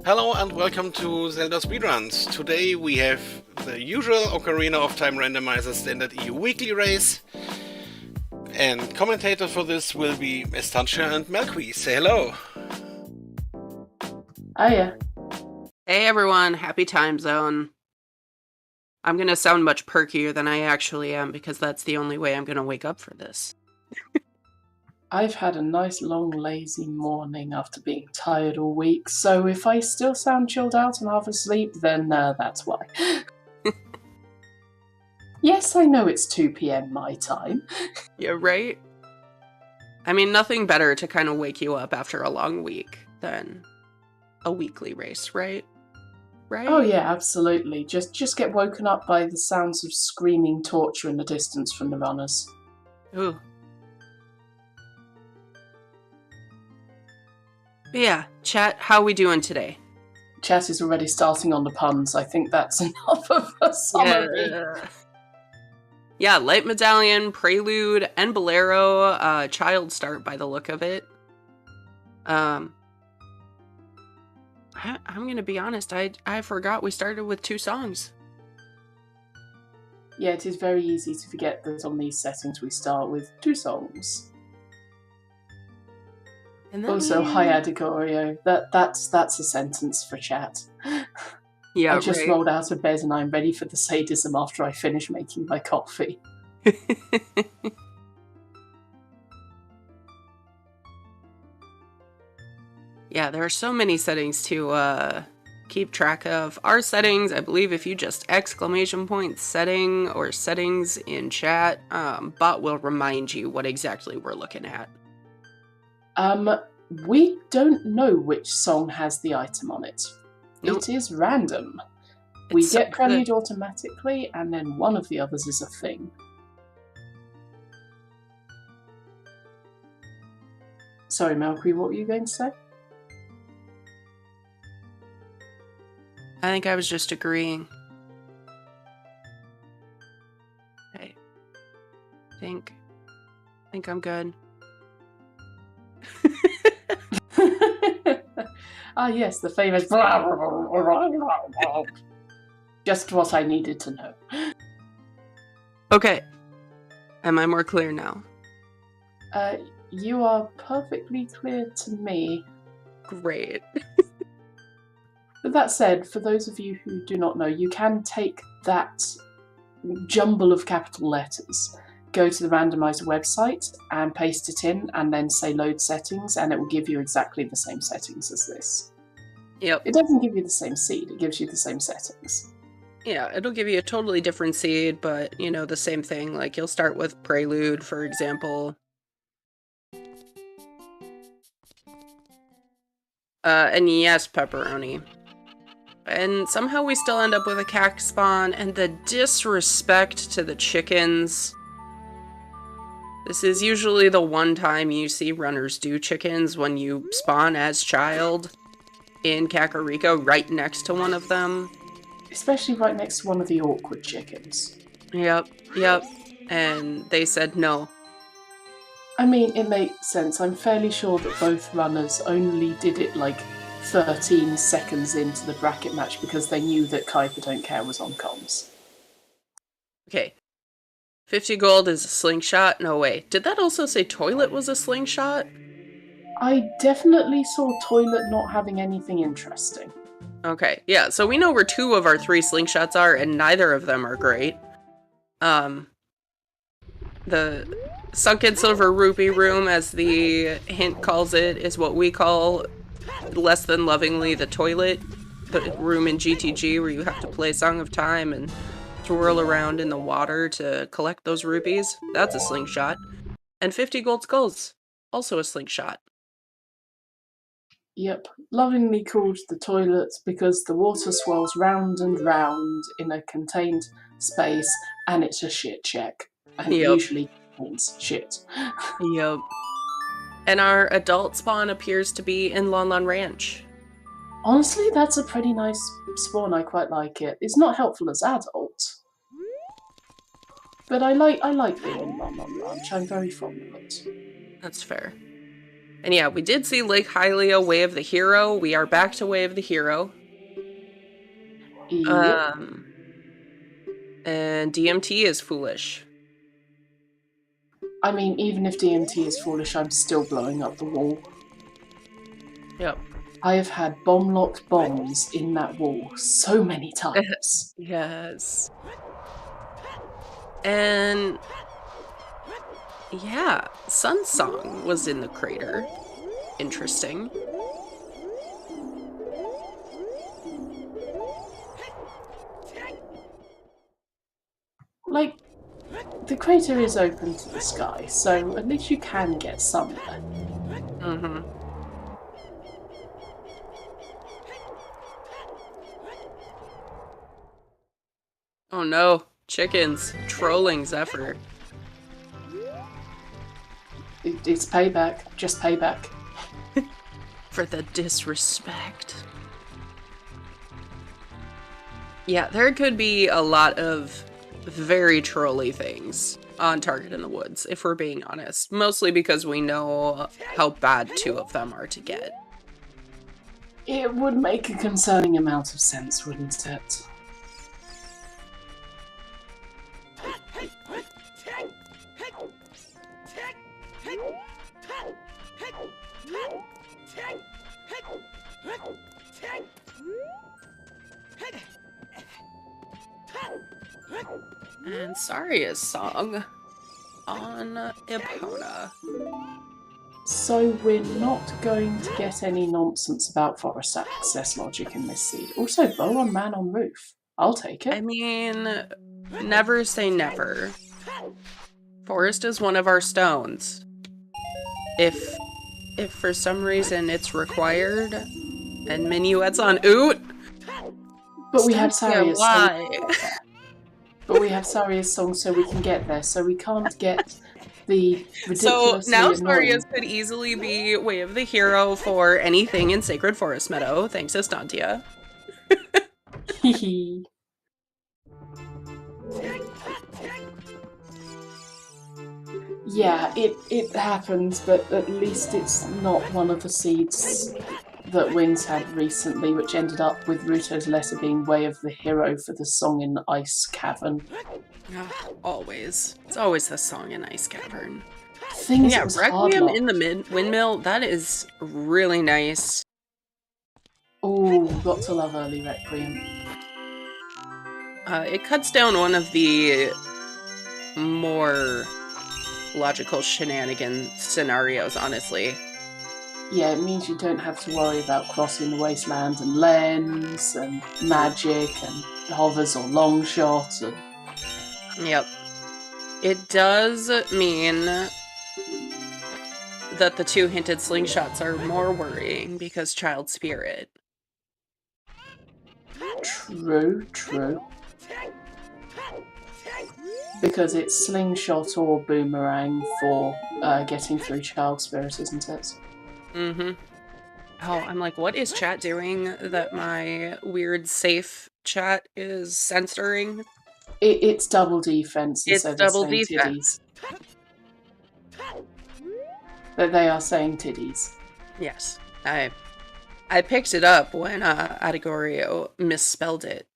Hello and welcome to Zelda Speedruns. Today we have the usual Ocarina of Time Randomizer Standard EU weekly race. And commentator for this will be Estancia and Melqui. Say hello. Hiya. Hey everyone, happy time zone. I'm gonna sound much perkier than I actually am because that's the only way I'm gonna wake up for this. I've had a nice long lazy morning after being tired all week, so if I still sound chilled out and half asleep, then that's why. Yes, I know it's 2 PM my time. Yeah, right? I mean, nothing better to kind of wake you up after a long week than a weekly race, right? Right? Oh yeah, absolutely. Just get woken up by the sounds of screaming torture in the distance from the runners. Ooh. But yeah, chat, how we doing today? Chat is already starting on the puns. I think that's enough of a summary. Yeah, Light Medallion, Prelude, and Bolero, Child Start by the look of it. I'm gonna be honest, I forgot we started with 2 songs. Yeah, it is very easy to forget that on these settings we start with 2 songs. And Also, hi Adigorio. That's a sentence for chat. Yeah, I just right. rolled out of bed and I'm ready for the sadism after I finish making my coffee. Yeah, there are so many settings to keep track of. Our settings, I believe if you just ! setting or settings in chat, bot will remind you what exactly we're looking at. We don't know which song has the item on it. Nope. It is random. We get Prelude automatically, and then one of the others is a thing. Sorry, Melqui, what were you going to say? I think I was just agreeing. Okay. I think I'm good. Ah yes, the famous just what I needed to know. Okay. Am I more clear now? You are perfectly clear to me. Great. But that said, for those of you who do not know, you can take that jumble of capital letters, go to the Randomizer website and paste it in, and then say load settings, and it will give you exactly the same settings as this. Yep. It doesn't give you the same seed, it gives you the same settings. Yeah, it'll give you a totally different seed, but, you know, the same thing. Like, you'll start with Prelude, for example. And yes, pepperoni. And somehow we still end up with a cack spawn, and the disrespect to the chickens. This is usually the one time you see runners do chickens, when you spawn as child in Kakariko right next to one of them. Especially right next to one of the awkward chickens. Yep. And they said no. I mean, it makes sense. I'm fairly sure that both runners only did it like 13 seconds into the bracket match because they knew that Kuiper Don't Care was on comms. Okay. 50 gold is a slingshot? No way. Did that also say toilet was a slingshot? I definitely saw toilet not having anything interesting. Okay, yeah, so we know where 2 of our 3 slingshots are, and neither of them are great. The Sunken Silver Rupee room, as the hint calls it, is what we call, less than lovingly, the toilet. The room in GTG where you have to play Song of Time and twirl around in the water to collect those rupees. That's a slingshot. And 50 gold skulls, also a slingshot. Yep, lovingly called the toilet because the water swirls round and round in a contained space, and it's a shit check. And it usually means shit. Yep. And our adult spawn appears to be in Lon Lon Ranch. Honestly, that's a pretty nice spawn. I quite like it. It's not helpful as adult, but I like being in Lon Lon Ranch. I'm very fond of it. That's fair. And yeah, we did see Lake Hylia, Way of the Hero. We are back to Way of the Hero. Yep. And DMT is foolish. I mean, even if DMT is foolish, I'm still blowing up the wall. Yep. I have had bomb-locked bombs in that wall so many times. Yes. And yeah, Sun Song was in the crater. Interesting. Like, the crater is open to the sky, so at least you can get somewhere. Mm-hmm. Oh no, chickens trolling Zephyr. It's payback, just payback. For the disrespect. Yeah, there could be a lot of very trolly things on Target in the Woods, if we're being honest. Mostly because we know how bad 2 of them are to get. It would make a concerning amount of sense, wouldn't it? And Saria's song on Epona. So we're not going to get any nonsense about forest access logic in this seed. Also, bow on man on roof. I'll take it. I mean, never say never. Forest is one of our stones. If for some reason it's required, and minuets on OoT, but we have Saria's why? song. But we have Saria's song, so we can get there. So we can't get the ridiculously So now annoying... Saria's could easily be Way of the Hero for anything in Sacred Forest Meadow, thanks Estantia. Yeah, it happens, but at least it's not one of the seeds that Wings had recently, which ended up with Ruto's letter being Way of the Hero for the song in Ice Cavern. Always. It's always the song in Ice Cavern. Things Yeah, was Requiem hard in the Windmill, that is really nice. Oh, got to love early Requiem. It cuts down one of the more logical shenanigan scenarios, honestly. Yeah, it means you don't have to worry about crossing the wasteland and lens and magic and hovers or long shots. And... Yep. It does mean that the 2 hinted slingshots are more worrying because Child Spirit. True. Because it's slingshot or boomerang for getting through Child Spirit, isn't it? Mm-hmm. Oh, I'm like, what is chat doing that my weird safe chat is censoring? It's double defense. It's double defense. But they are saying tiddies. Yes. I picked it up when Adegorio misspelled it.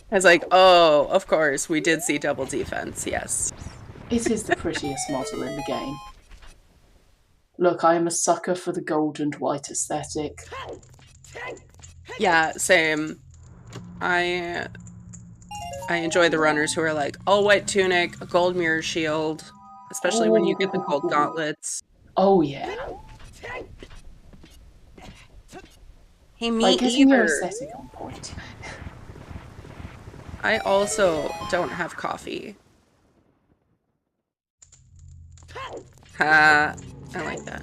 I was like, oh, of course, we did see double defense, yes. It is the prettiest model in the game. Look, I am a sucker for the gold and white aesthetic. Yeah, same. I enjoy the runners who are like, all white tunic, a gold mirror shield, especially when you get the gold gauntlets. Oh, yeah. Hey, me like getting your either. aesthetic on point. I also don't have coffee. I like that.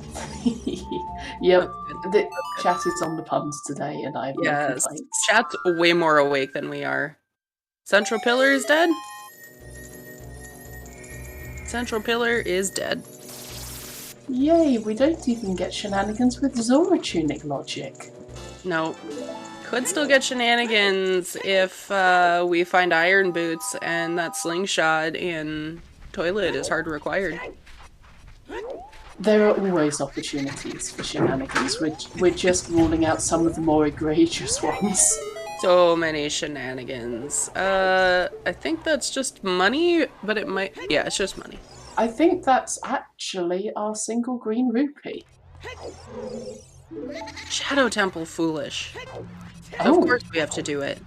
Yep, the chat is on the puns today, and I have no complaints. Chat's way more awake than we are. Central Pillar is dead? Central Pillar is dead. Yay, we don't even get shenanigans with Zora Tunic logic. No. Could still get shenanigans if we find Iron Boots and that slingshot in toilet is hard required. There are always opportunities for shenanigans. We're just ruling out some of the more egregious ones. So many shenanigans. I think that's just money, but it might... Yeah, it's just money. I think that's actually our single green rupee. Shadow Temple foolish. Oh. Of course we have to do it.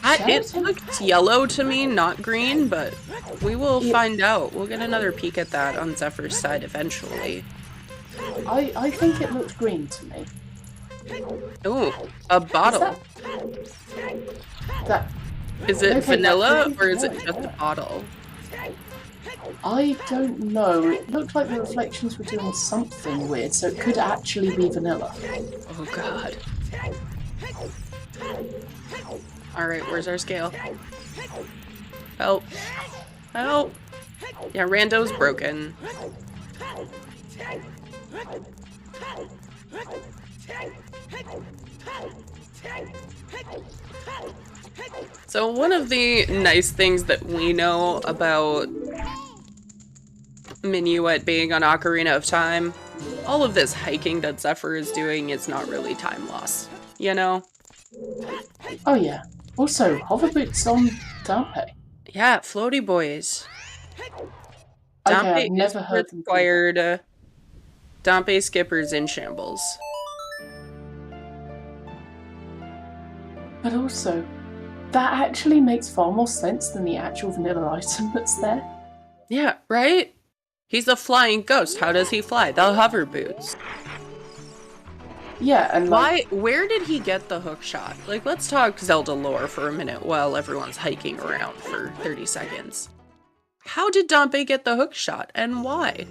It looks yellow to me, not green, but we will find out. We'll get another peek at that on Zephyr's side eventually. I think it looked green to me. Ooh, a bottle. Is it vanilla or is it just a bottle? I don't know. It looked like the reflections were doing something weird, so it could actually be vanilla. Oh god. Alright, where's our scale? Help. Help! Yeah, Rando's broken. So one of the nice things that we know about Minuet being on Ocarina of Time, all of this hiking that Zephyr is doing is not really time loss, you know? Oh yeah. Also, hover boots on Dampe. Yeah, floaty boys. Okay, I've never heard them. Required Dampe skippers in shambles. But also, that actually makes far more sense than the actual vanilla item that's there. Yeah, right? He's a flying ghost. How does he fly? The hover boots. Yeah, and like... Where did he get the hook shot? Like, let's talk Zelda lore for a minute while everyone's hiking around for 30 seconds. How did Dampe get the hook shot, and why?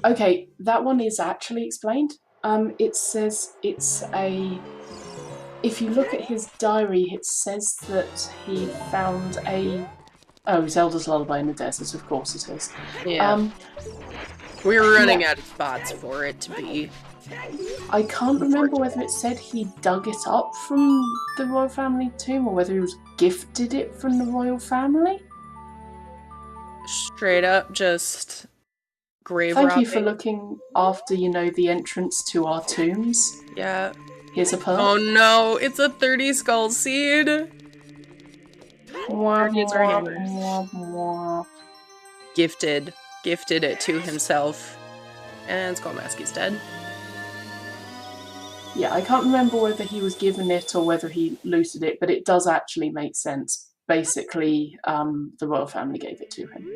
Okay, that one is actually explained. It says it's a... If you look at his diary, it says that he found a... Oh, Zelda's Lullaby in the Desert, of course it is. Yeah. We were running out of spots for it to be. I can't remember whether it said he dug it up from the royal family tomb or whether he was gifted it from the royal family. Straight up, just grave Thank robbing. you for looking after, you know, the entrance to our tombs. Yeah. Here's a pearl. Oh no, it's a 30 skull seed! Gifted it to himself. And Skullmask is dead. Yeah, I can't remember whether he was given it or whether he looted it, but it does actually make sense. Basically, the royal family gave it to him.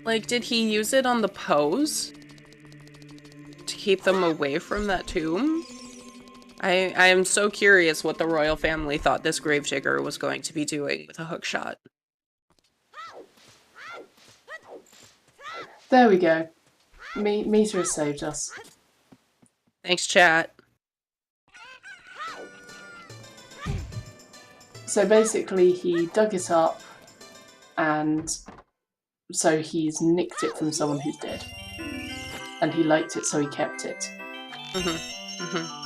Like, did he use it on the pose? To keep them away from that tomb? I am so curious what the royal family thought this gravedigger was going to be doing with a hookshot. There we go. Misa has saved us. Thanks, chat. So basically, he dug it up, and so he's nicked it from someone who's dead. And he liked it, so he kept it. Mm-hmm. Mm-hmm.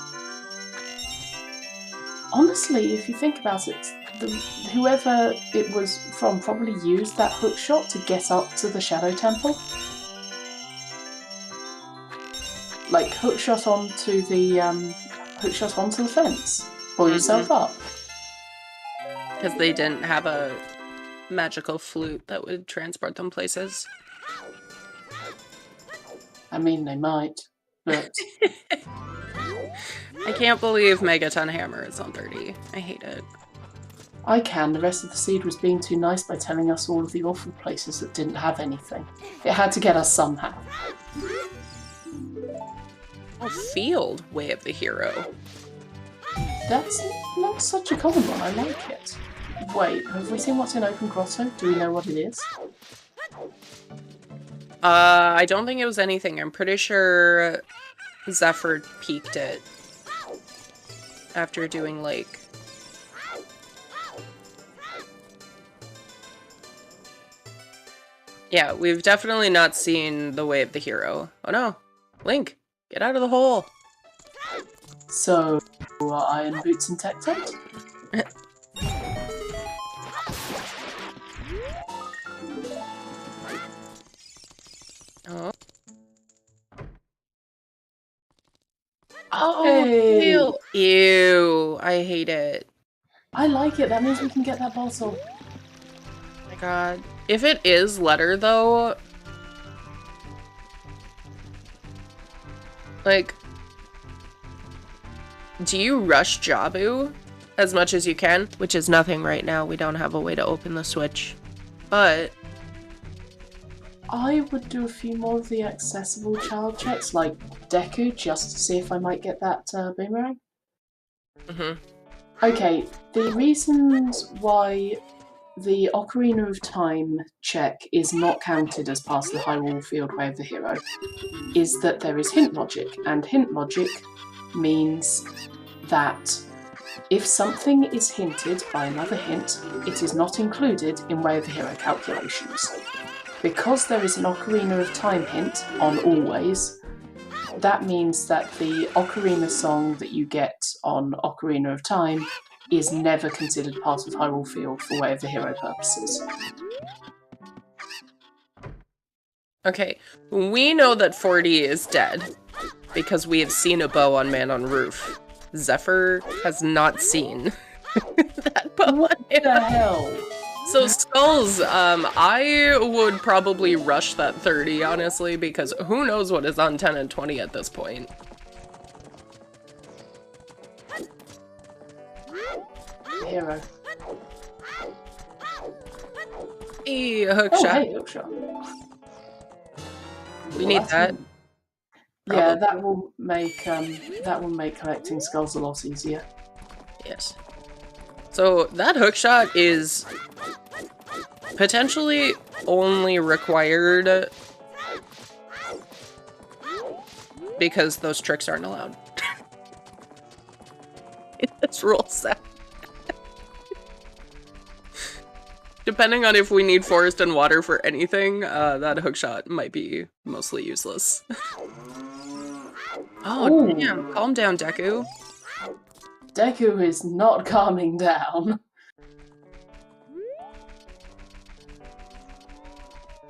Honestly, if you think about it, whoever it was from probably used that hookshot to get up to the Shadow Temple. Like, hookshot onto the fence. Pull yourself up. Because they didn't have a magical flute that would transport them places. I mean, they might, but... I can't believe Megaton Hammer is on 30. I hate it. I can. The rest of the seed was being too nice by telling us all of the awful places that didn't have anything. It had to get us somehow. Oh, Field, Way of the Hero. That's not such a common one. I like it. Wait, have we seen what's in Open Grotto? Do we know what it is? I don't think it was anything. I'm pretty sure Zephyr peeked it after doing Lake. Yeah, we've definitely not seen the Way of the Hero. Oh no, Link, get out of the hole. So, Iron Boots and Tectite? I hate it. I like it. That means we can get that bottle. Oh my god. If it is letter, though, like, do you rush Jabu as much as you can? Which is nothing right now. We don't have a way to open the switch. But I would do a few more of the accessible child checks, like Deku, just to see if I might get that boomerang. Okay, the reasons why the Ocarina of Time check is not counted as part of the Hyrule Field Way of the Hero is that there is hint logic, and hint logic means that if something is hinted by another hint, it is not included in Way of the Hero calculations. Because there is an Ocarina of Time hint on Always, that means that the Ocarina song that you get on Ocarina of Time is never considered part of Hyrule Field for Way of the Hero purposes. okay, we know that 40 is dead because we have seen a bow on Man on Roof. Zephyr has not seen that bow on What the hell? So Skulls, I would probably rush that 30, honestly, because who knows what is on 10 and 20 at this point. Hero. Hey, a hook Oh, shot. hey, hookshot. We need that. Yeah, Probably. that will make collecting skulls a lot easier. Yes. So that hook shot is potentially only required because those tricks aren't allowed in this rule set. Depending on if we need forest and water for anything, that hookshot might be mostly useless. Oh, Ooh. damn. Calm down, Deku. Deku is not calming down.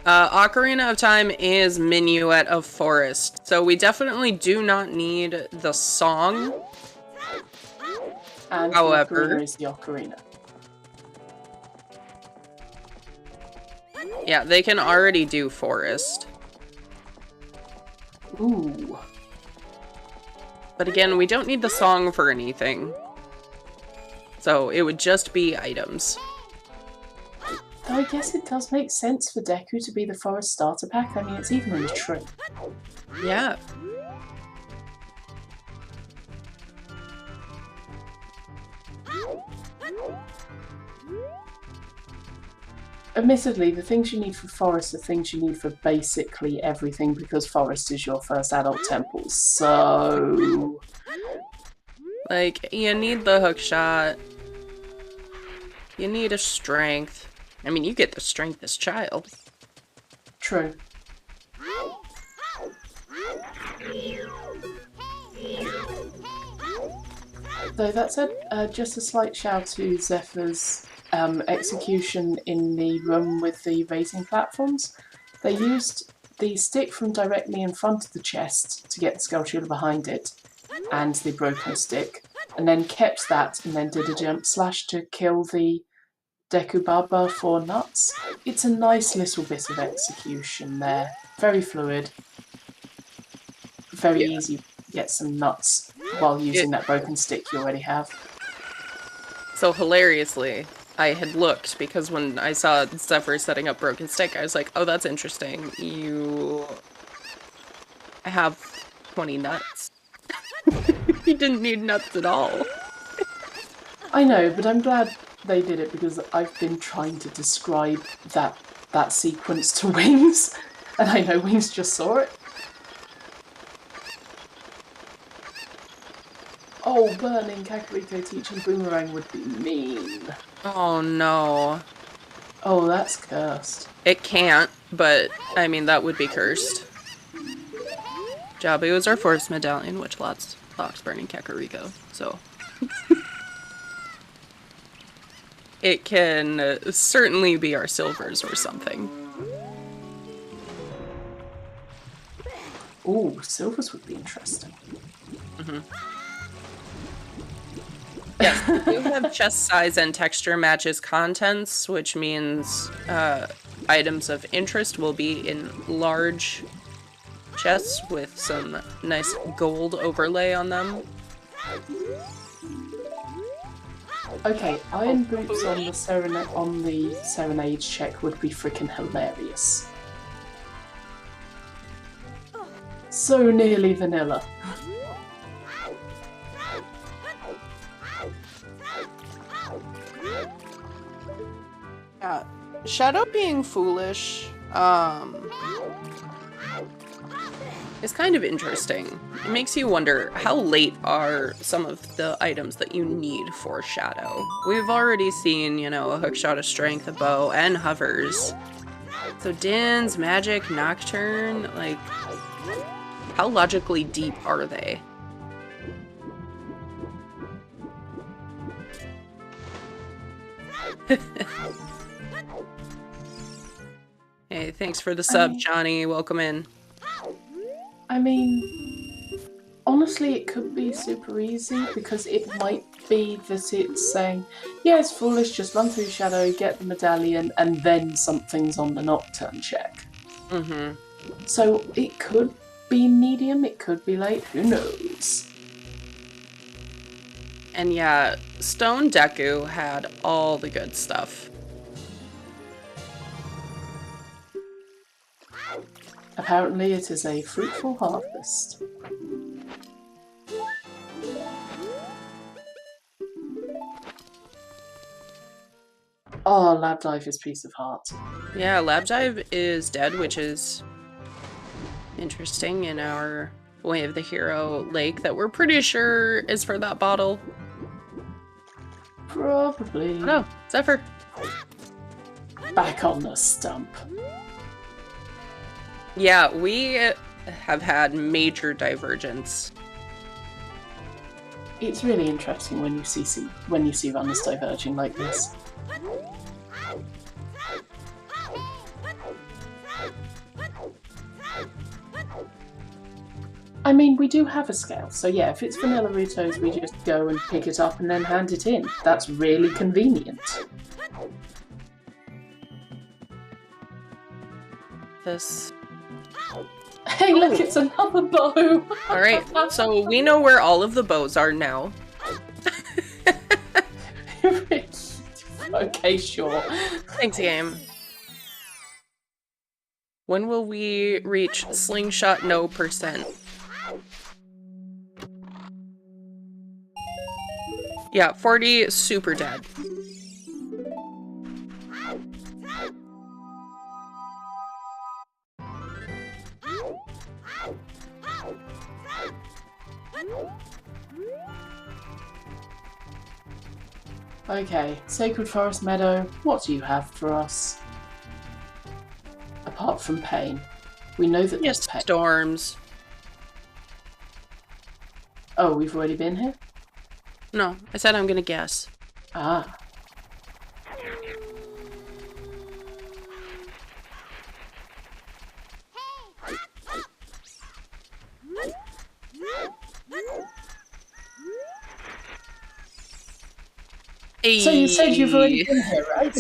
Ocarina of Time is Minuet of Forest, so we definitely do not need the song. And However, the ocarina is the ocarina. Yeah, they can already do Forest. Ooh. But again, we don't need the song for anything. So it would just be items. Though I guess it does make sense for Deku to be the forest starter pack. I mean, it's even in the tree. Yeah. Admittedly, the things you need for forest are things you need for basically everything because forest is your first adult temple. So, Like, you need the hook shot. You need a strength. I mean, you get the strength as child. true. Though that said, just a slight shout to Zephyr's execution in the room with the raising platforms. They used the stick from directly in front of the chest to get the skull shield behind it, and the broken stick, and then kept that and then did a jump slash to kill the Deku Baba for nuts. It's a nice little bit of execution there. Very fluid. Very easy to get some nuts while using that broken stick you already have. So hilariously, I had looked because when I saw Zephyr setting up broken stick, I was like, oh, that's interesting. You have 20 nuts. You didn't need nuts at all. I know, but I'm glad they did it because I've been trying to describe that sequence to Wings, and I know Wings just saw it. Oh, burning Kakariko teaching Boomerang would be mean. Oh no. Oh, that's cursed. It can't, but I mean, that would be cursed. Jabu is our forest medallion, which locks burning Kakariko, so. It can certainly be our silvers or something. Ooh, silvers would be interesting. Mm-hmm. Yes, we do have chest size and texture matches contents, which means items of interest will be in large chests with some nice gold overlay on them. Okay, iron boots on the serenade check would be freaking hilarious. So nearly vanilla. Yeah, Shadow being foolish, is kind of interesting. It makes you wonder, how late are some of the items that you need for Shadow? We've already seen, you know, a hookshot of strength, a bow, and hovers. So Din's, magic, nocturne, like, how logically deep are they? Hey, thanks for the sub, Johnny. Welcome in. I mean, honestly, it could be super easy because it might be that it's saying, yeah, it's foolish, just run through Shadow, get the medallion, and then something's on the Nocturne check. Mm-hmm. So it could be medium, it could be late, who knows? And yeah, Stone Deku had all the good stuff. Apparently it is a fruitful harvest. Oh, Lab Dive is Piece of Heart. Yeah, Lab Dive is dead, which is interesting in our Way of the Hero lake that we're pretty sure is for that bottle. Probably. Oh no, Zephyr. Back on the stump. Yeah, we have had major divergence. It's really interesting when you see runners diverging like this. I mean, we do have a scale, so yeah, if it's vanilla Rutos, we just go and pick it up and then hand it in. That's really convenient. This. Hey, look, it's another bow! Alright, so we know where all of the bows are now. Okay, sure. Thanks, game. When will we reach slingshot no %? Yeah, 40 super dead. Okay, Sacred Forest Meadow, what do you have for us? Apart from pain. We know that Yes, there's pain. storms. Oh, we've already been here? No, I said I'm gonna guess. Ah. So you said you've already been here, right?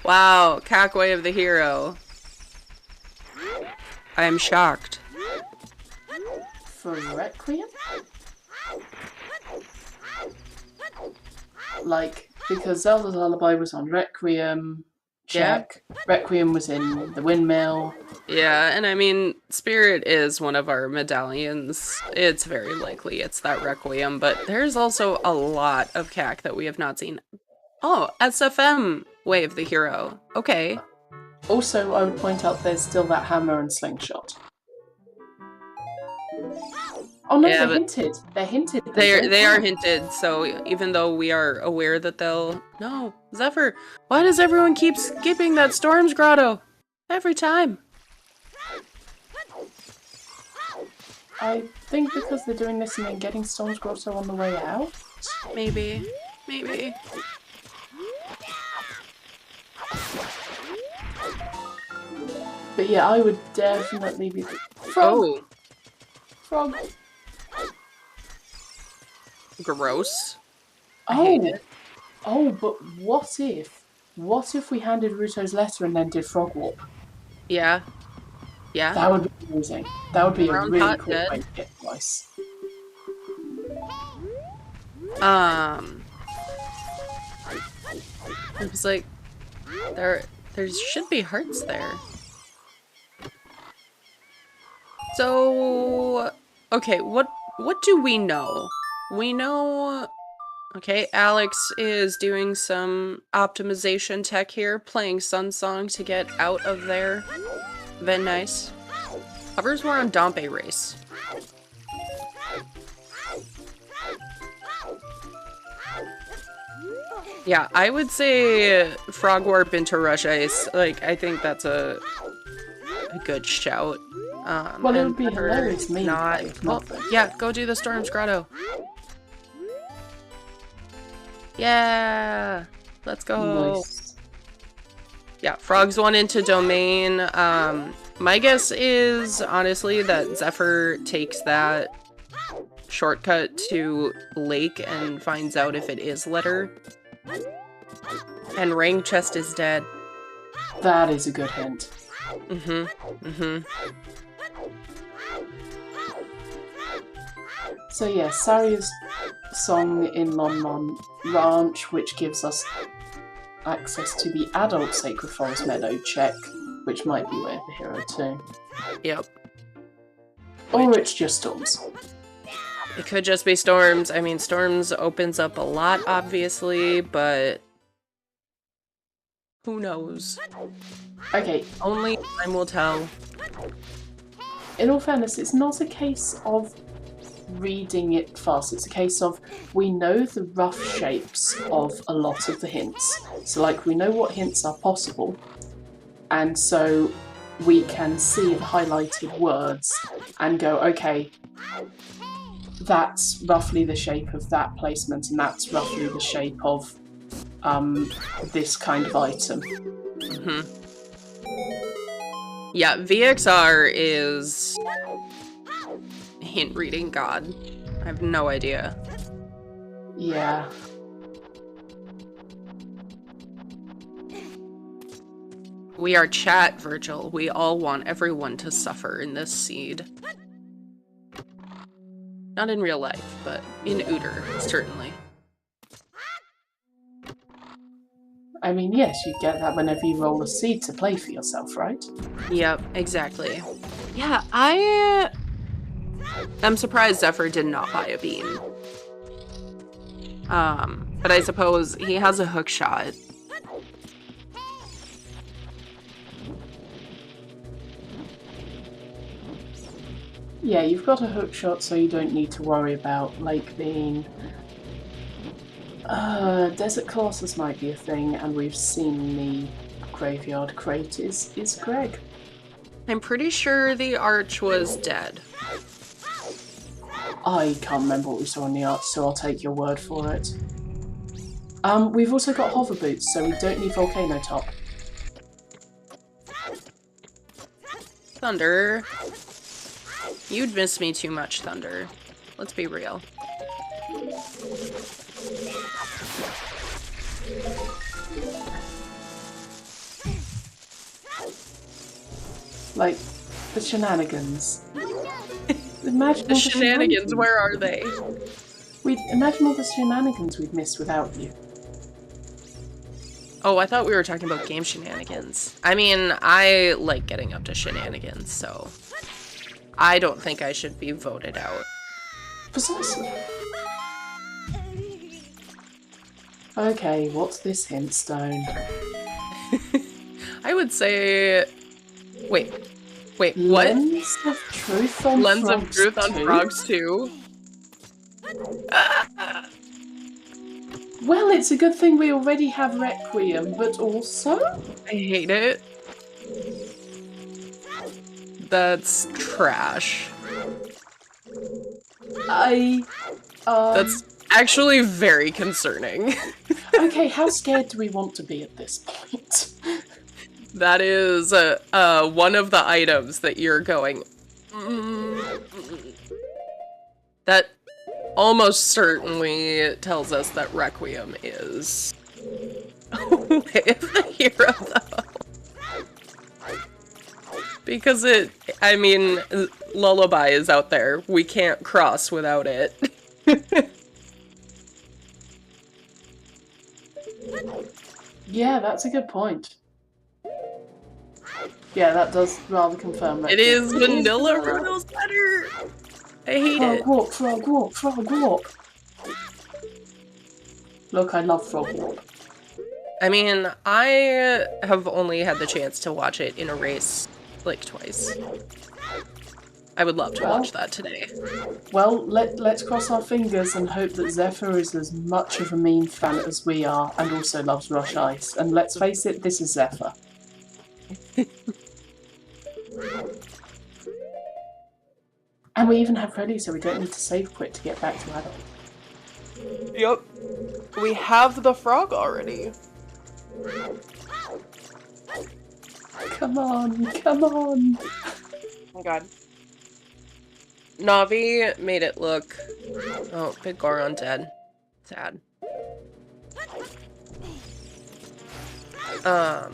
Wow, Cackway of the Hero. I am shocked. For Requiem? Like, because Zelda's Lullaby was on Requiem, check. Yeah. Requiem was in the windmill. Yeah, and I mean, Spirit is one of our medallions. It's very likely it's that Requiem, but there's also a lot of CAC that we have not seen. Oh, SFM Way of the Hero. Okay. Also, I would point out there's still that hammer and slingshot. Oh no, yeah, they're hinted. They're hinted. They are hinted, so even though we are aware that they'll... No, Zephyr, why does everyone keep skipping that Storm's Grotto? Every time. I think because they're doing this and then getting Storm's Grotto on the way out? Maybe. Maybe. But yeah, I would definitely be... Frog! Oh. Frog! gross. I hate it. Oh, but what if we handed Ruto's letter and then did Frog Warp? Yeah. Yeah. That would be amazing. That would be a Brown really pot cool dead. way to get advice. It was like there should be hearts there. So okay, what do we know? We know okay, Alex is doing some optimization tech here, playing Sun Song to get out of there. Very nice. Hovers were on Dompe race. Yeah, I would say Frog Warp into Rush Ice. Like, I think that's a good shout. Well, it would be hilarious me if well, nothing. yeah, go do the Storm's Grotto. Yeah! Let's go! Nice. Yeah, Frogs won into Domain. My guess is, honestly, that Zephyr takes that shortcut to Lake and finds out if it is Letter. And Ring Chest is dead. That is a good hint. So yeah, Saria's song in Lonmon Ranch, which gives us access to the adult Sacred Forest Meadow check, which might be Way of the Hero too. Yep. Or it's just Storms. It could just be Storms. I mean, Storms opens up a lot, obviously, but who knows? Okay. Only time will tell. In all fairness, it's not a case of reading it fast. It's a case of we know the rough shapes of a lot of the hints. So, like, we know what hints are possible, and so we can see the highlighted words and go, okay, that's roughly the shape of that placement, and that's roughly the shape of this kind of item. Yeah, VXR is hint reading god. I have no idea. Yeah. We are chat, Virgil. We all want everyone to suffer in this seed. Not in real life, but in Ooter, certainly. I mean, yes, you get that whenever you roll a seed to play for yourself, right? Yep, exactly. Yeah, I'm surprised Zephyr did not buy a bean. But I suppose he has a hook shot. Yeah, you've got a hook shot, so you don't need to worry about Lake being... Desert Colossus might be a thing, and we've seen the Graveyard Crate is Greg. I'm pretty sure the arch was dead. I can't remember what we saw in the arch, so I'll take your word for it. We've also got hover boots, so we don't need Volcano Top. Thunder. You'd miss me too much, Thunder. Let's be real. Like, the shenanigans. Imagine The all shenanigans, where are they? Imagine all the shenanigans we'd miss without you. Oh, I thought we were talking about game shenanigans. I mean, I like getting up to shenanigans, so I don't think I should be voted out. Precisely. Okay, what's this hint stone? I would say... Wait, what? Lens of Truth on Lens Frogs of Truth on 2? Frogs 2? Well, it's a good thing we already have Requiem, but also... I hate it. That's trash. That's actually very concerning. Okay, how scared do we want to be at this point? That is one of the items that you're going... That almost certainly tells us that Requiem is Way of the Hero, though. Because I mean, Lullaby is out there. We can't cross without it. Yeah, that's a good point. Yeah, that does rather confirm that. It is vanilla Rose better. I hate it. Frog walk. Look, I love frog walk. I mean, I have only had the chance to watch it in a race like twice. I would love to watch that today. Well, let's cross our fingers and hope that Zephyr is as much of a meme fan as we are and also loves Rush Ice. And let's face it, this is Zephyr. And we even have ready, so we don't need to save quit to get back to adult. Yep. We have the frog already. Come on. Oh god. Navi made it look... Oh, Big Goron dead. Sad. I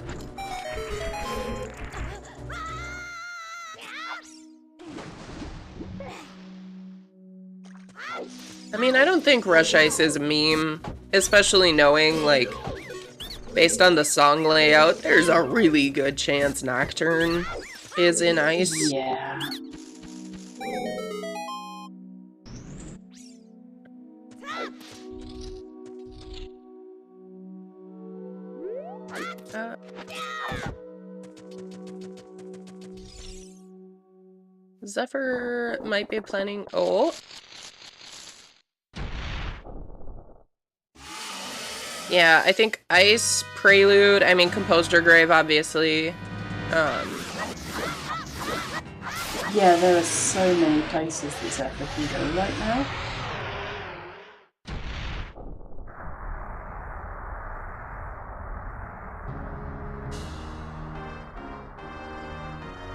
mean, I don't think Rush Ice is a meme, especially knowing, like, based on the song layout, there's a really good chance Nocturne is in Ice. Yeah. Zephyr might be planning... Oh! Yeah, I think Ice, Prelude, I mean Composed Grave, obviously. Yeah, there are so many places that Zephyr can go right now.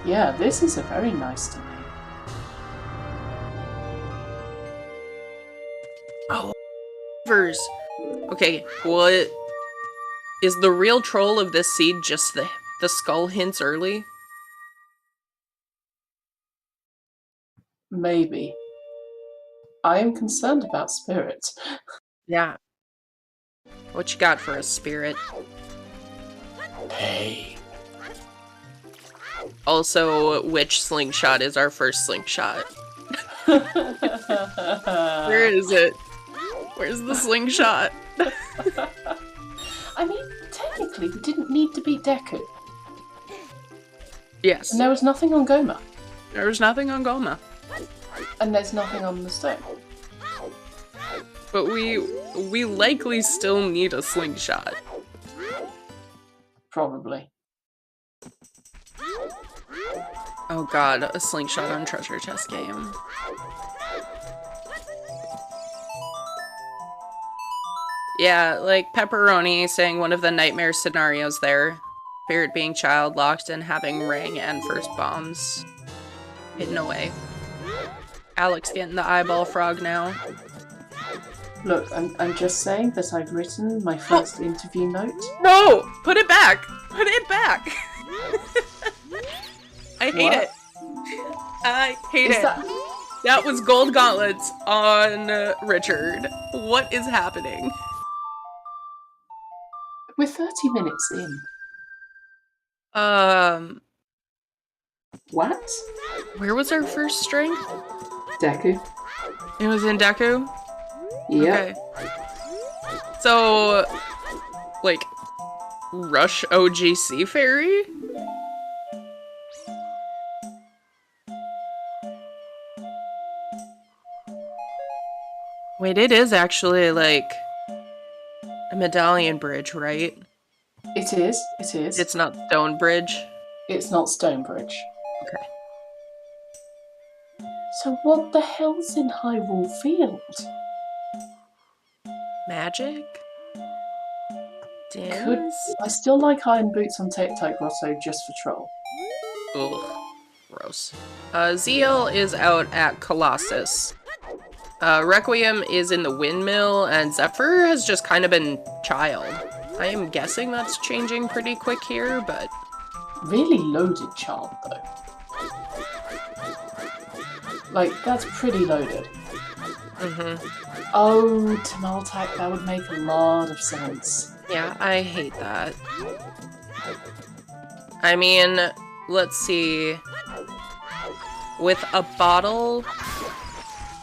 Yeah, this is a very nice domain. Oh, Vers. Okay, what is the real troll of this seed? Just the skull hints early? Maybe. I am concerned about Spirit. Yeah. What you got for us, Spirit? Hey. Also, which slingshot is our first slingshot? Where is it? Where's the slingshot? I mean, technically, we didn't need to beat Deku. Yes. And there was nothing on Goma. There was nothing on Goma. And there's nothing on the stone. But we likely still need a slingshot. Probably. Oh god, a slingshot on treasure chest game. Yeah, like Pepperoni saying one of the nightmare scenarios there. Spirit being child locked and having Ring and first bombs hidden away. Alex getting the eyeball frog now. Look, I'm just saying that I've written my first interview note. No! Put it back! Put it back! I hate it. I hate it. That was gold gauntlets on Richard. What is happening? We're 30 minutes in. What? Where was our first string? Deku. It was in Deku? Yep. Okay. So, like, Rush OGC Fairy? Wait, it is actually, like, a medallion bridge, right? It is. It is. It's not stone bridge? It's not Stonebridge. Okay. So what the hell's in Hyrule Field? Magic? Could I still like Iron Boots on Tectite Grotto just for troll? Ugh. Gross. ZL is out at Colossus. Requiem is in the windmill, and Zephyr has just kind of been child. I am guessing that's changing pretty quick here, but... Really loaded child, though. Like, that's pretty loaded. Mm-hmm. Oh, Tonaltak, that would make a lot of sense. Yeah, I hate that. I mean, let's see. With a bottle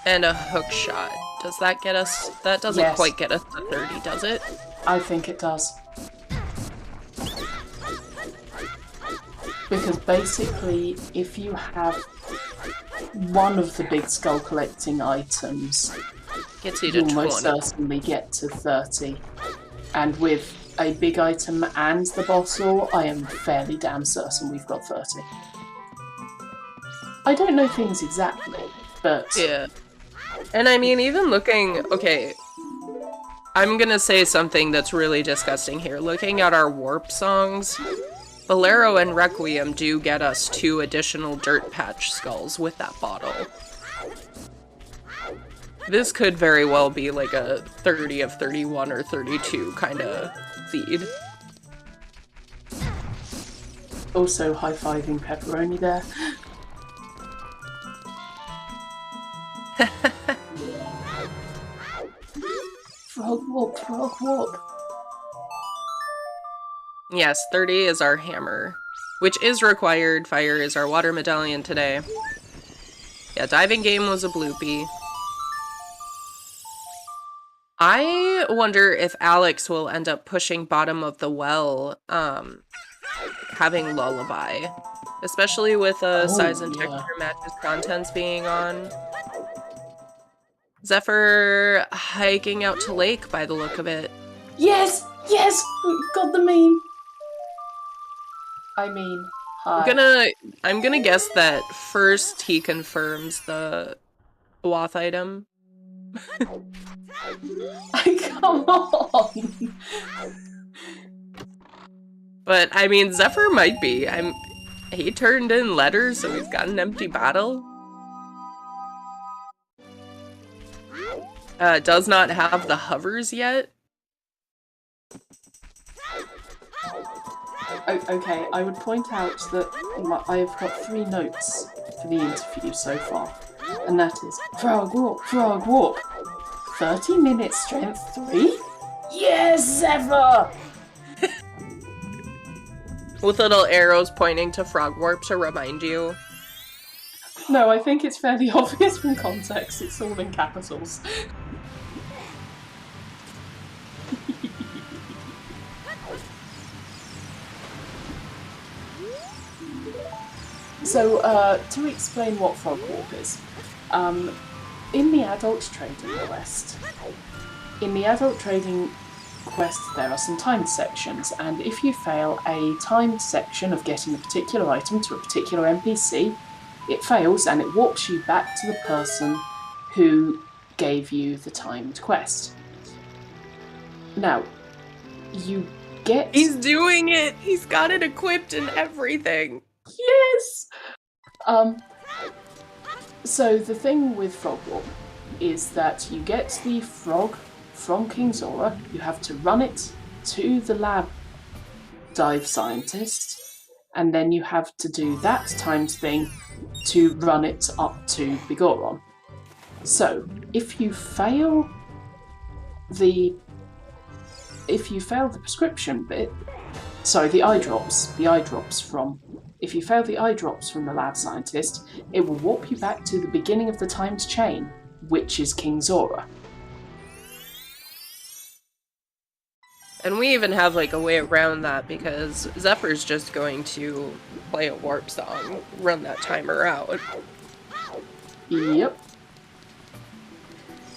and a hook shot, does that get us... That doesn't quite get us to 30, does it? I think it does. Because basically, if you have one of the big skull collecting items, Gets you to 20. almost certainly get to 30. And with a big item and the bottle, I am fairly damn certain we've got 30. I don't know things exactly, but... Yeah. And I mean, even looking... Okay, I'm gonna say something that's really disgusting here. Looking at our warp songs, Bolero and Requiem do get us 2 additional dirt patch skulls with that bottle. This could very well be like a 30 of 31 or 32 kind of feed. Also high-fiving Pepperoni there. Frog walk, frog walk. Yes, 30 is our hammer, which is required. Fire is our water medallion today. Yeah, diving game was a bloopy. I wonder if Alex will end up pushing bottom of the well, having Lullaby. Especially with size and texture matches contents being on. Zephyr hiking out to lake by the look of it. Yes! Yes! We got the meme! I mean, hi. I'm gonna guess that first he confirms the Wath item. Come on! But, I mean, Zephyr might be. He turned in letters, so he's got an empty bottle. Does not have the hovers yet. Okay, I would point out that I've got 3 notes for the interview so far. And that is, frog walk, 30 minutes strength 3? Yes, Zephyr! With little arrows pointing to frog warp to remind you. No, I think it's fairly obvious from context. It's all in capitals. So, to explain what frog warp is, in the adult trading quest, there are some timed sections, and if you fail a timed section of getting a particular item to a particular NPC, it fails and it warps you back to the person who gave you the timed quest. Now, you get... He's doing it! He's got it equipped and everything! Yes! So the thing with Frog Warp is that you get the frog from King Zora, you have to run it to the lab dive scientist, and then you have to do that timed thing to run it up to Bigoron. So, if you fail the prescription bit, sorry, the eye drops from... If you fail the eye drops from the lab scientist, it will warp you back to the beginning of the timed chain, which is King Zora. And we even have like a way around that because Zephyr's just going to play a warp song, run that timer out. Yep.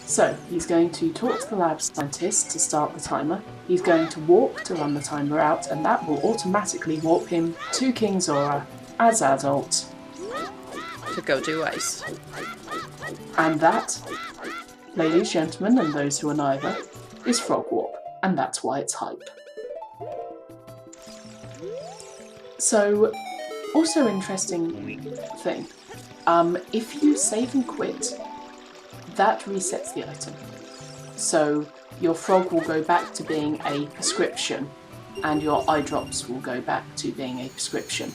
So, he's going to talk to the lab scientist to start the timer, he's going to warp to run the timer out, and that will automatically warp him to King Zora as adult. To go do ice. And that, ladies, gentlemen, and those who are neither, is Frog Warp, and that's why it's hype. So, also interesting thing, if you save and quit, that resets the item. So your frog will go back to being a prescription, and your eye drops will go back to being a prescription.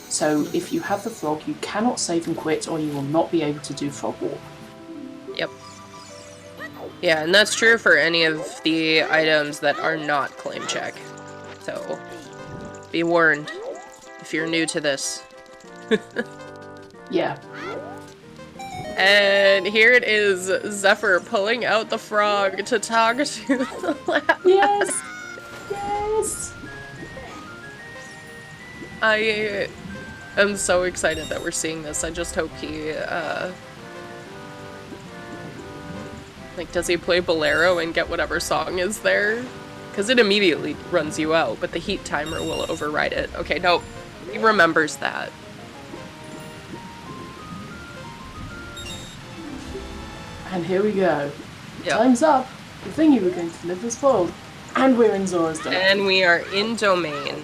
So if you have the frog, you cannot save and quit, or you will not be able to do frog warp. Yep. Yeah, and that's true for any of the items that are not claim check. So, be warned if you're new to this. Yeah. And here it is, Zephyr pulling out the frog to talk to the lab. Yes! Yes! I am so excited that we're seeing this. I just hope he, like, does he play Bolero and get whatever song is there? Because it immediately runs you out, but the heat timer will override it. Okay, nope. He remembers that. And here we go. Yep. Time's up. The thing you were going to deliver is spoiled. And we're in Zora's domain. And we are in domain.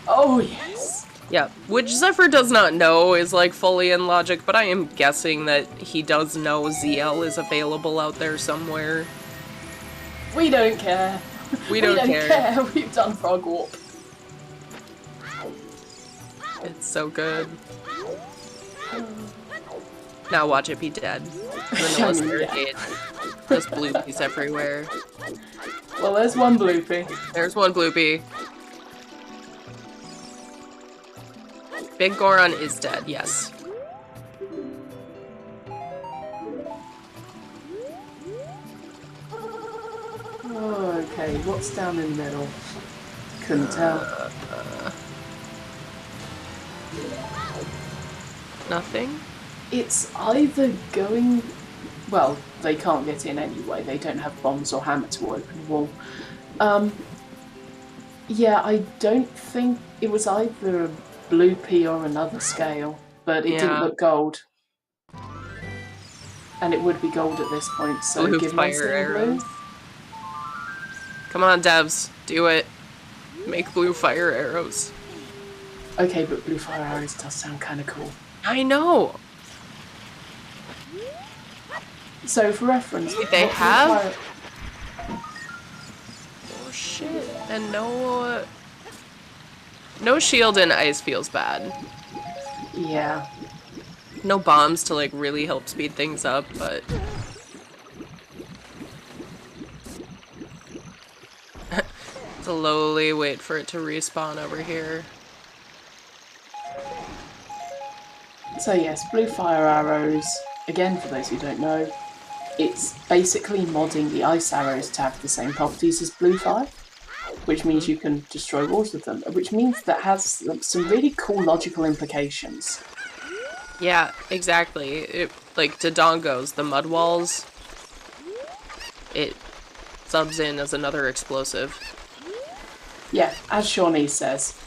Oh, yes. Yep. Which Zephyr does not know is, like, fully in logic, but I am guessing that he does know ZL is available out there somewhere. We don't care. We don't care. We've done frog warp. It's so good. Now watch it be dead. Vanilla Stargate. There's bloopies everywhere. Well, there's one bloopy. There's one bloopy. Big Goron is dead, yes. Oh, okay. What's down in the middle? Couldn't tell. Nothing? It's either going... Well, they can't get in anyway. They don't have bombs or hammer to open the wall. Yeah, I don't think... It was either a bloopy or another scale, but it didn't look gold. And it would be gold at this point, so Blue give me fire arrows. Come on, devs. Do it. Make blue fire arrows. Okay, but blue fire arrows does sound kind of cool. I know! So, for reference... They have... Oh, shit. And no... No shield in ice feels bad. Yeah. No bombs to, like, really help speed things up, but... Slowly wait for it to respawn over here. So yes, blue fire arrows, again for those who don't know, it's basically modding the ice arrows to have the same properties as blue fire, which means you can destroy walls with them, which means that has some really cool logical implications. Yeah, exactly. Like Dodongo's, the mud walls, it subs in as another explosive. Yeah, as Shawnee says.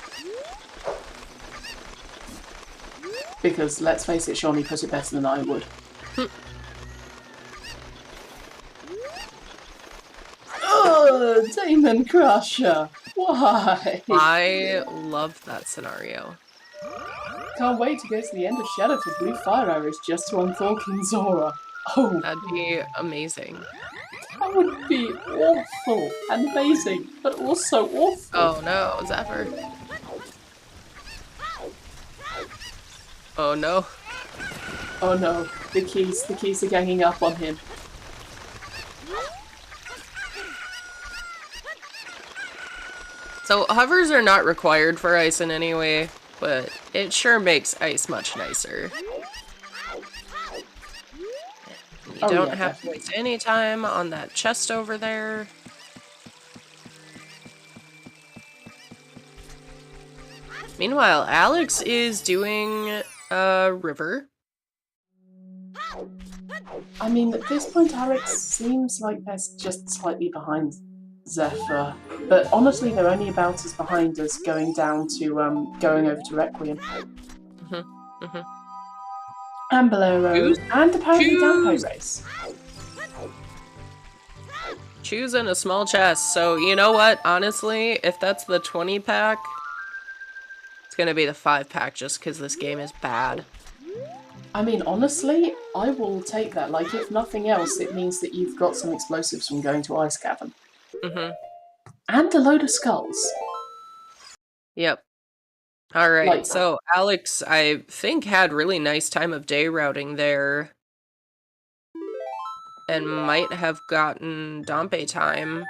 Because, let's face it, Shawnee put it better than I would. Oh, Demon Crusher! Why? I love that scenario. Can't wait to go to the end of Shadow for blue fire arrows just to unthaw King Zora. Oh, That'd be amazing. that would be awful and amazing, but also awful. Oh no, Zephyr. Oh no. Oh no, the keys are ganging up on him. So hovers are not required for ice in any way, but it sure makes ice much nicer. You don't have to waste any time on that chest over there. Meanwhile, Alex is doing a river. I mean, at this point, Alex seems like they're just slightly behind Zephyr, but honestly, they're only about as behind as going down to going over to Requiem. And Bolero, and apparently Dampo Race. Choosing a small chest. So, you know what? Honestly, if that's the 20-pack, it's gonna be the 5-pack just because this game is bad. I mean, honestly, I will take that. Like, if nothing else, it means that you've got some explosives from going to Ice Cavern. Mm-hmm. And a load of skulls. Yep. All right. Like, So Alex, I think, had really nice time of day routing there, and might have gotten Dompe time.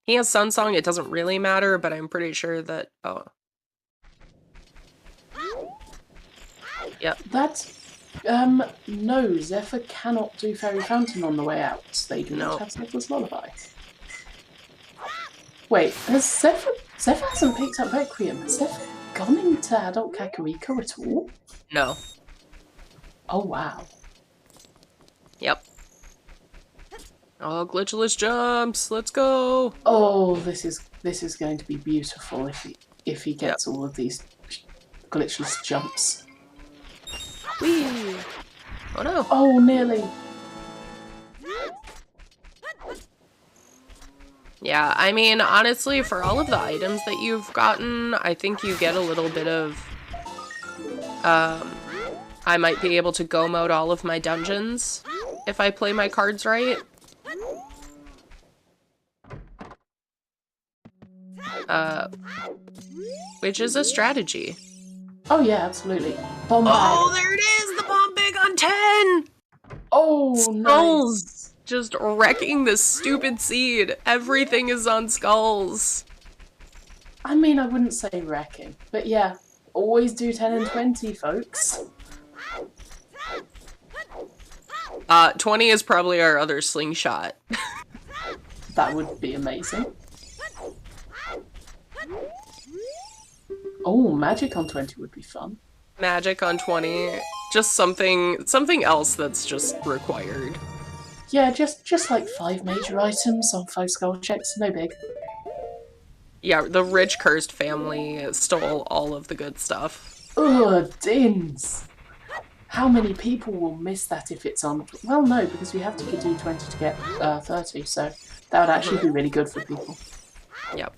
He has Sunsong. It doesn't really matter, but I'm pretty sure that. Oh. Yep. that. No, Zephyr cannot do Fairy Fountain on the way out. They do not have Zephyr's Lullaby. Wait, has Zephyr hasn't picked up Requiem. Has Zephyr gone into Adult Kakariko at all? No. Oh wow. Yep. Oh, glitchless jumps. Let's go. Oh, this is going to be beautiful if he gets all of these glitchless jumps. Whee! Oh no. Oh, nearly. Yeah, I mean, honestly, for all of the items that you've gotten, I think you get a little bit of, I might be able to go mode all of my dungeons if I play my cards right. Which is a strategy. Oh yeah, absolutely. Bomb bag. Oh, there it is! The bomb bag on 10! Oh, Skulls! nice. Just wrecking this stupid seed. Everything is on skulls. I mean, I wouldn't say wrecking, but yeah, always do 10 and 20, folks. 20 is probably our other slingshot. That would be amazing. Oh, magic on 20 would be fun. Magic on 20. Just something else that's just required. Yeah, just like 5 major items on 5 skull checks, no big. Yeah, the rich cursed family stole all of the good stuff. Ugh, dins. How many people will miss that if it's on... Well, no, because we have to do 20 to get 30, so that would actually be really good for people. Yep.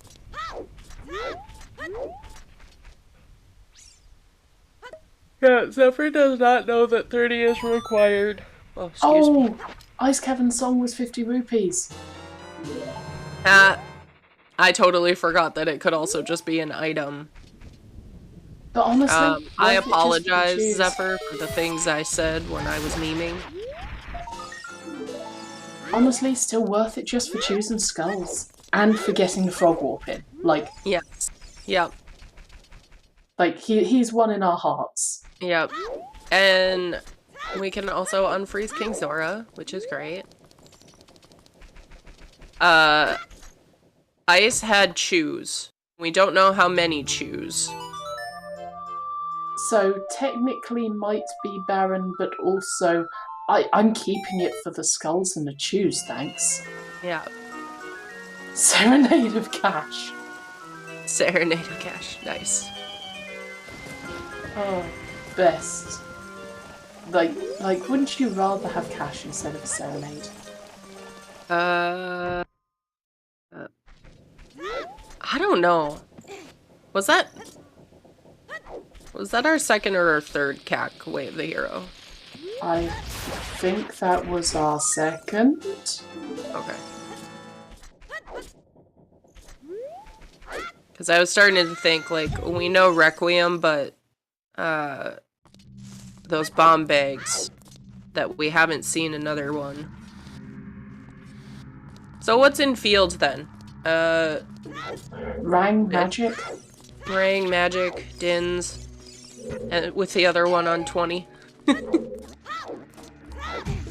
Yeah, Zephyr does not know that 30 is required. Oh, excuse me. Ice Cavern Song was 50 rupees. I totally forgot that it could also just be an item. But honestly, I apologize, Zephyr, for the things I said when I was memeing. Honestly, still worth it just for choosing skulls. And for getting the frog warp in. Like, Yes. Yep. like he's one in our hearts. Yep. And we can also unfreeze King Zora, which is great. Ice had chews. We don't know how many chews. So technically might be Baron, but also I'm keeping it for the skulls and the chews, thanks. Yeah. Serenade of Cash. Serenade of Cash. Nice. Oh, best. Like, wouldn't you rather have Cash instead of a Serenade? I don't know. Was that our second or our third CAC Way of the Hero? I think that was our second. Okay. Because I was starting to think, like, we know Requiem, but those bomb bags that we haven't seen another one. So what's in field then? Rang Magic. Rang, Magic, Dins, and with the other one on 20.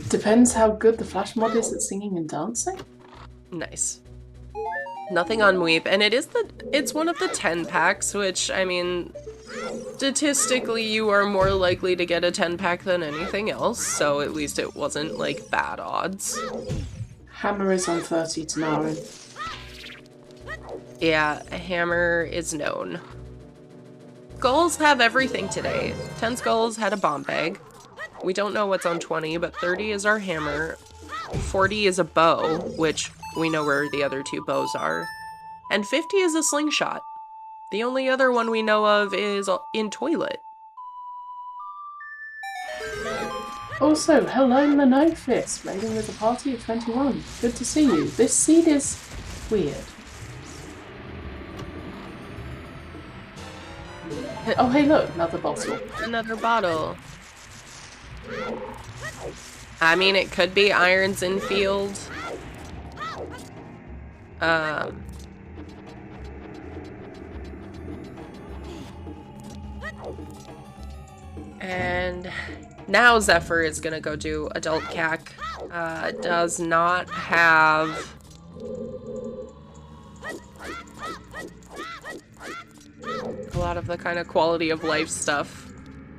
Depends how good the Flash mod is at singing and dancing. Nice. Nothing on Weep, and it's one of the 10 packs, which, I mean, statistically you are more likely to get a 10 pack than anything else, so at least it wasn't, like, bad odds. Hammer is on 30 to Narin. Yeah, a hammer is known. Skulls have everything today. 10 skulls had a bomb bag. We don't know what's on 20, but 30 is our hammer. 40 is a bow, which we know where the other 2 bows are. And 50 is a slingshot. The only other one we know of is in toilet. Also, hello Manophis, raiding with a party of 21. Good to see you. This seed is weird. Oh hey look, another bottle. Another bottle. I mean, it could be Irons in Field. And now Zephyr is gonna go do Adult CAC. Does not have... a lot of the kind of quality of life stuff.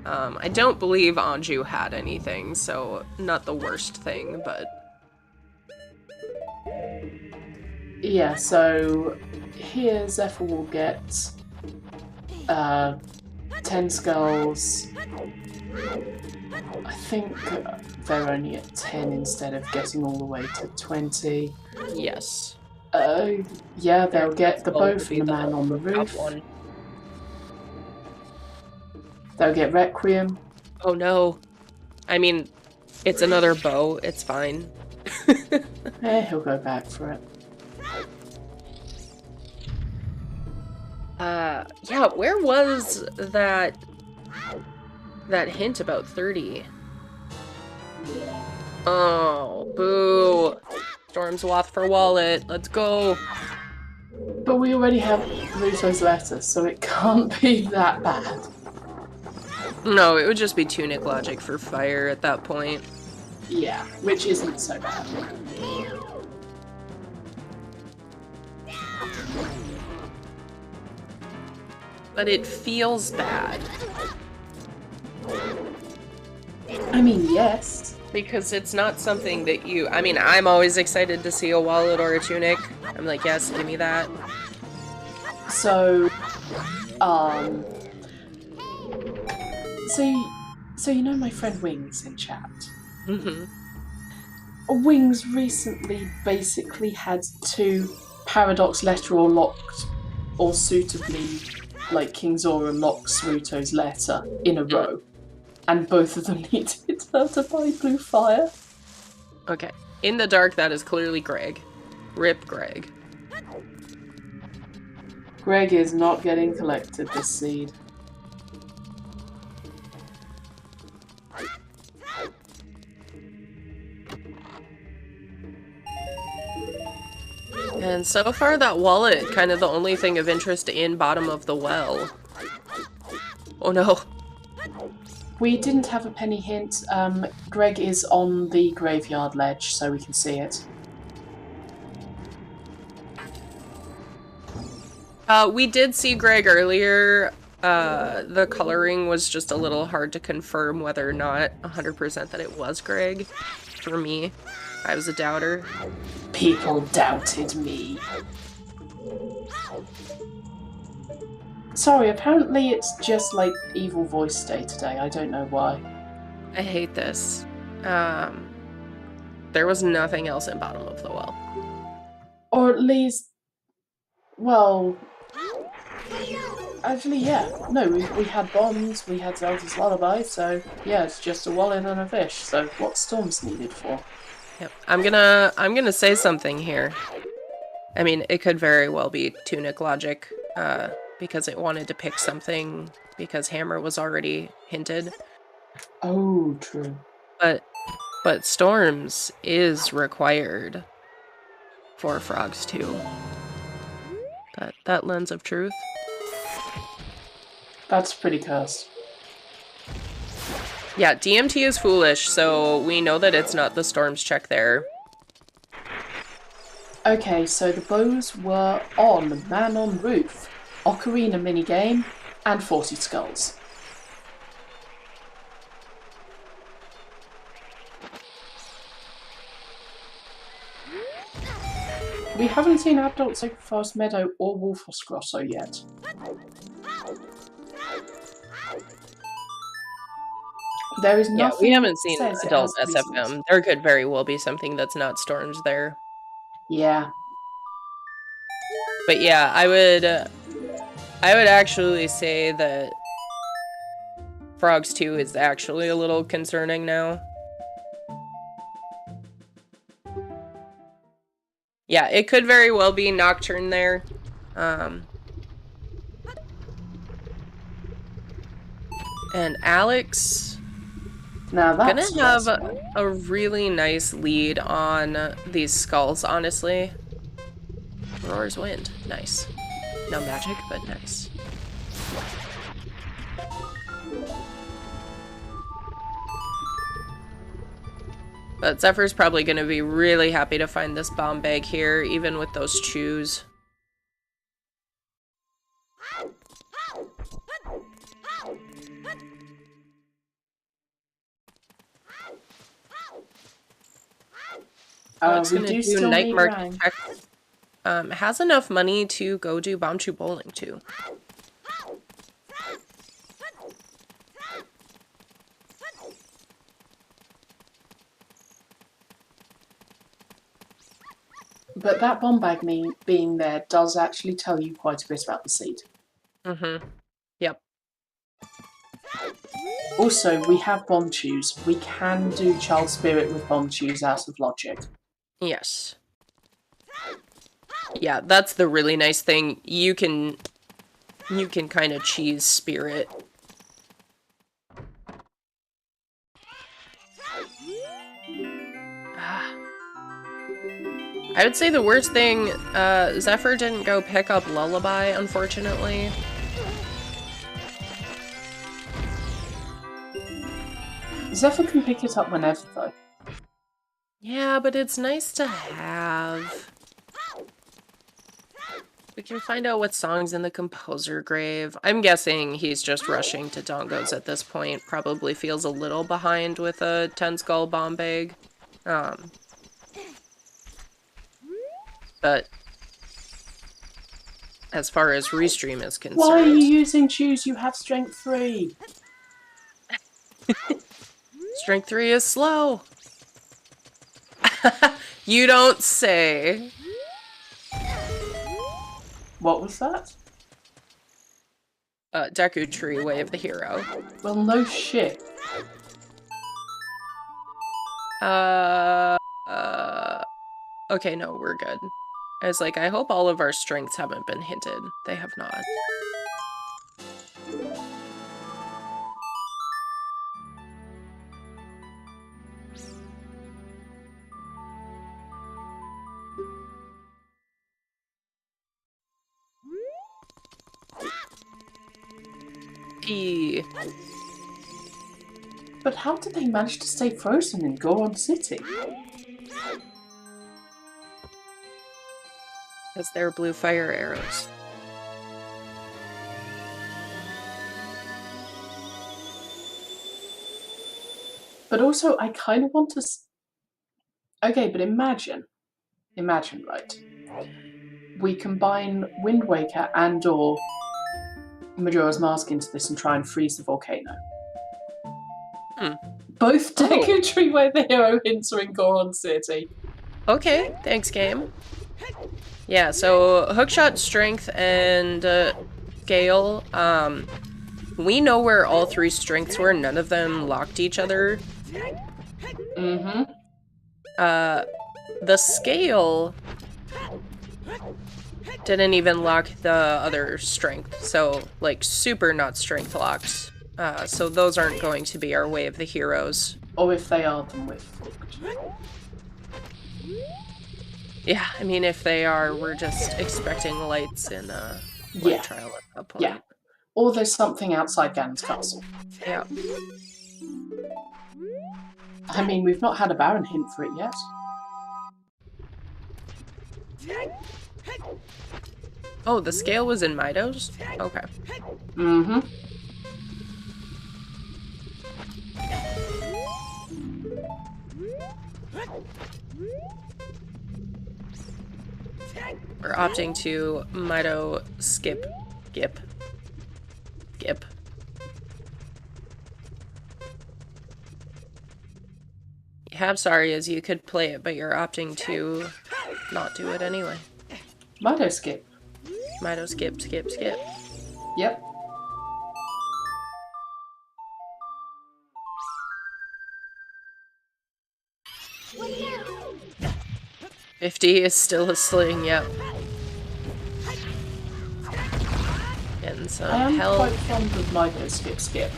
I don't believe Anju had anything, so not the worst thing, but... Yeah, so here Zephyr will get 10 skulls. I think they're only at 10 instead of getting all the way to 20. Yes. Yeah, they'll get the bow from the man on the roof. They'll get Requiem. Oh no. I mean, it's another bow, it's fine. He'll go back for it. Yeah, where was that hint about 30? Oh, boo. Storm's Wath for wallet, let's go. But we already have Ruto's letter, so it can't be that bad. No, it would just be Tunic logic for fire at that point. Yeah, which isn't so bad. But it feels bad. I mean, yes. Because it's not something that you... I mean, I'm always excited to see a wallet or a tunic. I'm like, yes, give me that. So, So you know my friend Wings in chat? Mm-hmm. Wings recently basically had 2 Paradox letter or locked, or suitably, like King Zora locks Ruto's letter in a row. And both of them needed her to buy blue fire. Okay. In the dark, that is clearly Greg. Rip Greg. Greg is not getting collected this seed. And so far, that wallet, kind of the only thing of interest in bottom of the well. Oh no. We didn't have a penny hint. Greg is on the graveyard ledge, so we can see it. We did see Greg earlier. The coloring was just a little hard to confirm whether or not 100% that it was Greg. For me, I was a doubter. People doubted me. Sorry, apparently it's just like evil voice day today. I don't know why. I hate this. There was nothing else in bottom of the well. Or at least, well, actually, yeah. No, we had bombs, we had Zelda's Lullaby, so yeah, it's just a wallet and a fish. So what's Storm's needed for? Yep. I'm gonna say something here. I mean, it could very well be Tunic logic, because it wanted to pick something because Hammer was already hinted. Oh, true. But Storms is required for Frogs too. That lens of truth. That's pretty cursed. Yeah, DMT is foolish, so we know that it's not the Storms check there. Okay, so the bows were on Man on Roof, Ocarina minigame, and 40 Skulls. We haven't seen Adult Sacrifice Meadow or Wolfos Grosso yet. There is nothing. Yeah, we haven't seen that says it adult has SFM. reasons. There could very well be something that's not Storms there. Yeah. But yeah, I would actually say that Frogs 2 is actually a little concerning now. Yeah, it could very well be Nocturne there. And Alex Now gonna that's have stressful. a really nice lead on these skulls, honestly. Roar's Wind. Nice. No magic, but nice. But Zephyr's probably gonna be really happy to find this bomb bag here, even with those chews. Alex We gonna do do still night need market Rang. check. Has enough money to go do Bombchu Bowling too. But that bomb bag being there does actually tell you quite a bit about the seed. Mm-hmm. Yep. Also, we have bomb chews. We can do Child Spirit with bomb chews out of logic. Yes. Yeah, that's the really nice thing. You can kind of cheese spirit. I would say the worst thing, Zephyr didn't go pick up Lullaby, unfortunately. Zephyr can pick it up whenever, though. Yeah, but it's nice to have. We can find out what song's in the composer grave. I'm guessing he's just rushing to Dongos at this point. Probably feels a little behind with a 10 skull bomb bag. But as far as restream is concerned... Why are you using chews? You have strength 3. Strength 3 is slow. You don't say. What was that? Deku Tree, Way of the Hero. Well, no shit. Okay, no, we're good. I was like, I hope all of our strengths haven't been hinted. They have not. But how did they manage to stay frozen in Goron City? Because they're blue fire arrows. But also, I kind of want to... Okay, but imagine, right? We combine Wind Waker and or Majora's Mask into this and try and freeze the volcano. Both Deku Tree Way the Hero hints are in Goron City. Okay, thanks, game. Yeah, so Hookshot, Strength, and Gale. We know where all 3 strengths were. None of them locked each other. Mm-hmm. The Scale didn't even lock the other strength. So, like, super not strength locks. So those aren't going to be our Way of the Heroes. Or if they are, then we're fucked. Yeah, I mean, if they are, we're just expecting lights in Light Trial at that point. Yeah. Or there's something outside Ganon's castle. Yeah. I mean, we've not had a Baron hint for it yet. Oh, the Scale was in Midos? Okay. Mm-hmm. We're opting to Mido skip. Gip. You have Sarias, you could play it, but you're opting to not do it anyway. Mido skip. Mido skip. Yep. 50 is still a sling, yep. Getting some I am help. quite fond of my go skip.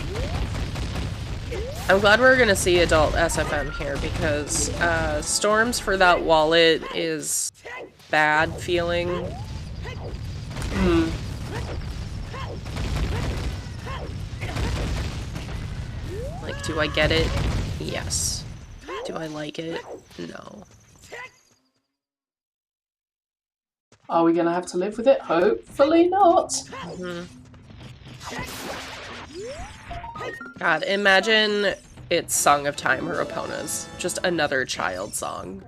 I'm glad we're gonna see adult SFM here because storms for that wallet is bad feeling. Like, do I get it? Yes. Do I like it? No. Are we gonna have to live with it? Hopefully not. God, imagine it's Song of Time or Epona's. Just another child song.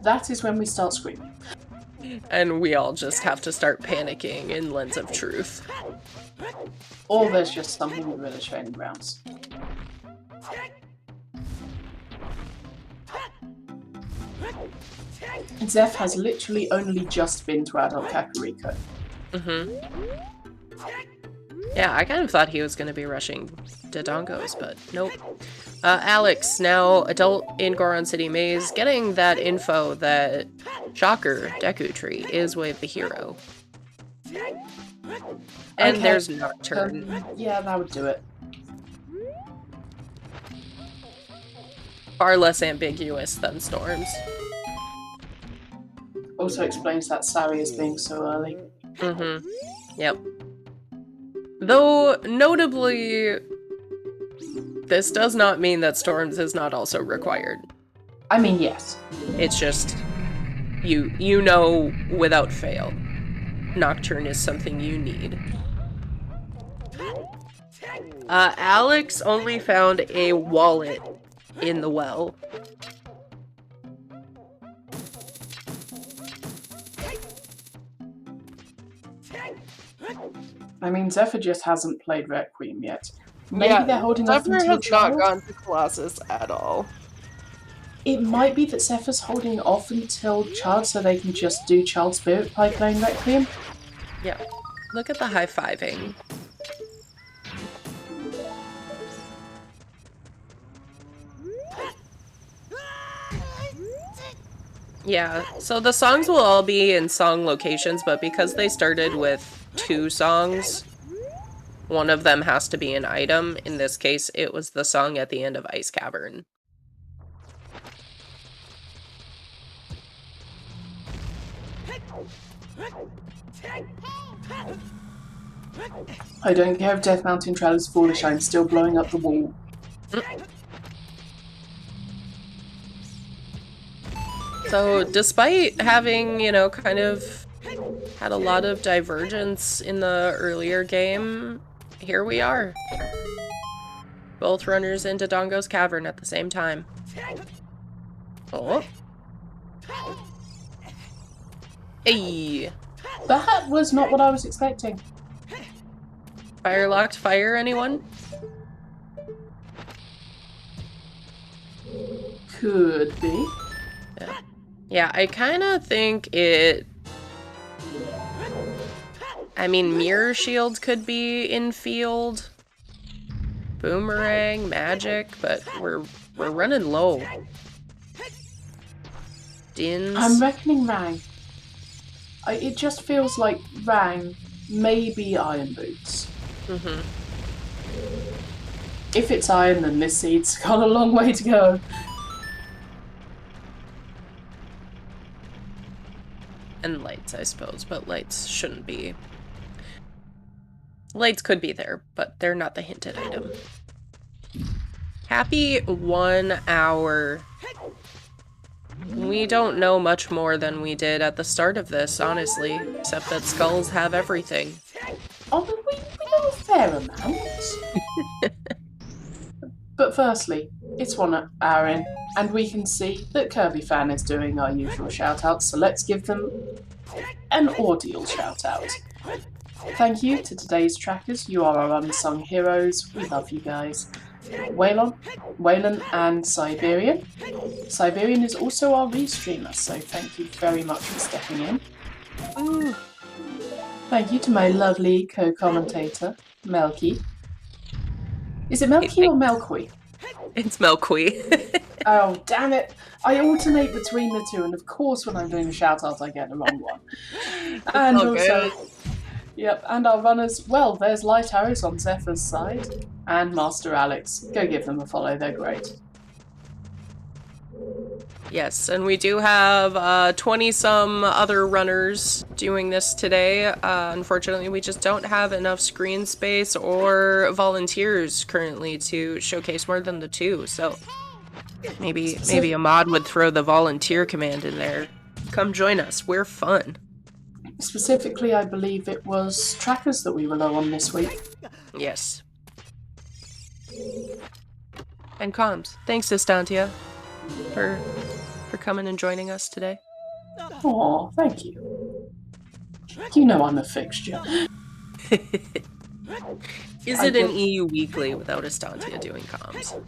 That is when we start screaming. And we all just have to start panicking in Lens of Truth. Or there's just something with Village Training Grounds. Zeph has literally only just been to Adult Kakariko. Yeah, I kind of thought he was going to be rushing Dodongos, but nope. Alex, now adult in Goron City Maze, getting that info that Shocker, Deku Tree, is with the hero. And Okay, there's Nocturne. Yeah, that would do it. Far less ambiguous than Storms. Also explains that Sari is being so early. Yep. Though, notably, this does not mean that Storms is not also required. I mean, yes. It's just, you know without fail. Nocturne is something you need. Alex only found a wallet in the well. I mean, Zephyr just hasn't played Requiem yet. Maybe they're holding off Zephyr until has Child? not gone to Colossus at all. It might be that Zephyr's holding off until Child so they can just do Child Spirit by playing Requiem. Yeah. Look at the high-fiving. Yeah, so the songs will all be in song locations, but because they started with 2 songs, one of them has to be an item. In this case, it was the song at the end of Ice Cavern. I don't care if Death Mountain Trail is foolish, I'm still blowing up the wall. So, despite having, you know, kind of had a lot of divergence in the earlier game, here we are. Both runners into Dongo's Cavern at the same time. Oh. Hey! That was not what I was expecting. Fire locked fire, anyone? Could be. Yeah, I kind of think it... I mean, Mirror Shield could be in field. Boomerang, magic, but we're running low. Dins. I'm reckoning Rang. It just feels like Rang, maybe Iron Boots. If it's Iron, then this seed's got a long way to go. And lights, I suppose, but lights shouldn't be. Lights could be there, but they're not the hinted item. Happy 1 hour. We don't know much more than we did at the start of this, honestly, except that skulls have everything. Oh, but we know a fair amount. But firstly, it's 1 hour in, and we can see that Kirby Fan is doing our usual shout-outs, so let's give them an audial shout-out. Thank you to today's trackers, you are our unsung heroes, we love you guys. Waylon and Siberian. Siberian is also our restreamer, so thank you very much for stepping in. Thank you to my lovely co-commentator, Melky. Is it Melky or Melqui? It's Melqui. Oh, damn it. I alternate between the two, and of course when I'm doing a shout-out I get the wrong one. And all also, good. yep, and our runners, well, there's Light Arrows on Zephyr's side, and Master Alex. Go give them a follow, they're great. Yes, and we do have 20-some other runners doing this today. Unfortunately, we just don't have enough screen space or volunteers currently to showcase more than the two, so maybe a mod would throw the volunteer command in there. Come join us, we're fun. Specifically, I believe it was trackers that we were low on this week. Yes. And comms. Thanks, Distantia, for coming and joining us today. Aw, thank you. You know I'm a fixture. Is it an EU weekly without Estantia doing comms?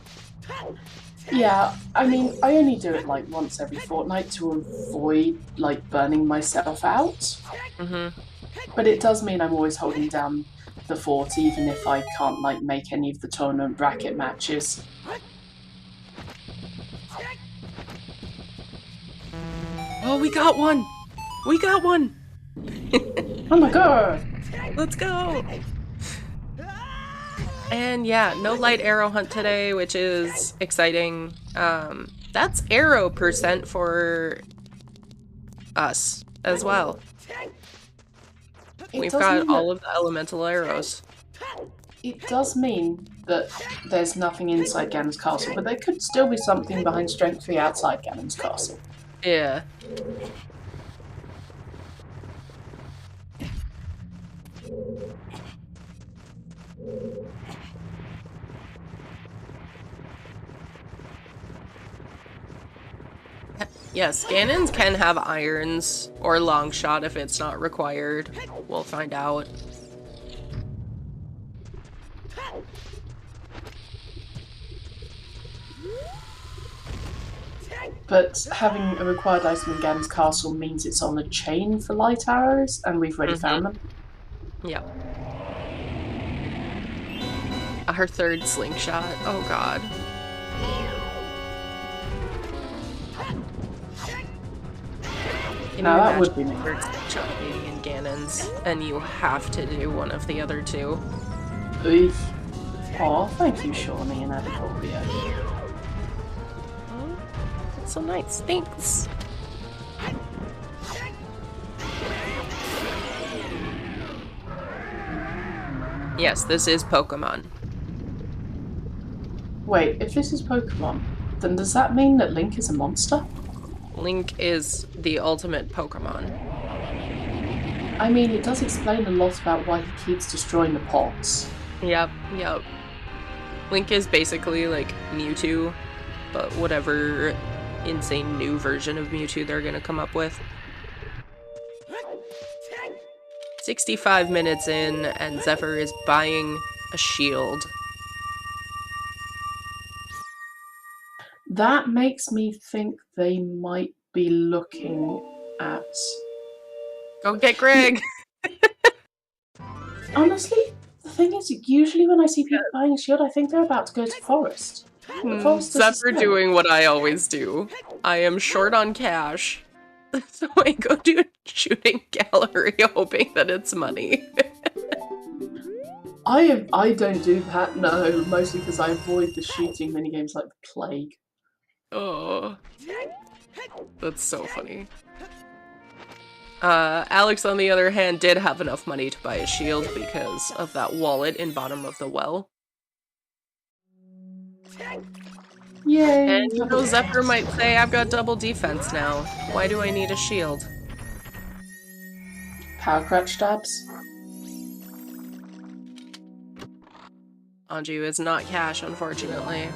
Yeah, I mean, I only do it like once every fortnight to avoid like burning myself out. Mm-hmm. But it does mean I'm always holding down the fort, even if I can't like make any of the tournament bracket matches. Oh, we got one! We got one! Oh my god! Let's go! And yeah, no light arrow hunt today, which is exciting. That's arrow percent for us as well. We've got all of the elemental arrows. It does mean that there's nothing inside Ganon's castle, but there could still be something behind Strength 3 outside Ganon's castle. Yeah. Yes, Ganons can have irons or long shot if it's not required. We'll find out. But having a required item in Ganon's castle means it's on a chain for light arrows, and we've already found them. Yep. Our third slingshot. Oh god. Now that would be me. Third slingshot being in Ganon's, and you have to do one of the other two. Oof. Aw, thank you, Shawnee and Adipolio. Oh, that's so nice. Thanks. Yes, this is Pokemon. Wait, if this is Pokemon, then does that mean that Link is a monster? Link is the ultimate Pokemon. I mean, it does explain a lot about why he keeps destroying the pots. Yep. Link is basically like Mewtwo, but whatever insane new version of Mewtwo they're gonna come up with. 65 minutes in, and Zephyr is buying a shield. That makes me think they might be looking at... Go get Greg! Honestly, the thing is, usually when I see people buying a shield, I think they're about to go to Forest. Zephyr doing what I always do. I am short on cash, so I go to a shooting gallery hoping that it's money. I don't do that, no, mostly because I avoid the shooting minigames like the plague. Oh, that's so funny. Alex, on the other hand, did have enough money to buy a shield because of that wallet in bottom of the well. Yay! And you know, Zephyr might say, I've got double defense now. Why do I need a shield? Power crutch stabs. Anju is not cash, unfortunately.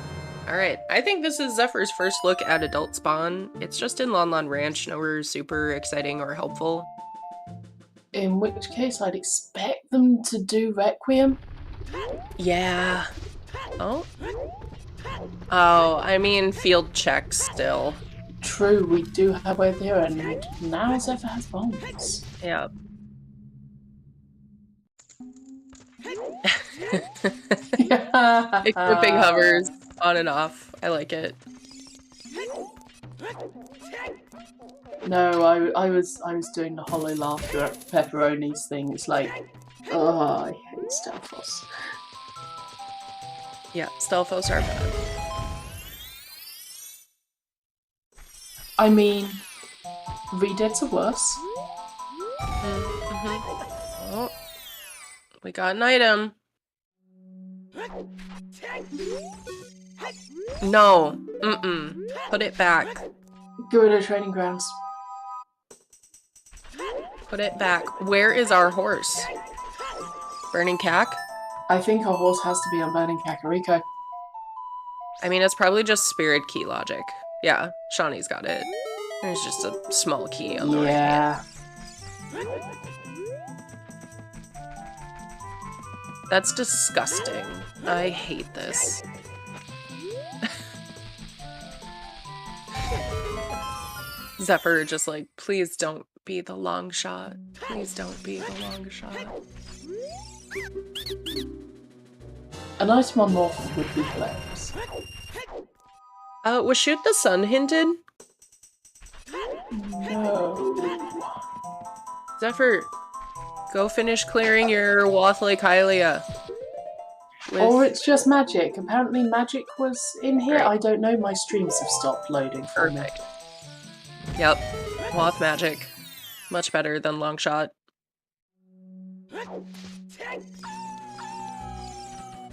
Alright, I think this is Zephyr's first look at Adult Spawn. It's just in Lon Lon Ranch, nowhere super exciting or helpful. In which case, I'd expect them to do Requiem. Yeah. Oh? Oh, I mean, field check still. True, we do have way there, and now Zephyr has bombs. Yep. Equipping hovers on and off. I like it. No, I was doing the hollow laughter at Pepperoni's thing. It's like, oh, I hate Stelphos. Yeah, Stelphos are bad. I mean, Redeads are worse. Oh, we got an item. No. Put it back. Gorilla Training Grounds. Put it back. Where is our horse? Burning Cack? I think our horse has to be on Burning Kakariko. I mean, it's probably just spirit key logic. Yeah, Shawnee's got it. There's just a small key on the right hand. That's disgusting. I hate this. Zephyr just like, please don't be the long shot. Please don't be the long shot. An item on Morphle would be hilarious. Was Shoot the Sun hinted? No. Zephyr, go finish clearing your Wathlake Hylia. Or it's just magic. Apparently magic was in here. Right. I don't know, my streams have stopped loading for me. Perfect. Yep, Wath magic. Much better than long shot.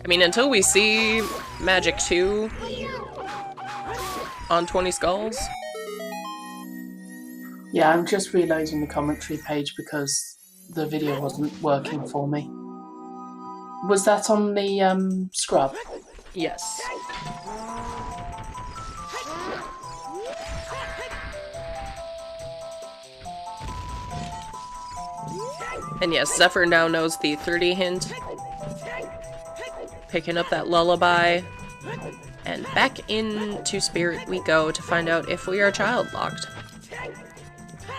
I mean, until we see Magic 2 on 20 Skulls. Yeah, I'm just reloading the commentary page because the video wasn't working for me. Was that on the scrub? Yes. And yes, Zephyr now knows the 30 hint. Picking up that lullaby. And back into Spirit we go to find out if we are child locked.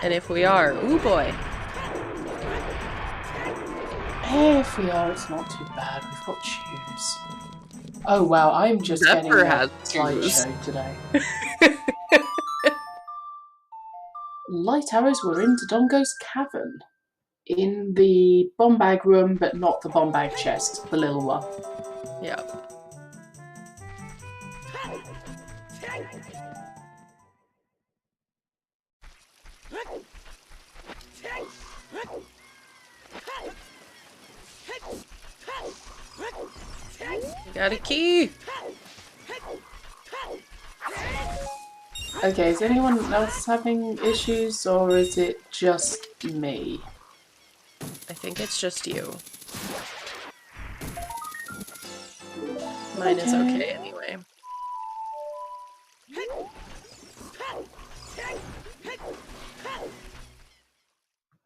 And if we are, ooh boy. If we are, it's not too bad. We've got shoes. Oh wow, I'm just getting Zephyr a has shoes. slideshow today. Light arrows were in Dodongo's cavern. In the bomb bag room, but not the bomb bag chest, the little one. Yeah. Got a key! Okay, is anyone else having issues, or is it just me? I think it's just you. Mine is okay anyway.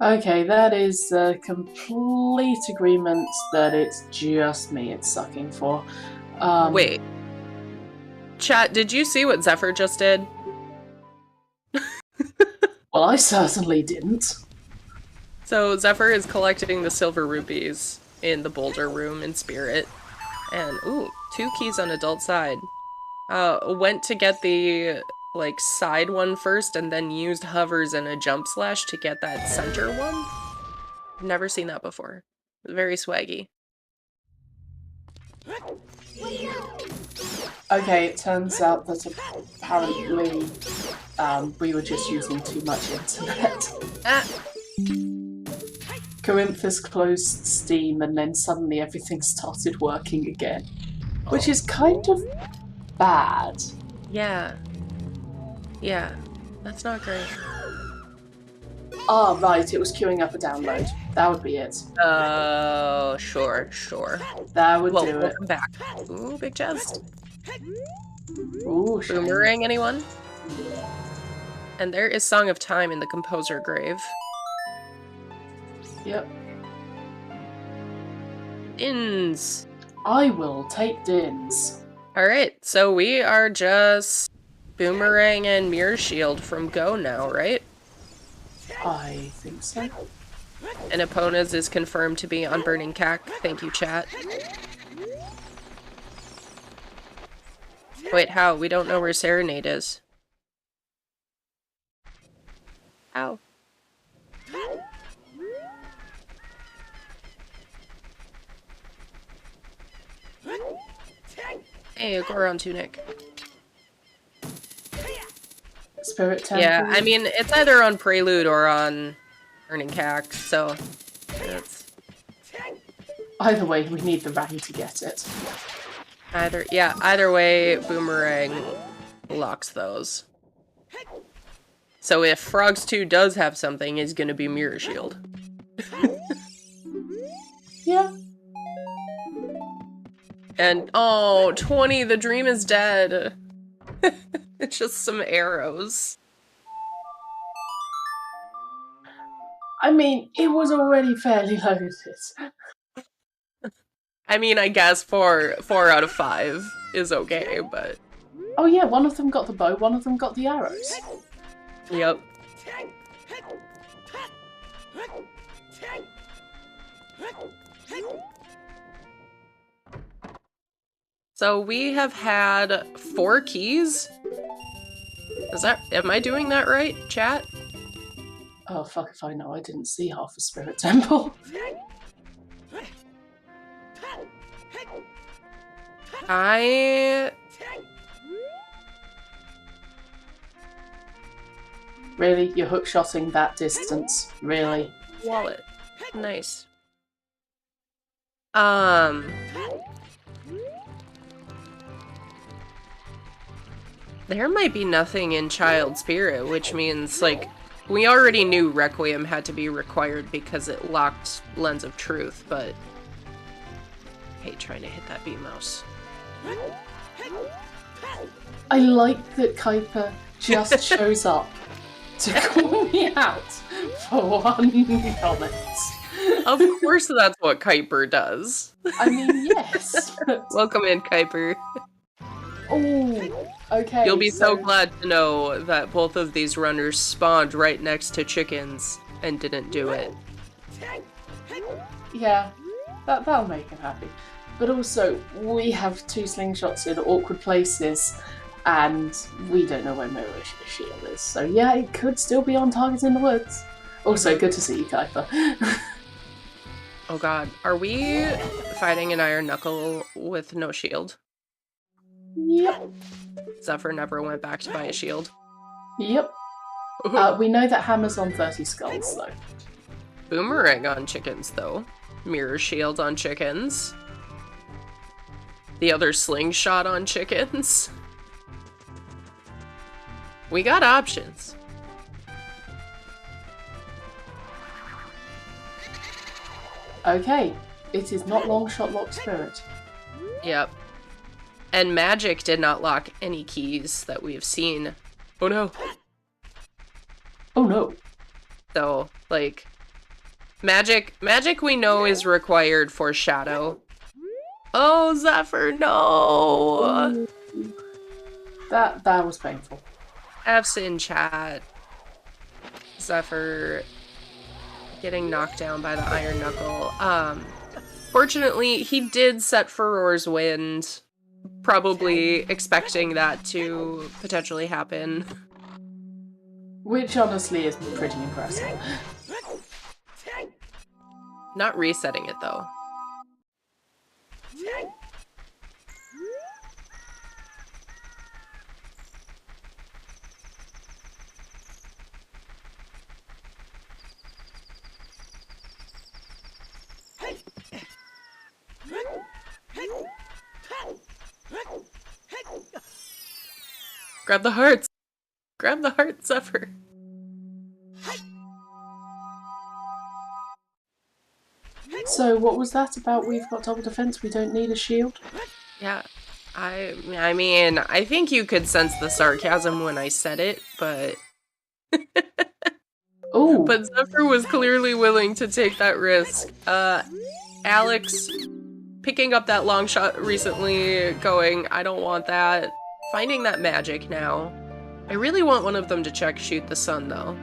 Okay, that is a complete agreement that it's just me it's sucking for. Wait. Chat, did you see what Zephyr just did? Well, I certainly didn't. So Zephyr is collecting the silver rupees in the boulder room in Spirit. And, ooh, 2 keys on adult side. Went to get the, like, side one first and then used hovers and a jump slash to get that center one. Never seen that before. Very swaggy. Okay, it turns out that apparently we were just using too much internet. Ah! Corinthus closed Steam and then suddenly everything started working again. Which is kind of bad. Yeah. Yeah. That's not great. Ah, right, it was queuing up a download. That would be it. Oh, sure. That would Well, do it. welcome back. Ooh, big chest. Ooh, shame. Boomerang, anyone? And there is Song of Time in the Composer Grave. Yep. Dins. I will take Dins. Alright, so we are just Boomerang and Mirror Shield from Go now, right? I think so. And Epona's is confirmed to be on Burning Cack. Thank you, chat. Wait, how? We don't know where Serenade is. Ow. Hey, go around tunic. Spirit Temple. Yeah, I mean, it's either on Prelude or on Burning Cack, so it's Either way, we need the rang to get it. either way, Boomerang locks those. So if Frogs 2 does have something, it's gonna be Mirror Shield. Yeah. And, oh, 20, the dream is dead. It's just some arrows. I mean, it was already fairly loaded. I mean, I guess 4 out of 5 is okay, but... Oh yeah, one of them got the bow, one of them got the arrows. Yep. So we have had 4 keys? Am I doing that right, chat? Oh fuck if I know, I didn't see half a Spirit Temple. Really? You're hookshotting that distance? Really? Wallet. Nice. There might be nothing in Child Spirit, which means, like, we already knew Requiem had to be required because it locked Lens of Truth, but... I hate trying to hit that B mouse. I like that Kuiper just shows up to call me out for one comment. Of course that's what Kuiper does. I mean, yes. Welcome in, Kuiper. Oh, okay. You'll be so glad to know that both of these runners spawned right next to chickens and didn't do it. Yeah, that'll make him happy. But also, we have 2 slingshots in awkward places, and we don't know where Mirror Shield is. So yeah, it could still be on target in the woods. Also, good to see you, Kuiper. Oh god, are we fighting an Iron Knuckle with no shield? Yep. Zephyr never went back to buy a shield. Yep. We know that Hammer's on 30 skulls, though. Boomerang on chickens, though. Mirror Shield on chickens. The other slingshot on chickens. We got options. Okay, it is not Longshot Lock Spirit. Yep. And Magic did not lock any keys that we have seen. Oh no. Oh no. So, like, Magic we know is required for Shadow. Oh, Zephyr, no! That was painful. F's in chat. Zephyr getting knocked down by the Iron Knuckle. Fortunately, he did set Furor's Wind, probably expecting that to potentially happen. Which honestly is pretty impressive. Not resetting it, though. Grab the hearts! Grab the heart, Zephyr! So what was that about we've got double defense, we don't need a shield? Yeah, I mean, I think you could sense the sarcasm when I said it, but... Ooh. But Zephyr was clearly willing to take that risk. Alex picking up that long shot recently, going, I don't want that. Finding that magic now. I really want one of them to check Shoot the Sun, though.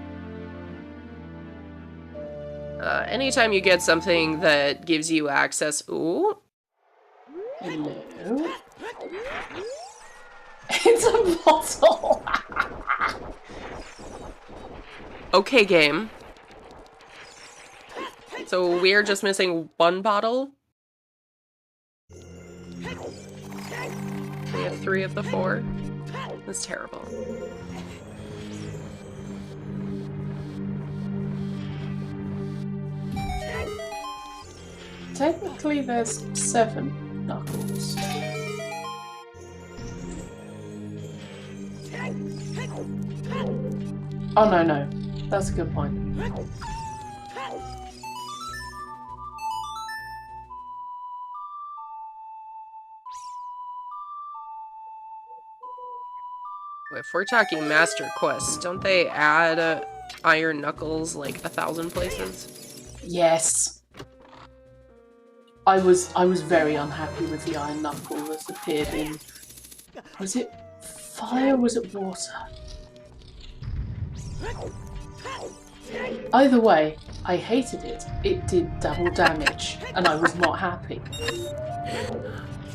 Anytime you get something that gives you access... Ooh. Hello? It's a bottle! Okay, game. So we're just missing one bottle. We have 3 of the 4. That's terrible. Technically, there's 7 Knuckles. Oh, no. That's a good point. If we're talking Master Quests, don't they add Iron Knuckles like 1,000 places? Yes. I was very unhappy with the Iron Knuckle that appeared in... Was it fire or was it water? Either way, I hated it. It did double damage, and I was not happy.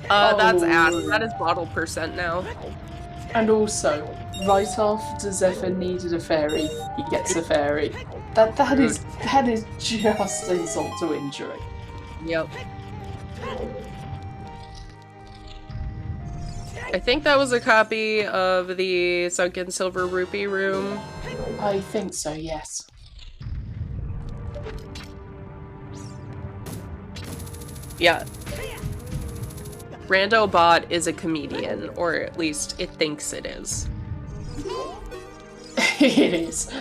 That's ass. That is bottle percent now. And also, right after Zephyr needed a fairy, he gets a fairy. That is just insult to injury. Yep. I think that was a copy of the Sunken Silver Rupee room. I think so, yes. Yeah. Randobot is a comedian, or at least it thinks it is. It is.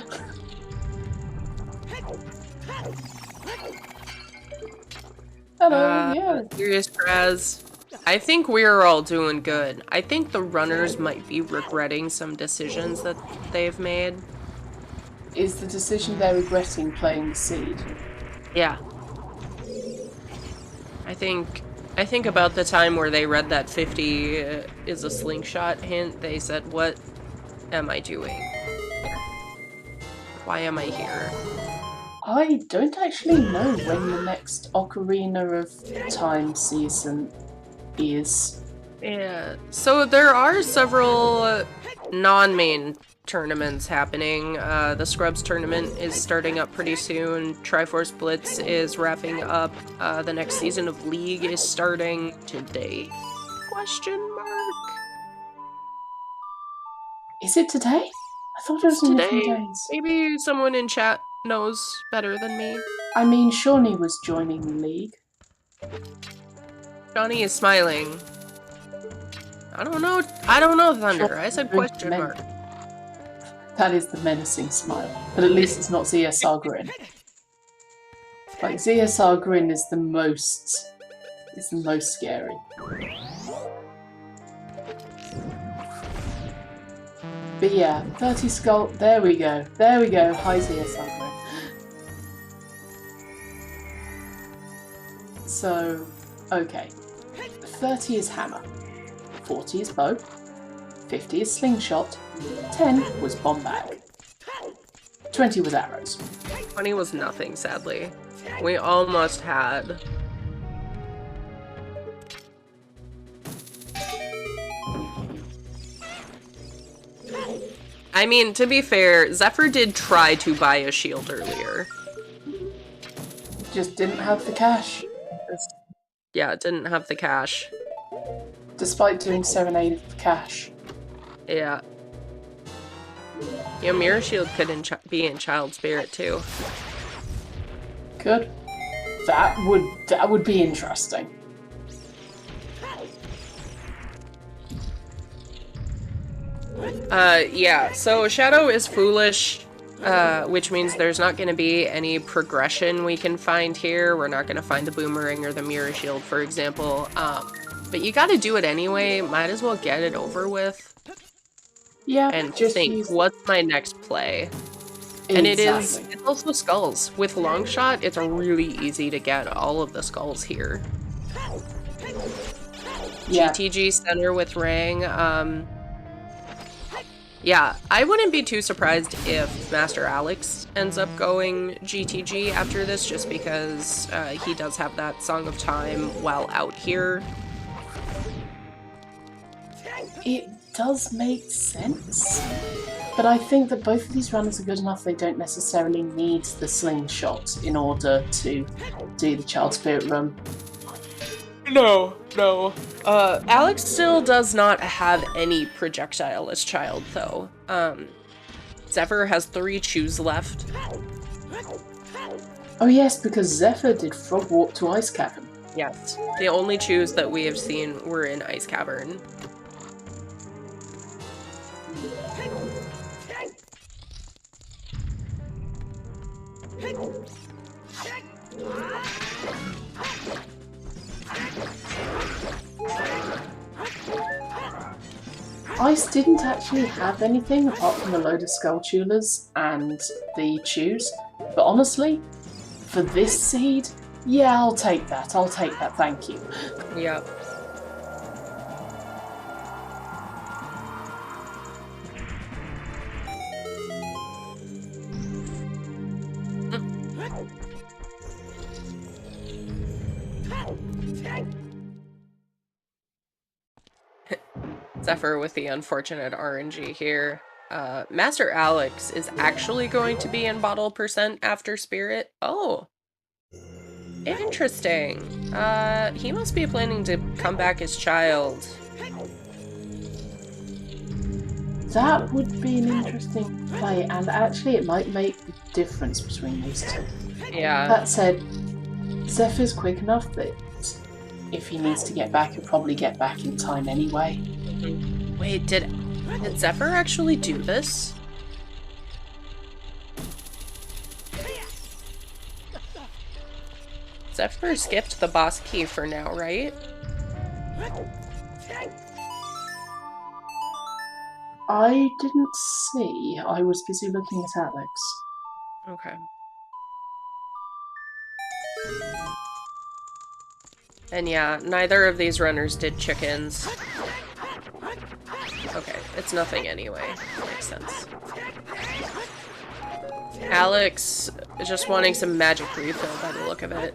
Hello, yeah. Serious Kraz. I think we're all doing good. I think the runners might be regretting some decisions that they've made. Is the decision they're regretting playing the seed? Yeah. I think about the time where they read that 50 is a slingshot hint, they said, what am I doing? Why am I here? I don't actually know when the next Ocarina of Time season is. Yeah, so there are several non-main tournaments happening. The Scrubs tournament is starting up pretty soon. Triforce Blitz is wrapping up. The next season of League is starting today? Question mark? Is it today? I thought it was in a few days. Maybe someone in chat knows better than me. I mean, Shawnee was joining the League. Johnny is smiling. I don't know, Thunder. I said question mark. That is the menacing smile. But at least it's not ZSR grin. Like, ZSR grin is the most scary. But yeah, 30 skull, there we go. Hi ZSR grin. So, okay. 30 is hammer. 40 is bow. 50 is slingshot. 10 was bomb bag. 20 was arrows. 20 was nothing, sadly. We almost had. I mean, to be fair, Zephyr did try to buy a shield earlier. Just didn't have the cash. Yeah, it didn't have the cash. Despite doing Serenade with cash. Yeah. Yeah, Mirror Shield could be in Child Spirit too. Good. That would be interesting. Yeah, so Shadow is foolish, which means there's not going to be any progression we can find here. We're not going to find the Boomerang or the Mirror Shield, for example. But you gotta do it anyway. Might as well get it over with. Yeah, and think, what's my next play? Exactly. And it's also skulls. With Longshot, it's really easy to get all of the skulls here. Yeah. GTG center with Rang. Yeah, I wouldn't be too surprised if Master Alex ends up going GTG after this, just because he does have that Song of Time while out here. It does make sense. But I think that both of these runners are good enough. They don't necessarily need the slingshot in order to do the child spirit run. No. Alex still does not have any projectile as child, though. Zephyr has 3 chews left. Oh yes, because Zephyr did frog walk to Ice Cavern. Yes. The only chews that we have seen were in Ice Cavern. Ice didn't actually have anything apart from a load of Skulltulas and the chews, but honestly, for this seed, yeah, I'll take that, thank you. Yep. Zephyr with the unfortunate RNG here. Master Alex is actually going to be in bottle percent after Spirit. Oh. Interesting. He must be planning to come back as child. That would be an interesting play, and actually it might make the difference between these two. Yeah. That said, Zephyr's quick enough that if he needs to get back, he'll probably get back in time anyway. Wait, did Zephyr actually do this? Zephyr skipped the boss key for now, right? I didn't see. I was busy looking at Alex. Okay. And yeah, neither of these runners did chickens. Okay, it's nothing anyway. Makes sense. Alex is just wanting some magic refill by the look of it.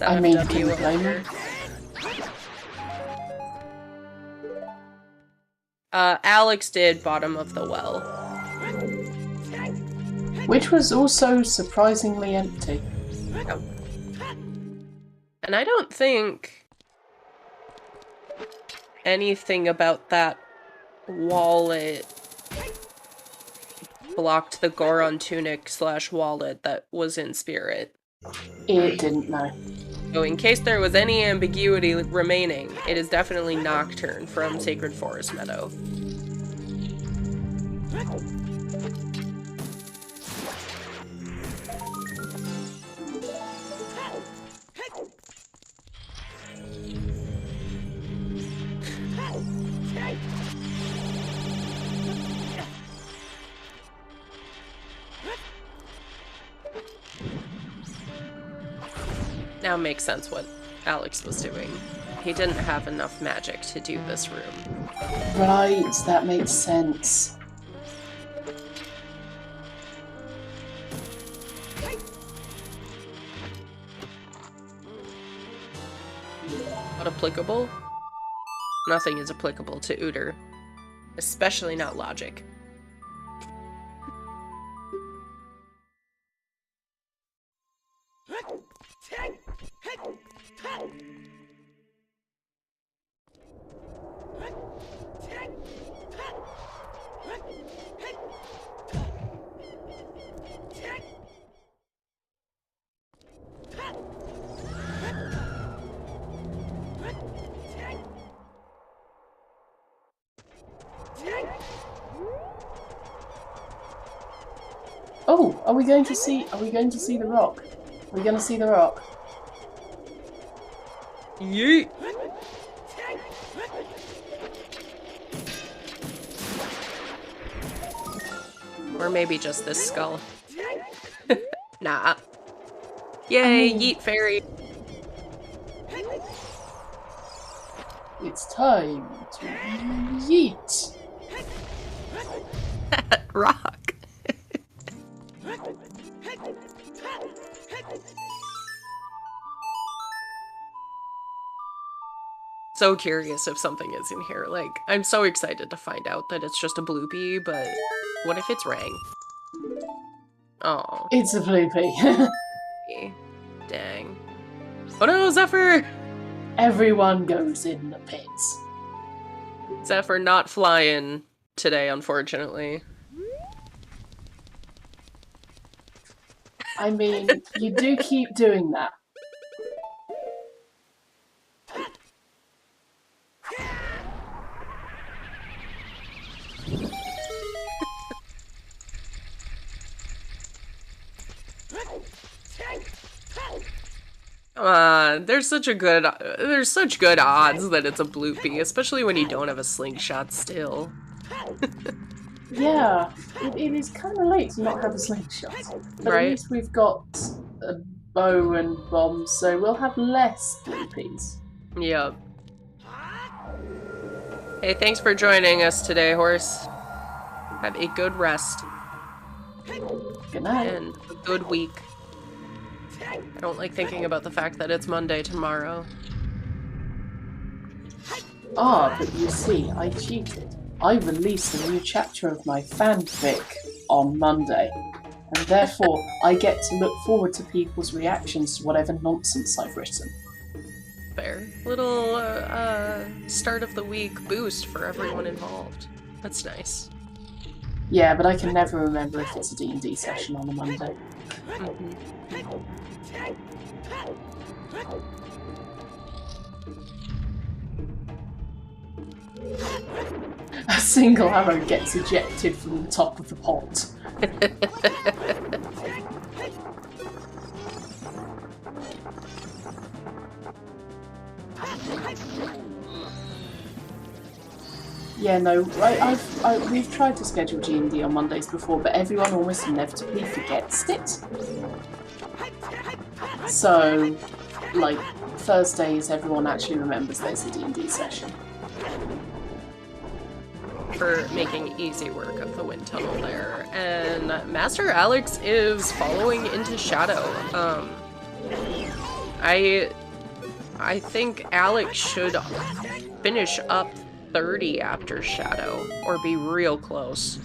I mean, can you blame her? Alex did bottom of the well. Which was also surprisingly empty. Yep. And I don't think anything about that wallet blocked the Goron tunic / wallet that was in Spirit. It didn't, no. So in case there was any ambiguity remaining, it is definitely Nocturne from Sacred Forest Meadow. Now makes sense what Alex was doing. He didn't have enough magic to do this room. Right, that makes sense. Not applicable? Nothing is applicable to Uter. Especially not logic. Oh, are we going to see the rock? Are we going to see the rock? Yeet! Or maybe just this skull. Nah. Yay, yeet fairy! It's time to yeet. Rock! so curious if something is in here. Like, I'm so excited to find out that it's just a bloopy, but what if it's Rang? Oh. It's a bloopy. Dang. Oh no, Zephyr! Everyone goes in the pits. Zephyr not flying today, unfortunately. I mean, you do keep doing that. Come on, there's such good odds that it's a bloopy, especially when you don't have a slingshot still. Yeah, it is kind of late to not have a slingshot. But Right? at least we've got a bow and bombs, so we'll have less bloopies. Yep. Hey, thanks for joining us today, Horse. Have a good rest. Good night. And a good week. I don't like thinking about the fact that it's Monday tomorrow. Ah, but you see, I cheated. I released a new chapter of my fanfic on Monday, and therefore I get to look forward to people's reactions to whatever nonsense I've written. Fair. Little, start of the week boost for everyone involved. That's nice. Yeah, but I can never remember if it's a D&D session on a Monday. A single arrow gets ejected from the top of the pot. Yeah, no, we've tried to schedule G&D on Mondays before, but everyone almost inevitably forgets it. So, like, Thursdays, everyone actually remembers there's a D&D session. For making easy work of the wind tunnel there. And Master Alex is following into Shadow. I think Alex should finish up 30 after Shadow, or be real close.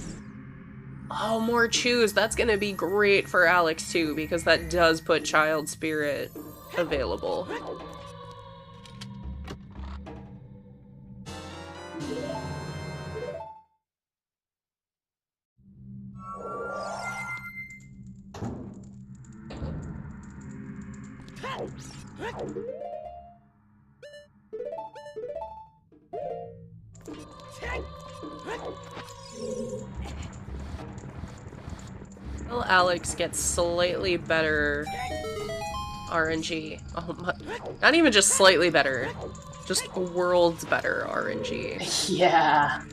Oh, more choose. That's gonna be great for Alex too, because that does put Child Spirit available. Well, Alex gets slightly better RNG. Oh my, not even just slightly better, just worlds better RNG. Yeah.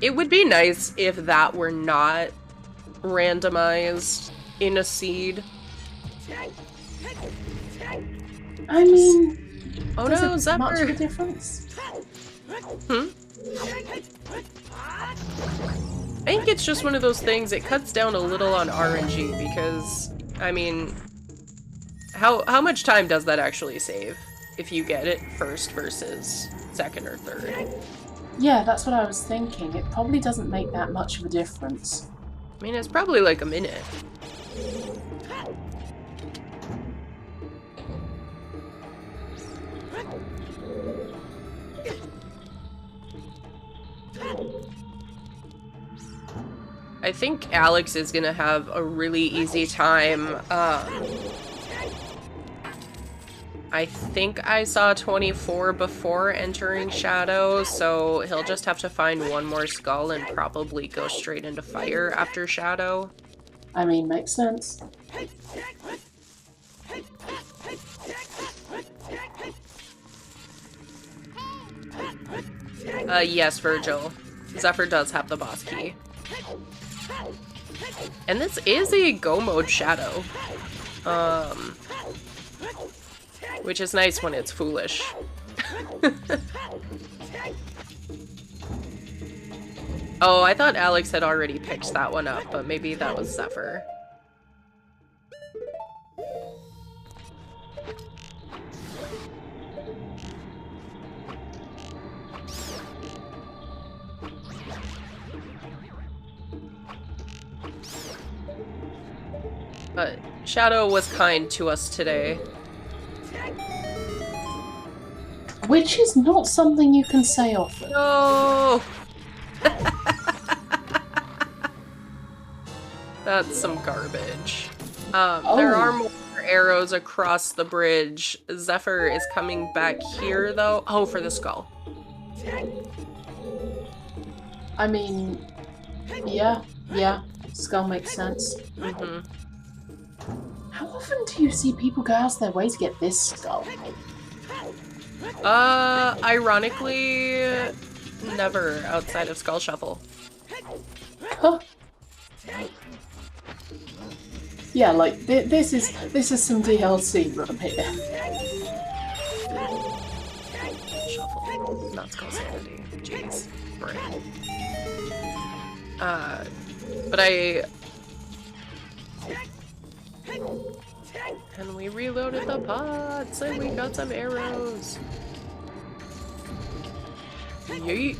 It would be nice if that were not randomized in a seed. I mean, Oh does no, it Zephyr! much of a difference? Hmm? I think it's just one of those things, it cuts down a little on RNG because, I mean, how much time does that actually save if you get it first versus second or third? Yeah, that's what I was thinking. It probably doesn't make that much of a difference. I mean, it's probably like a minute. I think Alex is gonna have a really easy time. I think I saw 24 before entering Shadow, so he'll just have to find one more skull and probably go straight into fire after Shadow. I mean, makes sense. Yes, Virgil. Zephyr does have the boss key. And this is a go mode Shadow. Which is nice when it's foolish. Oh, I thought Alex had already picked that one up, but maybe that was Zephyr. But Shadow was kind to us today. Which is not something you can say often. No! That's some garbage. There are more arrows across the bridge. Zephyr is coming back here, though. Oh, for the skull. I mean, yeah. Skull makes sense. Mm-hmm. How often do you see people go out of their way to get this skull? Ironically, never outside of Skull Shuffle. Huh. Yeah, like this is some DLC room here. Shuffle, not Skull Sanity. Jeez, brain. But and we reloaded the pots and we got some arrows. Yeet.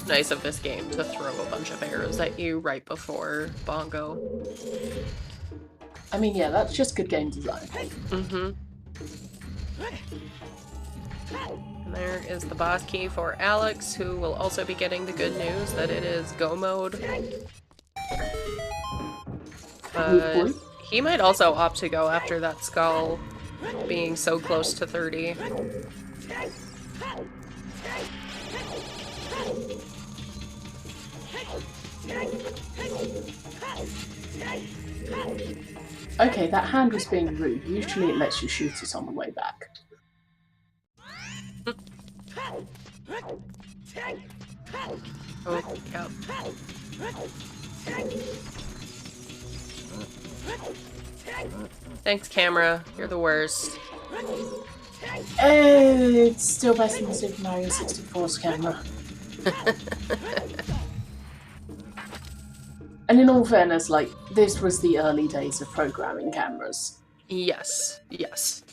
Nice of this game to throw a bunch of arrows at you right before Bongo. I mean, yeah, that's just good game design. Mm-hmm. And there is the boss key for Alex, who will also be getting the good news that it is go mode. But he might also opt to go after that skull being so close to 30. Okay, that hand was being rude. Usually it lets you shoot it on the way back. Oh, yep. Thanks, camera. You're the worst. It's still better than Super Mario 64's camera. And in all fairness, like, this was the early days of programming cameras. Yes, yes.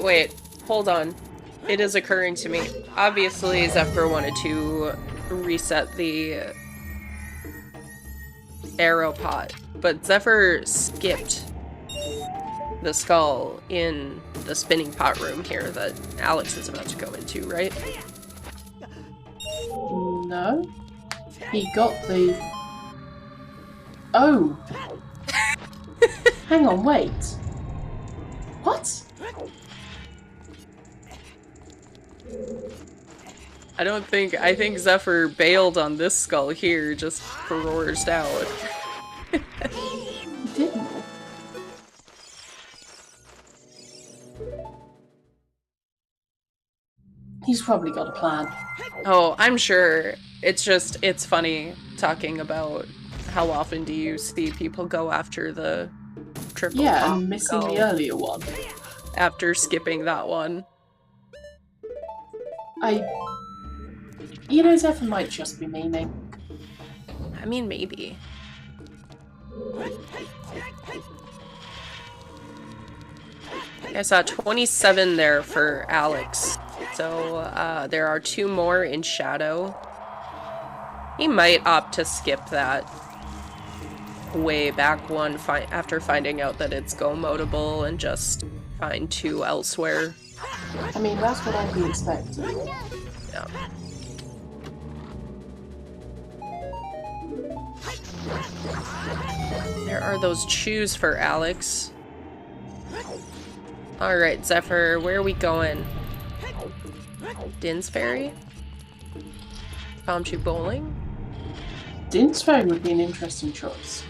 Wait, hold on. It is occurring to me. Obviously, Zephyr wanted to reset the arrow pot, but Zephyr skipped the skull in the spinning pot room here that Alex is about to go into, right? No. He got the... Oh! Hang on, wait. What? I think Zephyr bailed on this skull here, just forged out. He didn't. He's probably got a plan. Oh, I'm sure. It's funny talking about how often do you see people go after the triple Yeah, pop and missing skull the earlier one. after skipping that one. You know, Zephyr might just be memeing. I mean, maybe. I saw 27 there for Alex. So, there are 2 more in Shadow. He might opt to skip that way back one after finding out that it's go-modable and just find 2 elsewhere. I mean, that's what I'd be expecting. Yeah. There are those chews for Alex. Alright, Zephyr, where are we going? Dinsbury? Palm Bowling? Dinsbury would be an interesting choice.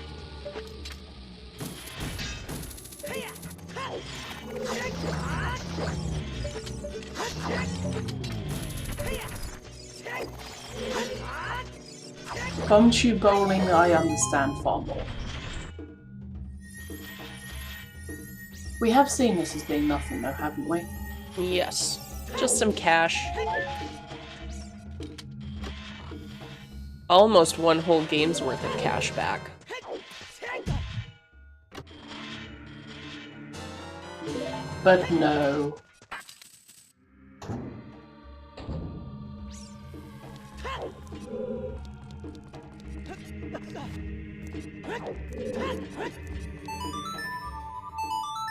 Bumshoe bowling, I understand far more. We have seen this as being nothing, though, haven't we? Yes. Just some cash. Almost one whole game's worth of cash back. But no.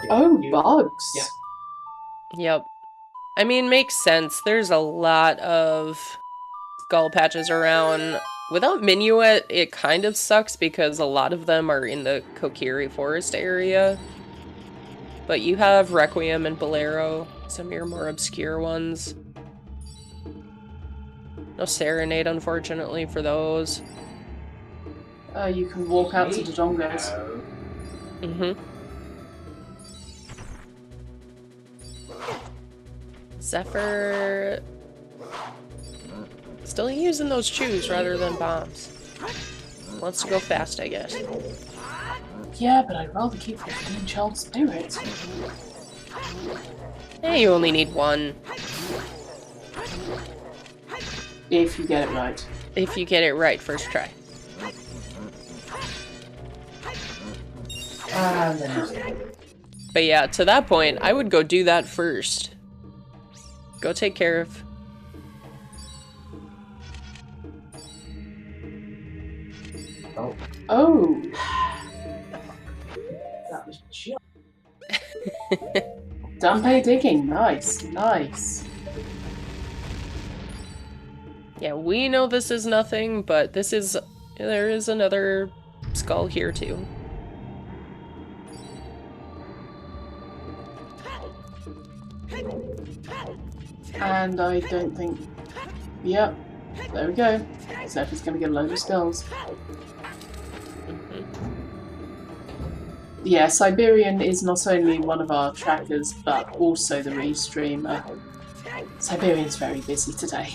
Oh, bugs. Yeah. Yep. I mean, makes sense. There's a lot of skull patches around. Without Minuet, it kind of sucks because a lot of them are in the Kokiri Forest area. But you have Requiem and Bolero, some of your more obscure ones. No Serenade, unfortunately, for those. You can walk out to the Dongos. Mm-hmm. Zephyr... Still using those chews rather than bombs. Wants to go fast, I guess. Yeah, but I'd rather keep it in Child Spirit. Eh, you only need one. If you get it right. If you get it right first try. But yeah, to that point, I would go do that first. Go take care of... Oh. Oh! That was just... Dunpei digging. Nice, nice. Yeah, we know this is nothing, but this is... There is another skull here, too. And I don't think... Yep. There we go. Zephyr's gonna get a load of skulls. Yeah, Siberian is not only one of our trackers, but also the restreamer. Siberian's very busy today.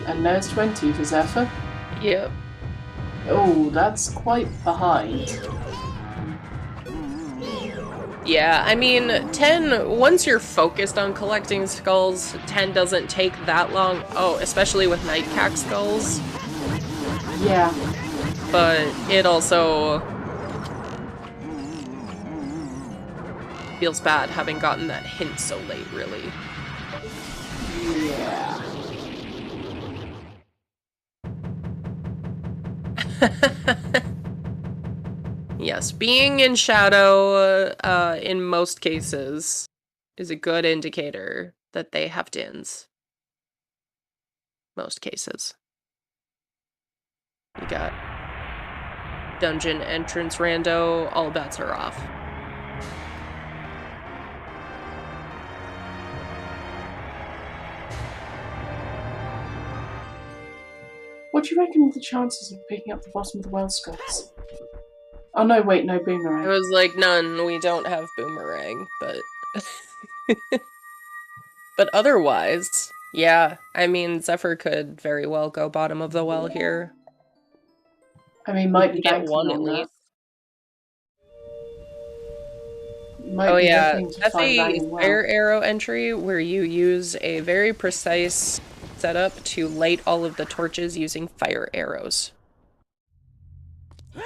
And there's 20 for Zephyr. Yep. Oh, that's quite behind. Yeah, I mean, 10, once you're focused on collecting skulls, 10 doesn't take that long. Oh, especially with Nightcack skulls. Yeah. But it also feels bad having gotten that hint so late, really. Yeah. Yes, being in shadow, in most cases, is a good indicator that they have dins. Most cases. You got dungeon entrance rando, all bets are off. What do you reckon are the chances of picking up the bottom of the well skulls? Oh no, wait, no boomerang. I was like, none, we don't have boomerang, but... But otherwise, yeah, I mean, Zephyr could very well go bottom of the well here. I mean, might be Get banking one on at that. least. Might Oh be yeah, looking to that's find a banging well. fire arrow entry where you use a very precise setup to light all of the torches using fire arrows.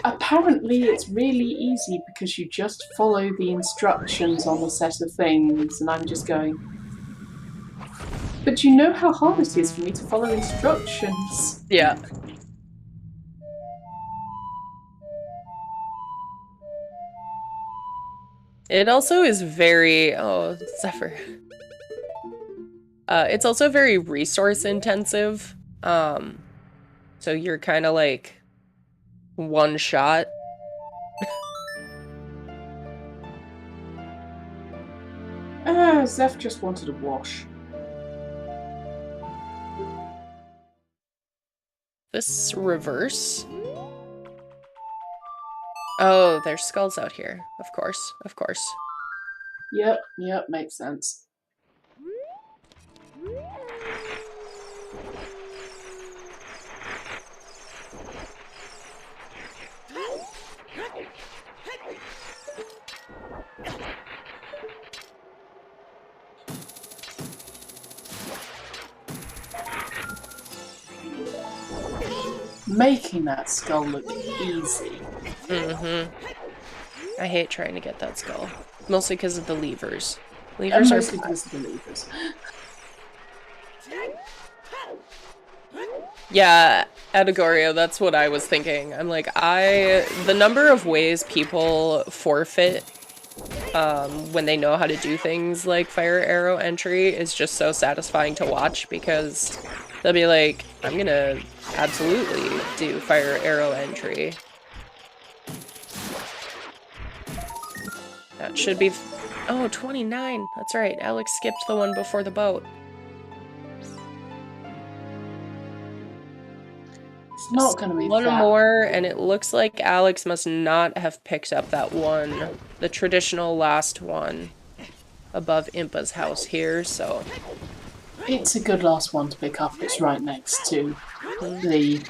Apparently it's really easy because you just follow the instructions on the set of things, and I'm just going... But you know how hard it is for me to follow instructions. Yeah. It also is very... Oh, Zephyr. It's also very resource intensive. So you're kind of like one shot. Zeph just wanted a wash. this reverse? Oh, there's skulls out here. Of course, of course. Yep, makes sense. Making that skull look easy. Mm-hmm. I hate trying to get that skull. Mostly because of the levers. And Levers are mostly because of the levers. Yeah, Adegorio, that's what I was thinking. I'm like, the number of ways people forfeit when they know how to do things like fire arrow entry is just so satisfying to watch, because they'll be like, I'm gonna absolutely do fire arrow entry. That should be... Oh, 29! That's right, Alex skipped the one before the boat. It's not going to be one that. more, and it looks like Alex must not have picked up that one, the traditional last one, above Impa's house here, so... It's a good last one to pick up. It's right next to the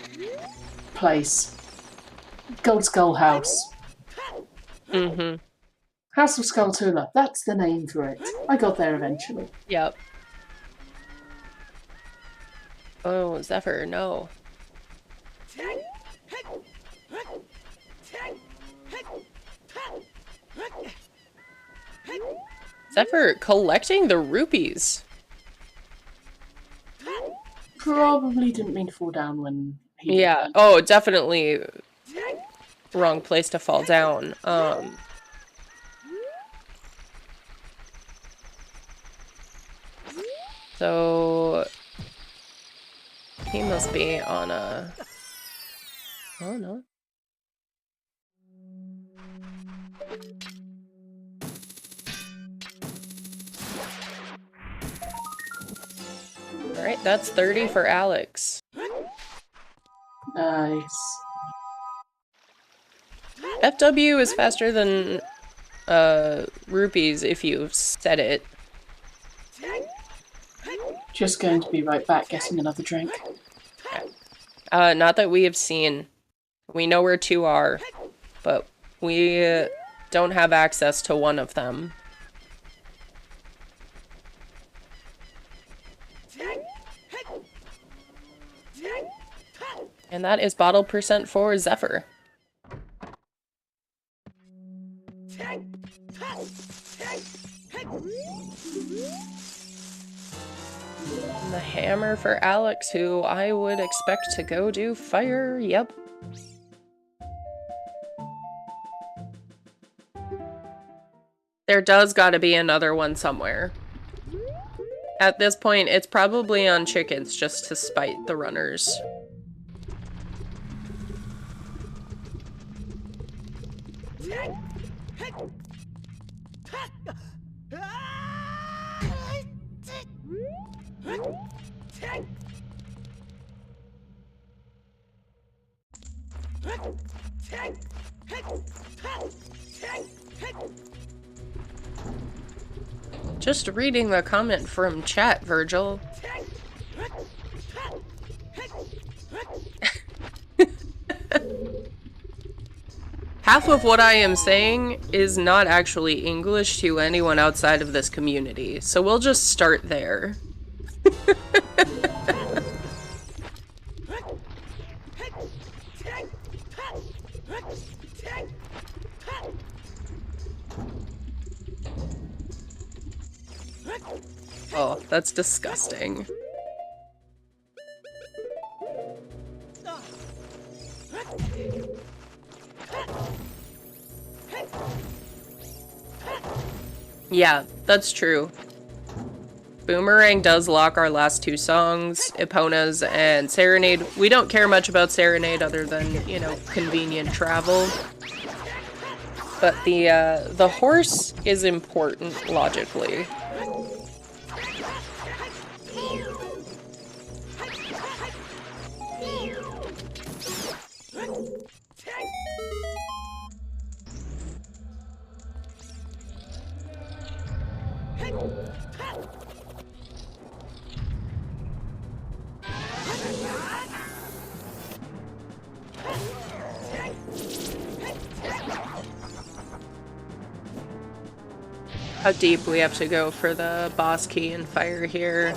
place. Gold Skull House. Mm-hmm. House of Skulltula. That's the name for it. I got there eventually. Yep. Oh, Zephyr, no. Zephyr collecting the rupees. Probably didn't mean to fall down when he Yeah. did. Oh, definitely wrong place to fall down. So he must be on a... Oh, no. Alright, that's 30 for Alex. Nice. FW is faster than rupees if you set it. Just going to be right back getting another drink. Not that we have seen. We know where two are, but we don't have access to one of them. And that is bottle percent for Zephyr. And the hammer for Alex, who I would expect to go do fire. Yep. There does gotta be another one somewhere. At this point, it's probably on chickens just to spite the runners. Just reading the comment from chat, Virgil. Half of what I am saying is not actually English to anyone outside of this community, so we'll just start there. Oh, that's disgusting. Yeah, that's true. Boomerang does lock our last two songs, Epona's and Serenade. We don't care much about Serenade other than, you know, convenient travel. But the horse is important logically. how deep we have to go for the boss key and fire here.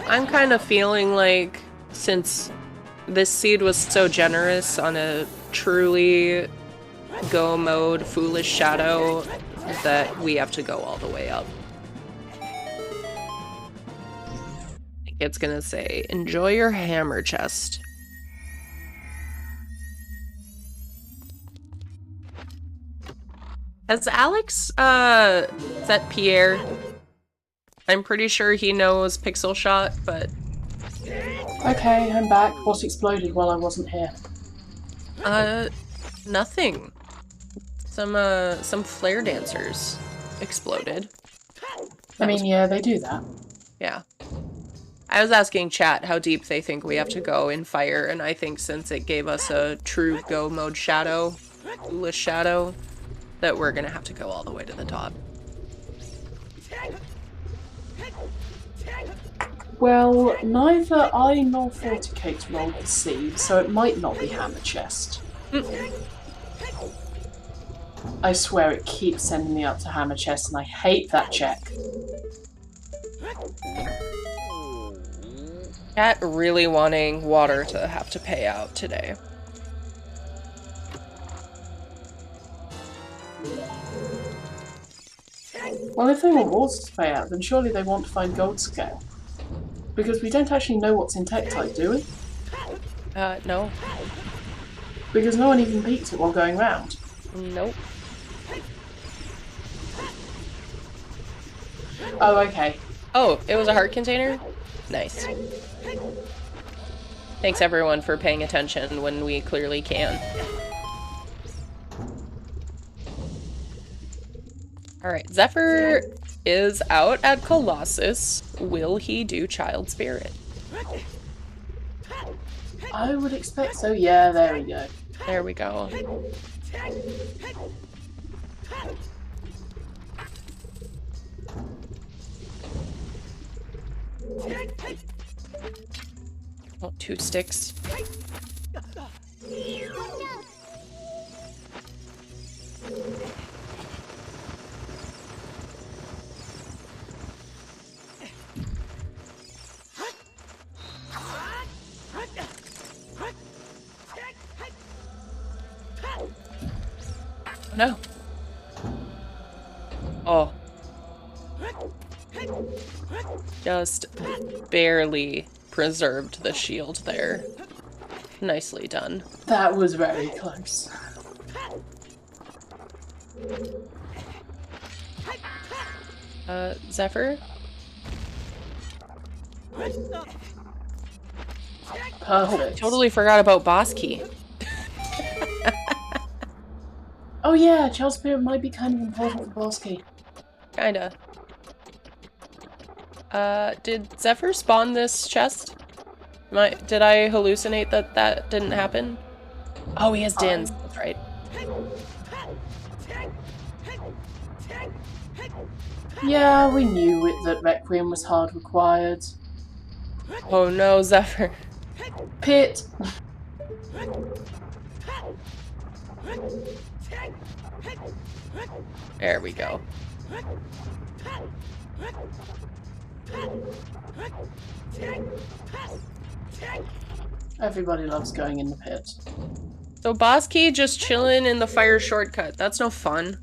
I'm kind of feeling like, since this seed was so generous on a truly go mode foolish shadow, that we have to go all the way up. It's gonna say, enjoy your hammer chest. Has Alex, set Pierre? I'm pretty sure he knows Pixel Shot, but... Okay, I'm back. What exploded while I wasn't here? Nothing. Some flare dancers exploded. I mean, yeah, they do that. Yeah. I was asking chat how deep they think we have to go in fire, and I think since it gave us a true go mode shadow, foolish shadow, that we're gonna have to go all the way to the top. Well, neither I nor Forticate rolled the seed, so it might not be hammer chest. I swear it keeps sending me up to hammer chest, and I hate that check. Cat really wanting water to have to pay out today. Well, if they want water to pay out, then surely they want to find gold scale. Because we don't actually know what's in Tektite, do we? No. Because no one even peeked it while going round. Nope. Oh, okay. Oh, it was a heart container? Nice. Thanks everyone for paying attention when we clearly can. Alright, Zephyr is out at Colossus. Will he do Child Spirit? I would expect so. Yeah, there we go. There we go. Oh, 2 sticks. No. Oh. Just barely preserved the shield there. Nicely done. That was very close. Zephyr? Perfect. Totally forgot about boss key. Oh yeah, Child Spirit might be kind of important for boss key. Kinda. Did Zephyr spawn this chest? Did I hallucinate that didn't happen? Oh, he has Dins. That's right. Yeah, we knew that Requiem was hard required. Oh no, Zephyr. Pit! There we go. Everybody loves going in the pit. So boss key just chilling in the fire shortcut. That's no fun.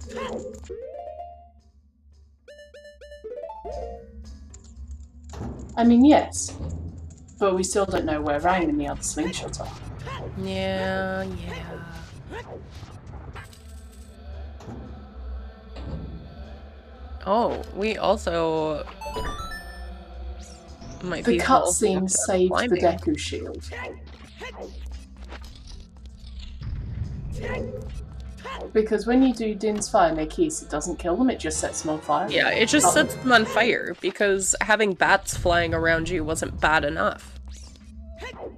I mean, yes. But we still don't know where Rang and the other slingshot are. Yeah. Oh, we also might The be cutscene saved the climbing. Deku shield. Because when you do Din's Fire Nikis, it doesn't kill them, it just sets them on fire. Yeah, it just sets them on fire, because having bats flying around you wasn't bad enough.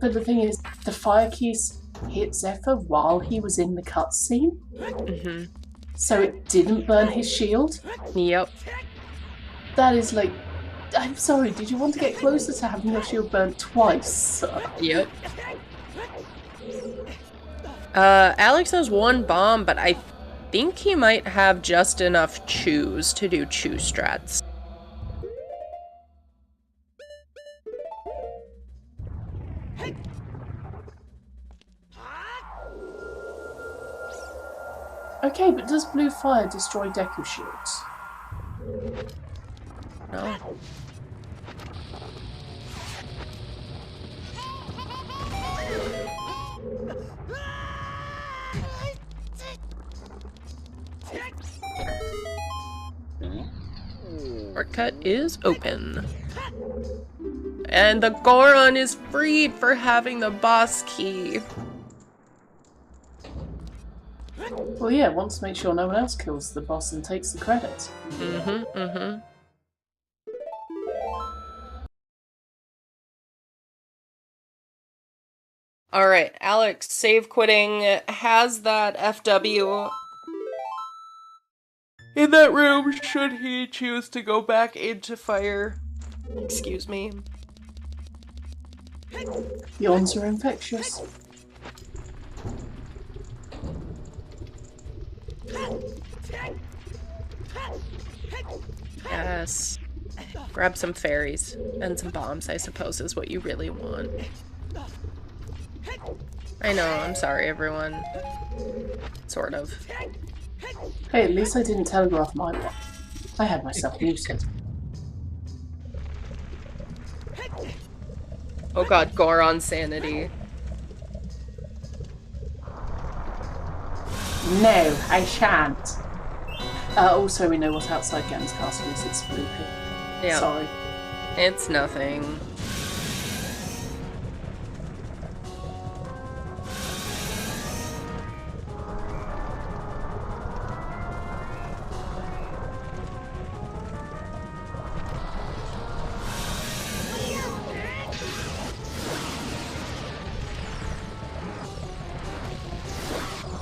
But the thing is, the fire keys hit Zephyr while he was in the cutscene, Mm-hmm. so it didn't burn his shield. Yep. That is like... I'm sorry, did you want to get closer to having your shield burnt twice, sir? Yep. Alex has 1 bomb, but I think he might have just enough chews to do chew strats. Okay, but does blue fire destroy Deku shields? No. Shortcut is open. And the Goron is freed for having the boss key. Well, yeah, wants to make sure no one else kills the boss and takes the credit. Alright, Alex, save quitting has that FW in that room should he choose to go back into fire. Excuse me. Yawns are infectious. Yes. Grab some fairies and some bombs, I suppose, is what you really want. I know, I'm sorry, everyone. Sort of. Hey, at least I didn't telegraph my one. I had myself muted. Oh god, Goron sanity. No, I shan't. Also, we know what outside Games Castle is. It's spooky. Yeah. Sorry. It's nothing.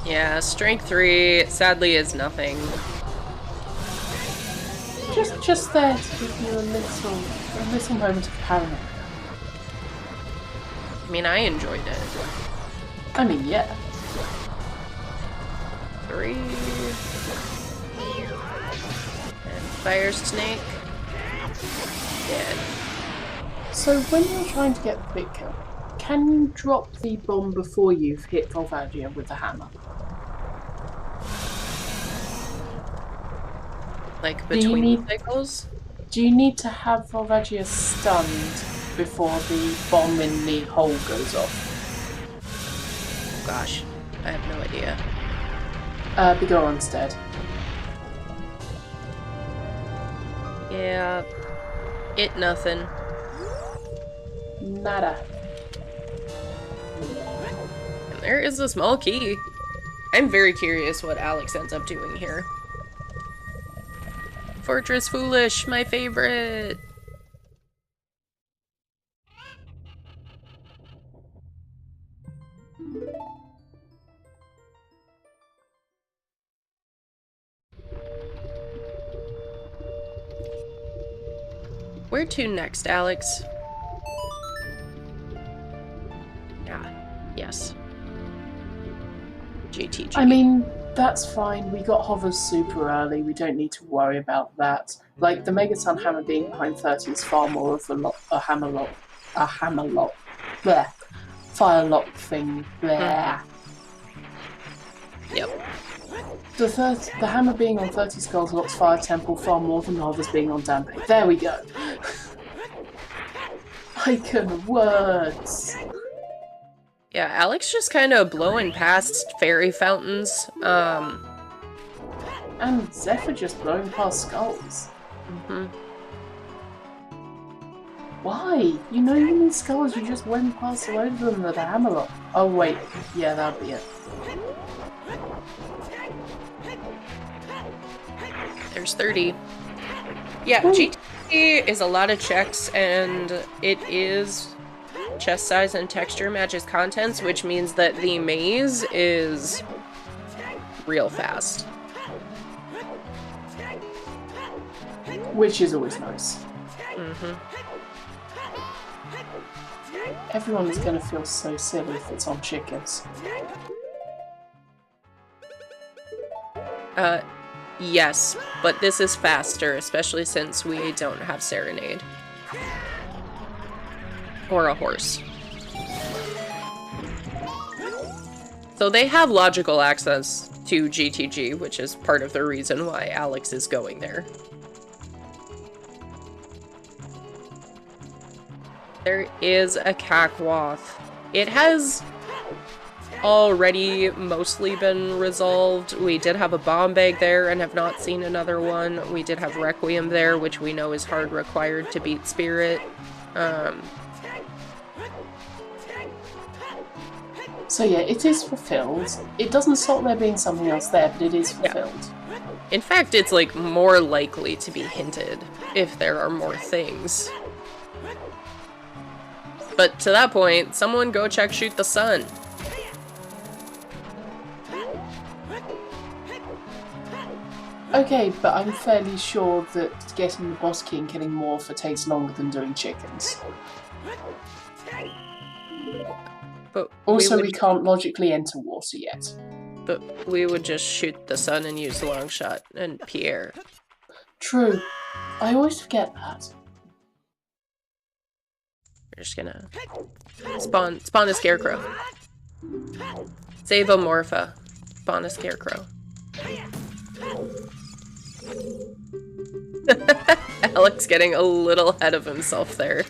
Yeah, strength 3 sadly is nothing. Just there to give you a little moment of paranoia. I mean, I enjoyed it. I mean, yeah. 3. And Fire Snake. Dead. So when you're trying to get the quick kill, can you drop the bomb before you've hit Volvagia with the hammer? Like between cycles? Do you need to have Volvagia stunned before the bomb in the hole goes off? Gosh, I have no idea. The Goron's dead. Yeah. It nothing. Nada. And there is a small key. I'm very curious what Alex ends up doing here. Fortress Foolish, my favorite! Where to next, Alex? Ah, yes. GTG. I mean, that's fine. We got hovers super early. We don't need to worry about that. Like, the Megaton hammer being behind 30 is far more of a hammer lock. Bleh. Fire lock thing. Bleh. Yep. The hammer being on 30 skulls locks Fire Temple far more than the hovers being on Damping. There we go. Icon words. Yeah, Alex just kind of blowing past fairy fountains. And Zephyr just blowing past skulls. Why? You know you need skulls, you just went past a load of them with a hammer lock. Oh wait, yeah, that'll be it. There's 30. Yeah, Ooh. GT is a lot of checks, and it is chest size and texture matches contents, which means that the maze is real fast. Which is always nice. Everyone is going to feel so silly if it's on chickens. Yes, but this is faster, especially since we don't have Serenade. Or a horse. So they have logical access to GTG, which is part of the reason why Alex is going there. There is a Cacwoth. It has already mostly been resolved. We did have a bomb bag there and have not seen another one. We did have Requiem there, which we know is hard required to beat Spirit. So yeah, it is fulfilled. It doesn't stop there being something else there, but it is fulfilled. Yeah. In fact, it's like more likely to be hinted if there are more things. But to that point, someone go check Shoot the Sun. Okay, but I'm fairly sure that getting the boss key and killing Morpher takes longer than doing chickens. But also, we can't logically enter water yet. But we would just shoot the sun and use long shot and Pierre. True. I always forget that. We're just gonna spawn a scarecrow. Save a Morpha. Spawn a scarecrow. Alex getting a little ahead of himself there.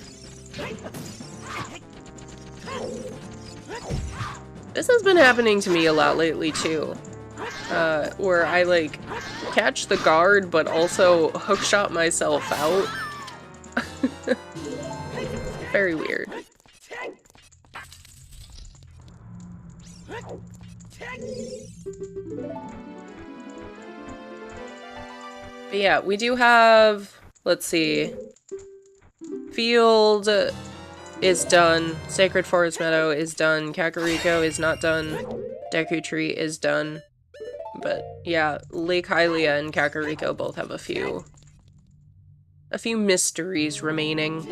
This has been happening to me a lot lately too. Where I like catch the guard but also hookshot myself out. Very weird. But yeah, we do have, let's see, Field is done, Sacred Forest Meadow is done, Kakariko is not done, Deku Tree is done, but yeah, Lake Hylia and Kakariko both have a few mysteries remaining.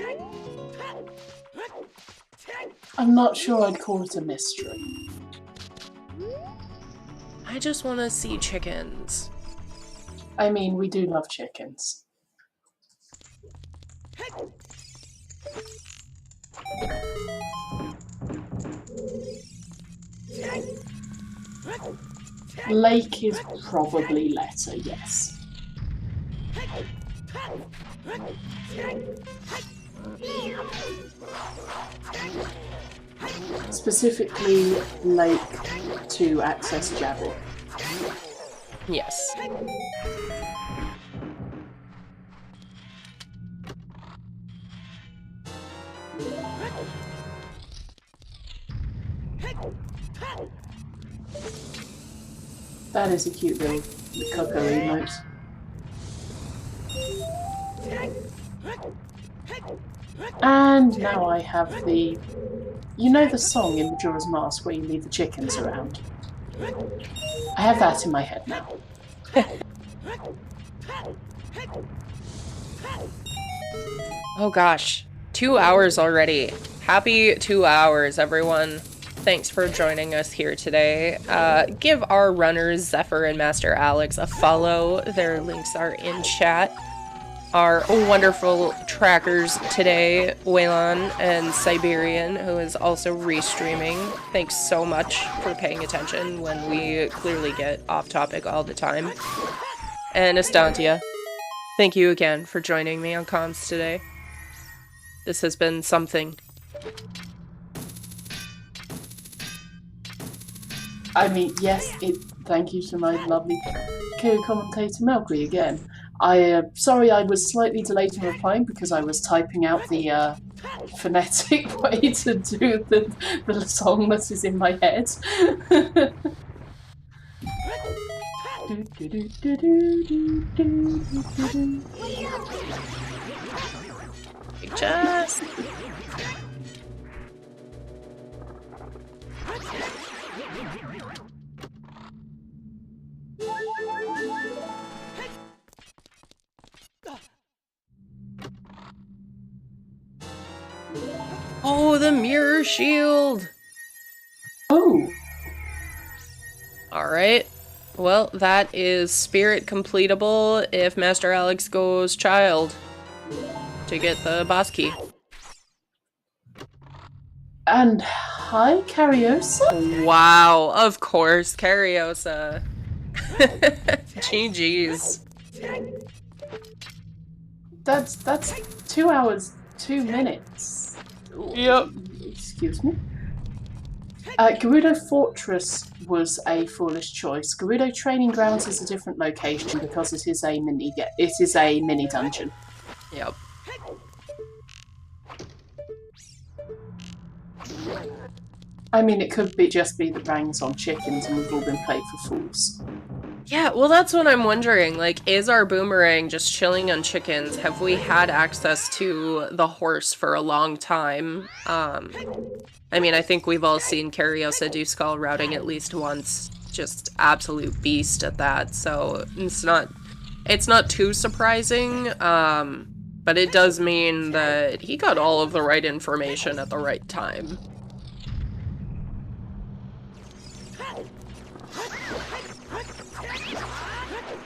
I'm not sure I'd call it a mystery. I just want to see chickens. I mean, we do love chickens. Lake is probably letter, yes. Specifically, Lake to access Javelin. Yes. That is a cute little Coco emote. And now I have the... You know the song in Majora's Mask where you leave the chickens around? I have that in my head now. Oh gosh, 2 hours already. Happy 2 hours, everyone. Thanks for joining us here today. Give our runners, Zephyr and Master Alex, a follow. Their links are in chat. Our wonderful trackers today, Waylon and Siberian, who is also restreaming. Thanks so much for paying attention when we clearly get off topic all the time. And Estantia, thank you again for joining me on comms today. This has been something. I mean, yes, thank you to my lovely co-commentator Melky again. Sorry I was slightly delayed in replying because I was typing out the phonetic way to do the song that is in my head. Just... Oh, the mirror shield! Oh! Alright. Well, that is spirit completable if Master Alex goes child to get the boss key. And hi, Cariosa? Wow, of course, Cariosa. GG's. That's 2 hours, 2 minutes. Yep. Excuse me. Gerudo Fortress was a foolish choice. Gerudo Training Grounds is a different location because it is a mini dungeon. Yep. I mean, it could just be the rangs on chickens, and we've all been played for fools. Yeah, well, that's what I'm wondering. Like, is our boomerang just chilling on chickens? Have we had access to the horse for a long time? I mean, I think we've all seen Cariosa do skull routing at least once. Just absolute beast at that. So it's not too surprising. But it does mean that he got all of the right information at the right time.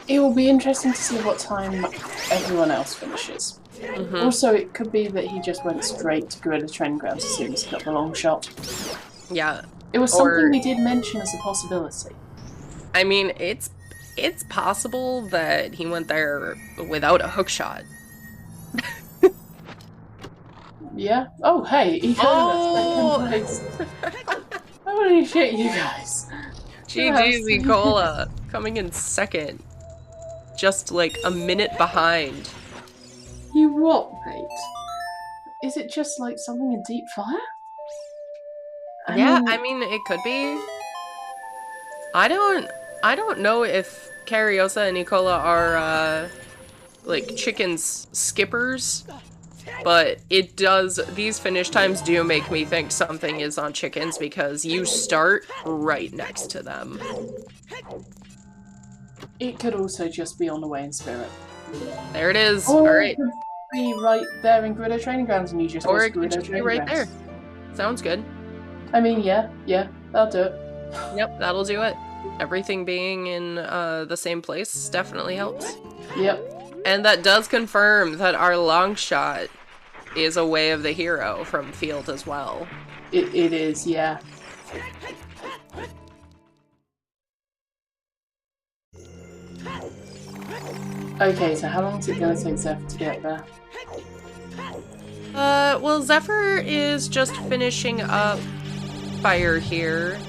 It will be interesting to see what time everyone else finishes. Also, it could be that he just went straight to Gerudo Training Grounds as soon as he got the long shot. Yeah. It was something we did mention as a possibility. I mean, it's possible that he went there without a hookshot. Yeah? Oh, hey, he could have second place. Holy shit, you guys. GG's Nicola, coming in second. Just like a minute behind. You what, mate? Is it just like something in Deep Fire? I mean, it could be. I don't know if Cariosa and Nicola are, like, chickens skippers, but these finish times do make me think something is on chickens because you start right next to them. It could also just be on the way in spirit. There it is. Or Alright. it could be right there in Gerudo Training Grounds and you just Or go it to could Gerudo just be Training right Grounds. there. Sounds good. I mean, yeah, that'll do it. Yep, that'll do it. Everything being in the same place definitely helps. Yep. And that does confirm that our long shot is a way of the hero from field as well. It is, yeah. Okay, so how long is it going to take Zephyr to get there? Well, Zephyr is just finishing up fire here.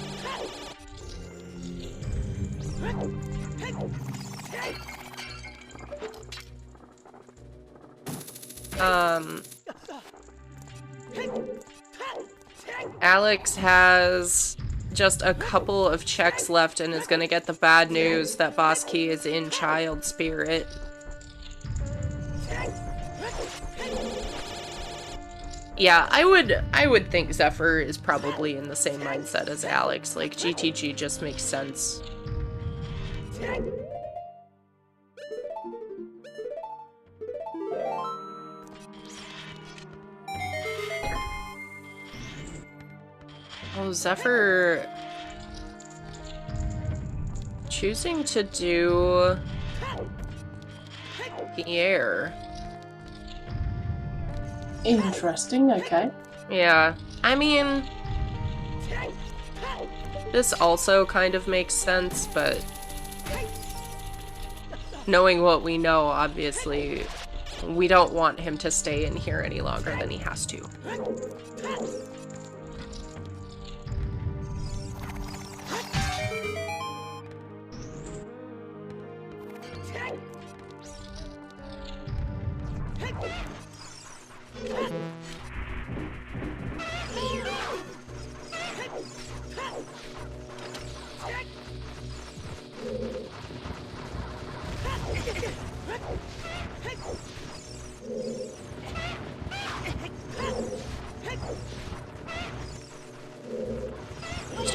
Alex has just a couple of checks left and is gonna get the bad news that Boss Key is in Child Spirit. Yeah, I would think Zephyr is probably in the same mindset as Alex. Like, GTG just makes sense. Oh, Zephyr choosing to do the air. Interesting, okay. Yeah, I mean, this also kind of makes sense, but knowing what we know, obviously, we don't want him to stay in here any longer than he has to.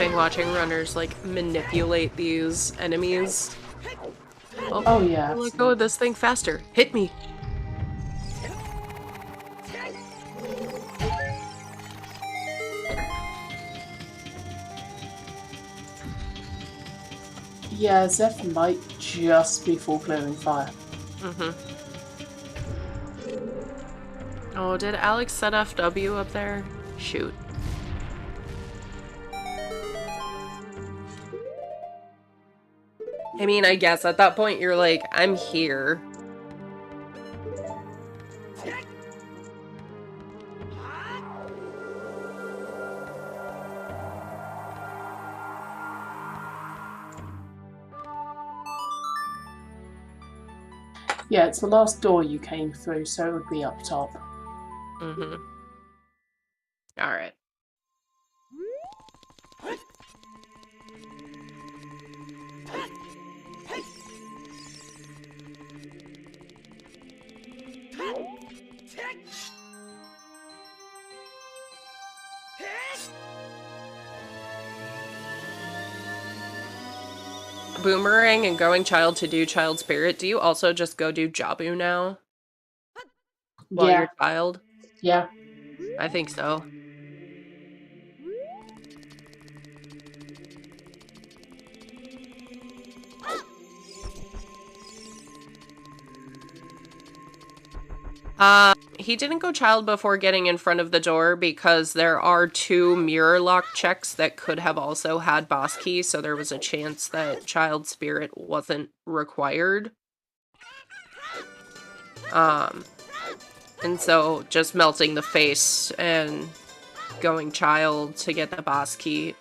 Interesting watching runners like manipulate these enemies. Oh yeah. Let go of this thing faster. Hit me. Yeah, Zeph might just be full clearing fire. Oh, did Alex set FW up there? Shoot. I mean, I guess at that point you're like, I'm here. Yeah, it's the last door you came through, so it would be up top. Alright. Boomerang and going child to do child spirit. Do you also just go do Jabu now? While Yeah. you're child? Yeah. I think so. He didn't go child before getting in front of the door because there are 2 mirror lock checks that could have also had boss key, so there was a chance that child spirit wasn't required. And so just melting the face and going child to get the boss key,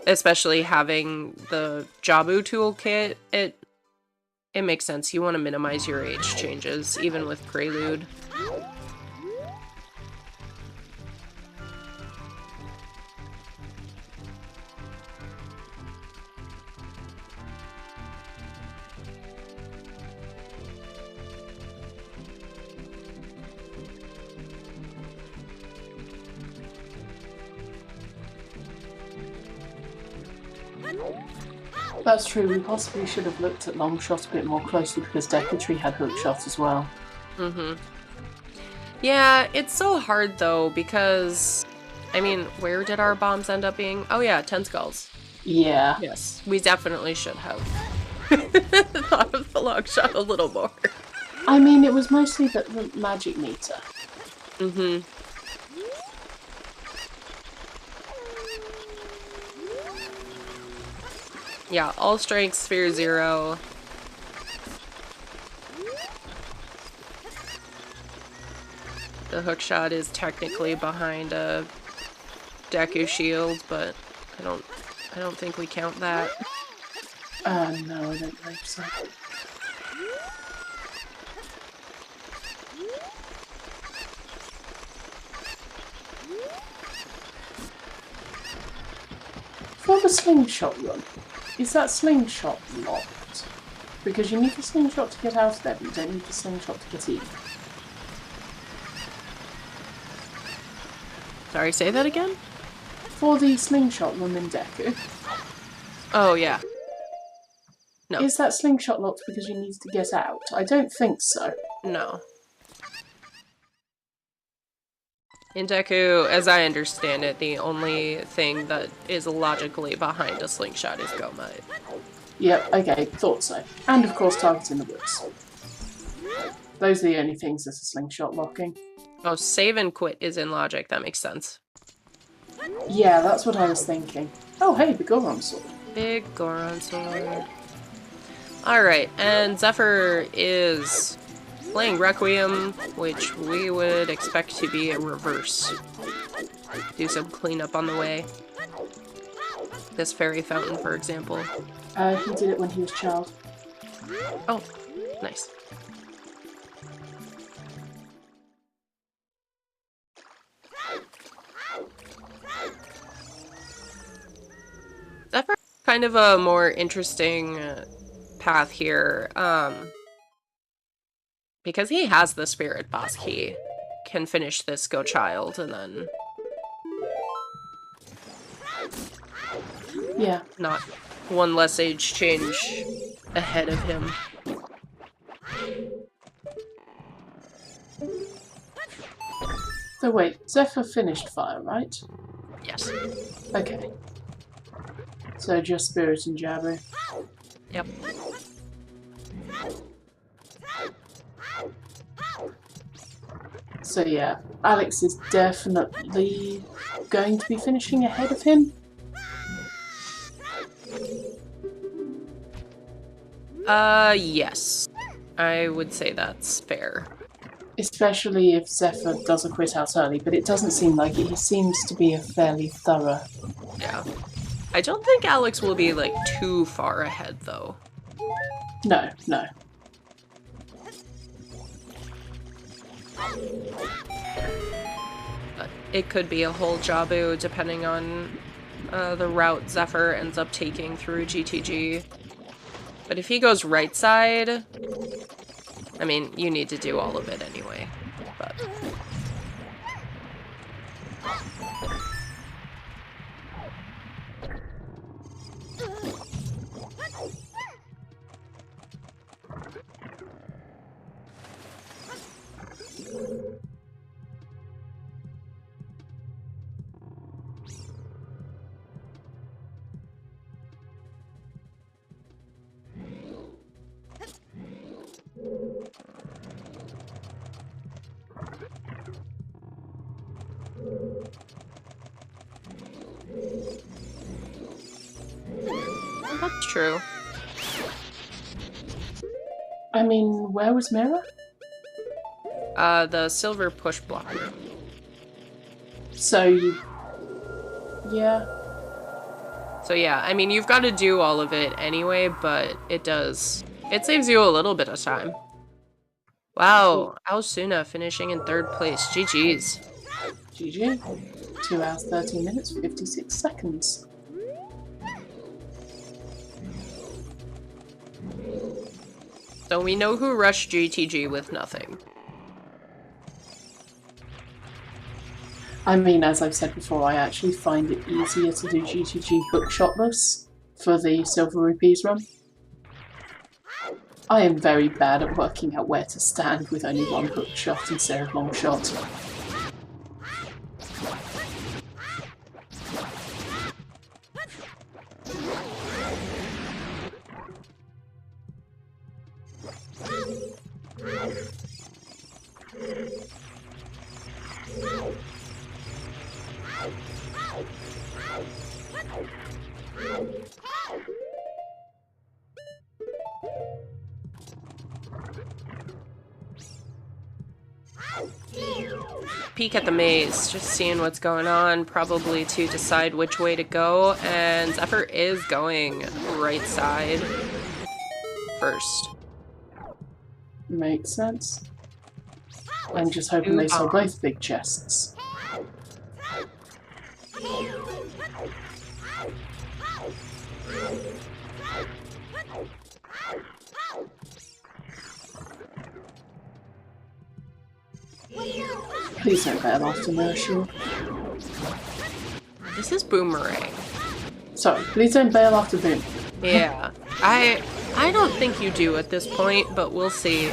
especially having the Jabu toolkit, it makes sense. You want to minimize your age changes, even with Prelude. That's true. We possibly should have looked at Longshot a bit more closely because Decatry had Hookshot as well. Yeah, it's so hard though because, I mean, where did our bombs end up being? Oh yeah, 10 skulls. Yeah. Yes, we definitely should have thought of the Longshot a little more. I mean, it was mostly the magic meter. Yeah, all strength, sphere 0. The hookshot is technically behind a Deku shield, but I don't think we count that. No, I don't believe so. For the slingshot run, is that slingshot locked? Because you need the slingshot to get out of there, but you don't need the slingshot to get in. Sorry, say that again? For the slingshot run in Deku, Oh, yeah. No. is that slingshot locked because you need to get out? I don't think so. No. In Deku, as I understand it, the only thing that is logically behind a slingshot is Goma. Yep, okay, thought so. And of course, target in the woods. Those are the only things that are slingshot locking. Oh, save and quit is in logic. That makes sense. Yeah, that's what I was thinking. Oh, hey, the Goron sword. Big Goron sword. Alright, and Zephyr is playing Requiem, which we would expect to be a reverse. Do some cleanup on the way. This fairy fountain, for example. He did it when he was a child. Oh, nice. Zephyr is kind of a more interesting path here, because he has the spirit boss key. Can finish this Go Child, and then... Yeah. Not one less age change ahead of him. So wait, Zephyr finished fire, right? Yes. Okay. So just Spirit and Jabber. Yep. So yeah, Alex is definitely going to be finishing ahead of him. Yes. I would say that's fair. Especially if Zephyr does a quit out early, but it doesn't seem like it. He seems to be a fairly thorough. Yeah. I don't think Alex will be, like, too far ahead, though. No, no. But it could be a whole Jabu, depending on the route Zephyr ends up taking through GTG. But if he goes right side, I mean, you need to do all of it anyway. But that's true. I mean, where was Mira? The silver push block room. So you... Yeah. So yeah, I mean, you've got to do all of it anyway, but it saves you a little bit of time. Wow, Alsuna finishing in 3rd place. GG's. GG. 2 hours, 13 minutes, 56 seconds. So we know who rushed GTG with nothing. I mean, as I've said before, I actually find it easier to do GTG hookshotless for the Silver Rupees run. I am very bad at working out where to stand with only one hook shot instead of long shot. Peek at the maze, just seeing what's going on, probably to decide which way to go, and Zephyr is going right side first. Makes sense. I'm just hoping they saw both big chests. Please don't bail after Mershul. This is Boomerang. Sorry, please don't bail after Boom. Yeah, I don't think you do at this point, but we'll see.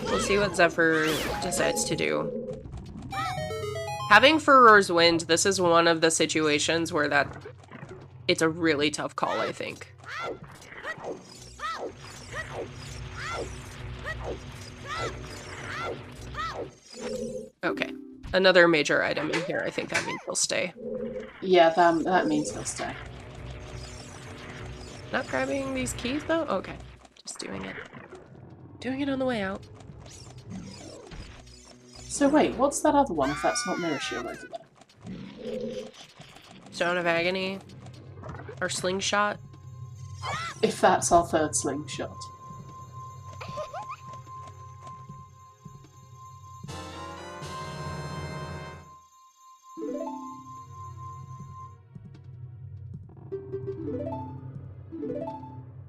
We'll see what Zephyr decides to do. Having Furor's Wind, this is one of the situations where it's a really tough call, I think. Okay, another major item in here. I think that means he'll stay. Yeah, that means he'll stay. Not grabbing these keys, though? Okay, just doing it. Doing it on the way out. So wait, what's that other one if that's not Mirror Shield over there? Stone of Agony? Or Slingshot? If that's our third slingshot.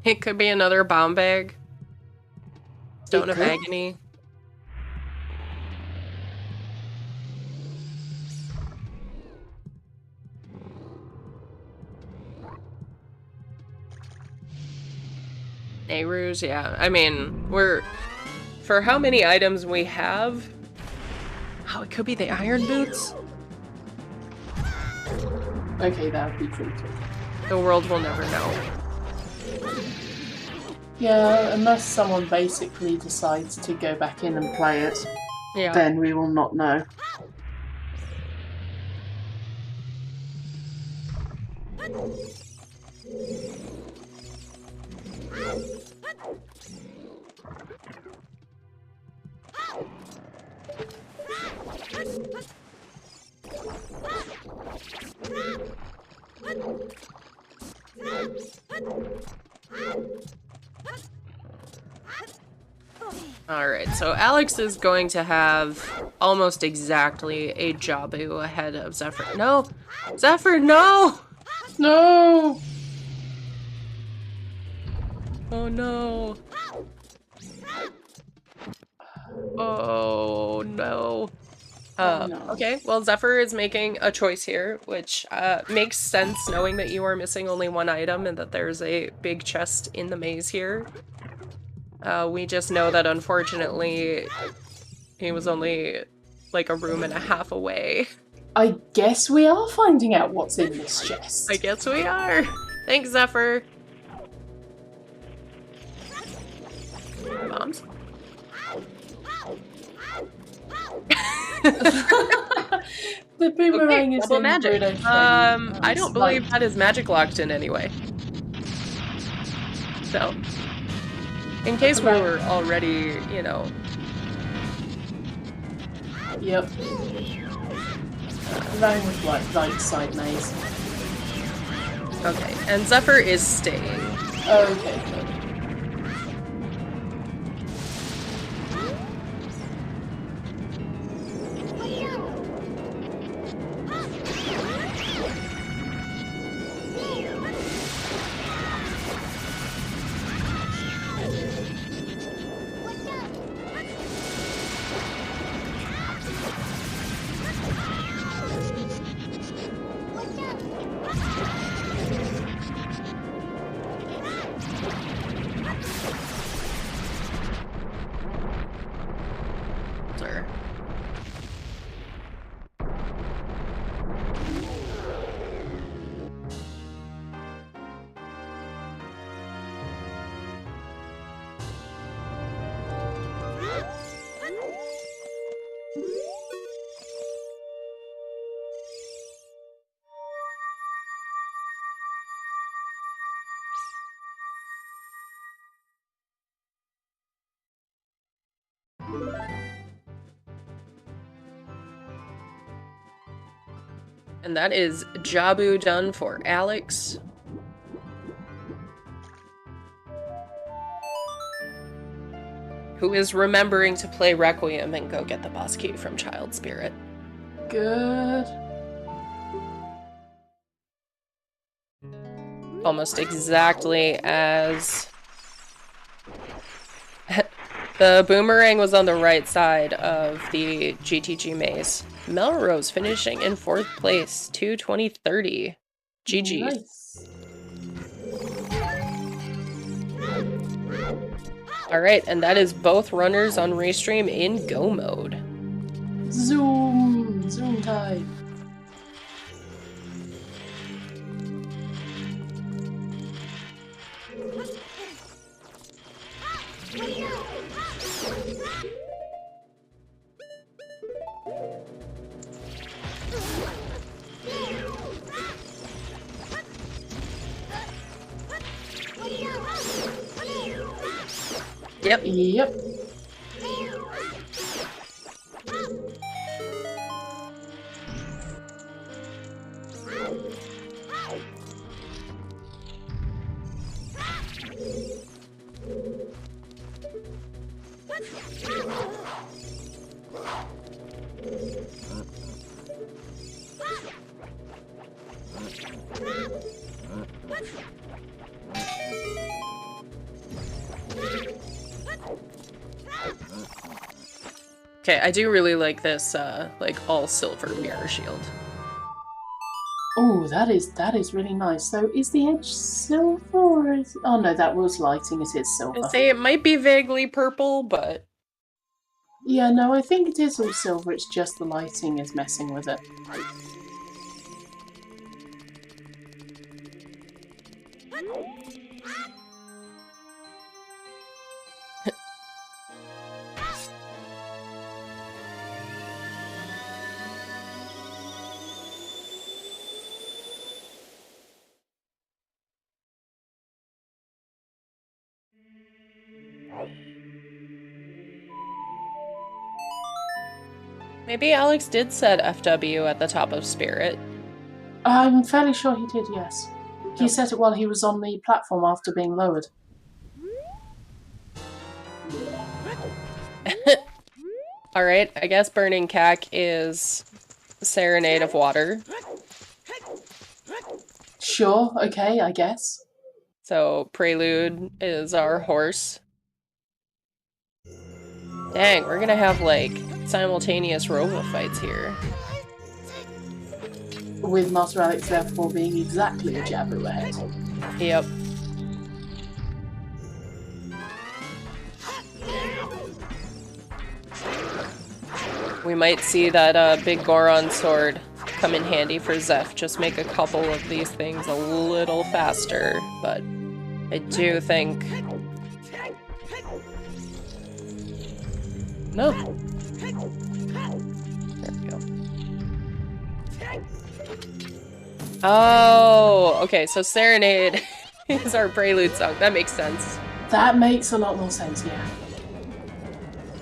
It could be another bomb bag. Stone of Agony. Nehru's, yeah. I mean, for how many items we have... Oh, it could be the Iron Boots? Okay, that would be tricky. The world will never know. Yeah, unless someone basically decides to go back in and play it, Yeah. then we will not know. Alright, so Alex is going to have almost exactly a Jabu ahead of Zephyr. No! Zephyr, no! No! Oh no. Oh no. No. Okay, well, Zephyr is making a choice here, which makes sense knowing that you are missing only one item and that there's a big chest in the maze here. We just know that unfortunately he was only like a room and a half away. I guess we are finding out what's in this chest. I guess we are. Thanks, Zephyr. Bombs? The boomerang Okay, is double in magic. Bruno thing. I don't believe that is magic locked in any way. So, in case we were already, you know. Yep. Running with like right side maze. Okay, and Zephyr is staying. Okay, good. Sir. And that is Jabu done for Alex. Who is remembering to play Requiem and go get the boss key from Child Spirit. Good. Almost exactly as... The boomerang was on the right side of the GTG maze. Melrose finishing in 4th place, 2:20:30. GG. Nice. Alright, and that is both runners on Restream in Go mode. Zoom! Zoom time. Yep. Yep. Okay, I do really like this, like, all-silver mirror shield. Oh, that is really nice. So, is the edge silver or is... Oh no, that was lighting. It is silver. I'll say it might be vaguely purple, but... Yeah, no, I think it is all silver. It's just the lighting is messing with it. Maybe Alex did set FW at the top of Spirit. I'm fairly sure he did, yes. He set it while he was on the platform after being lowered. Alright, I guess Burning Cack is Serenade of Water. Sure, okay, I guess. So Prelude is our horse. Dang, we're gonna have, like, simultaneous Rova fights here. With Master Alex therefore being exactly a Jabu ahead. Yep. We might see that big Goron sword come in handy for Zeph. Just make a couple of these things a little faster, but I do think... No. There we go. Oh, okay, so Serenade is our Prelude song. That makes sense. That makes a lot more sense, yeah.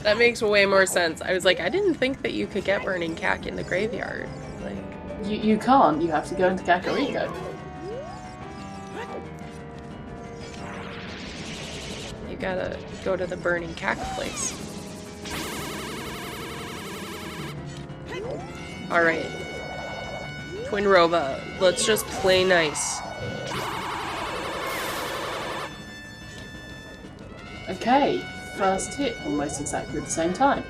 That makes way more sense. I was like, I didn't think that you could get Burning Cack in the graveyard. Like, You can't, you have to go into Kakariko. you gotta go to the Burning Cack place. Alright. Twin Rova, let's just play nice. Okay, first hit almost exactly at the same time.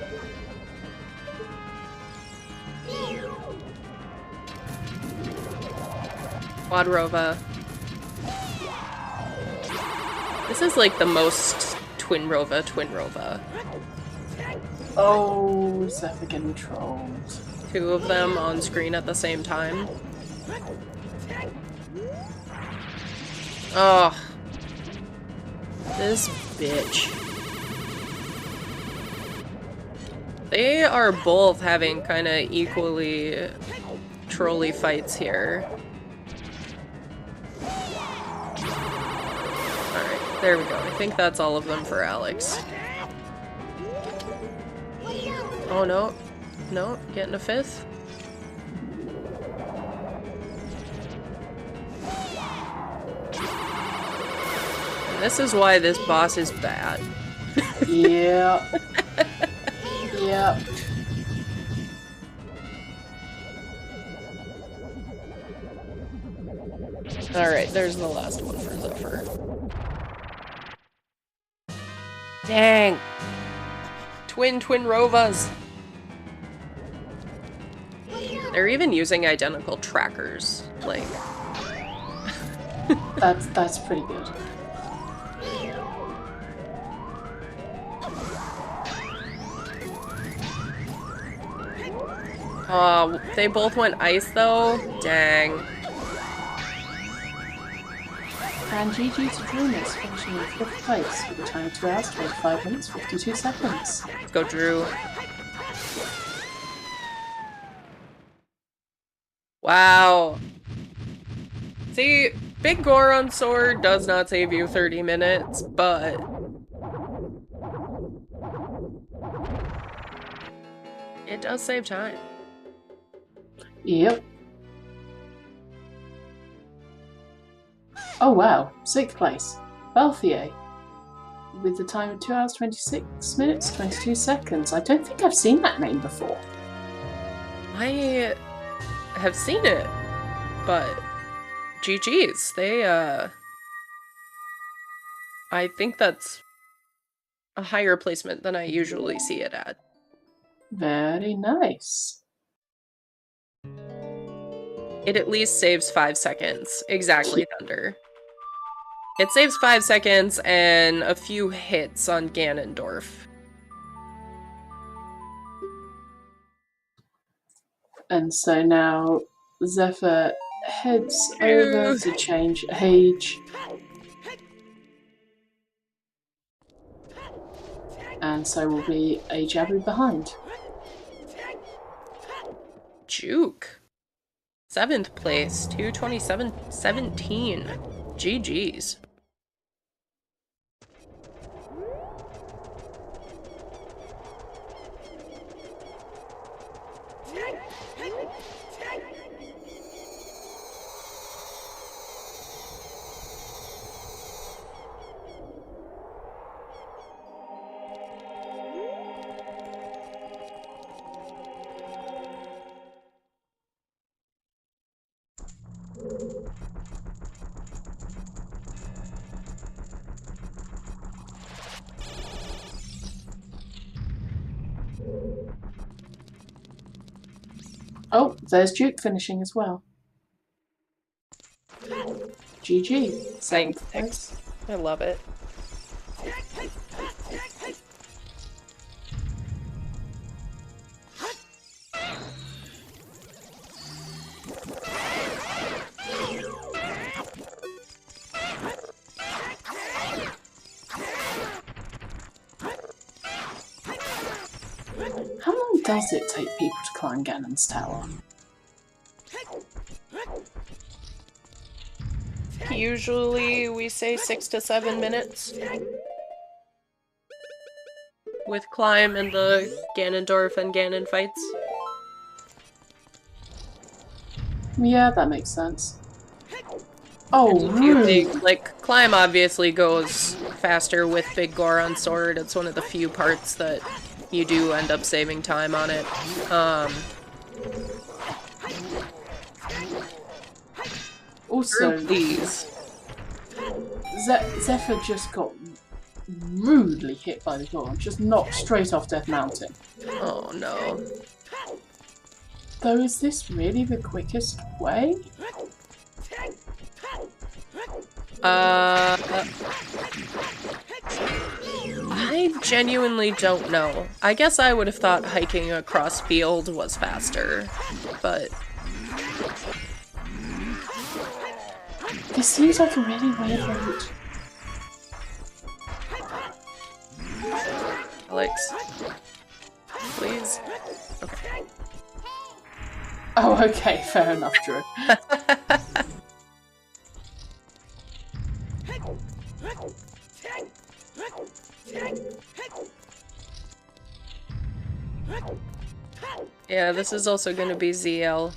Quad Rova. This is like the most Twin Rova. Oh, Zephyr getting trolled. Two of them on screen at the same time. Oh. This bitch. They are both having kind of equally trolly fights here. Alright, there we go. I think that's all of them for Alex. Oh no. No, getting a fifth. And this is why this boss is bad. Yeah. Yeah. Alright, there's the last one for Zephyr. Dang! Twin Rovas! They're even using identical trackers. Like... That's pretty good. They both went ice though? Dang. And GG to Dreamers, finishing in 5th place with a time of 2 hours, 25 minutes, 52 seconds. Let's go, Drew. Wow. See, Big Goron Sword does not save you 30 minutes, but... it does save time. Yep. Oh wow, 6th place. Belfier. With the time of 2 hours, 26 minutes, 22 seconds. I don't think I've seen that name before. I have seen it, but GG's. They, I think that's a higher placement than I usually see it at. Very nice. It at least saves 5 seconds. Exactly, Thunder. It saves 5 seconds and a few hits on Ganondorf. And so now Zephyr heads over to change age. And so will be a Jabu behind. Juke. 7th place, 227.17. GG's. Oh, there's Duke finishing as well. GG. 7th place. I love it. How long does it take people to climb Ganon's tower? Usually we say 6 to 7 minutes. With climb and the Ganondorf and Ganon fights. Yeah, that makes sense. Oh, There's a few rude. big, like, climb obviously goes faster with Big Goron Sword. It's one of the few parts that you do end up saving time on it. Also, These. Zephyr just got rudely hit by the Goron, just knocked straight off Death Mountain. Oh no. Though, is this really the quickest way? I genuinely don't know. I guess I would have thought hiking across field was faster, but This seems like a really weird route. Alex, please. Okay. Oh, okay, fair enough, Drew. Yeah, this is also gonna be ZL.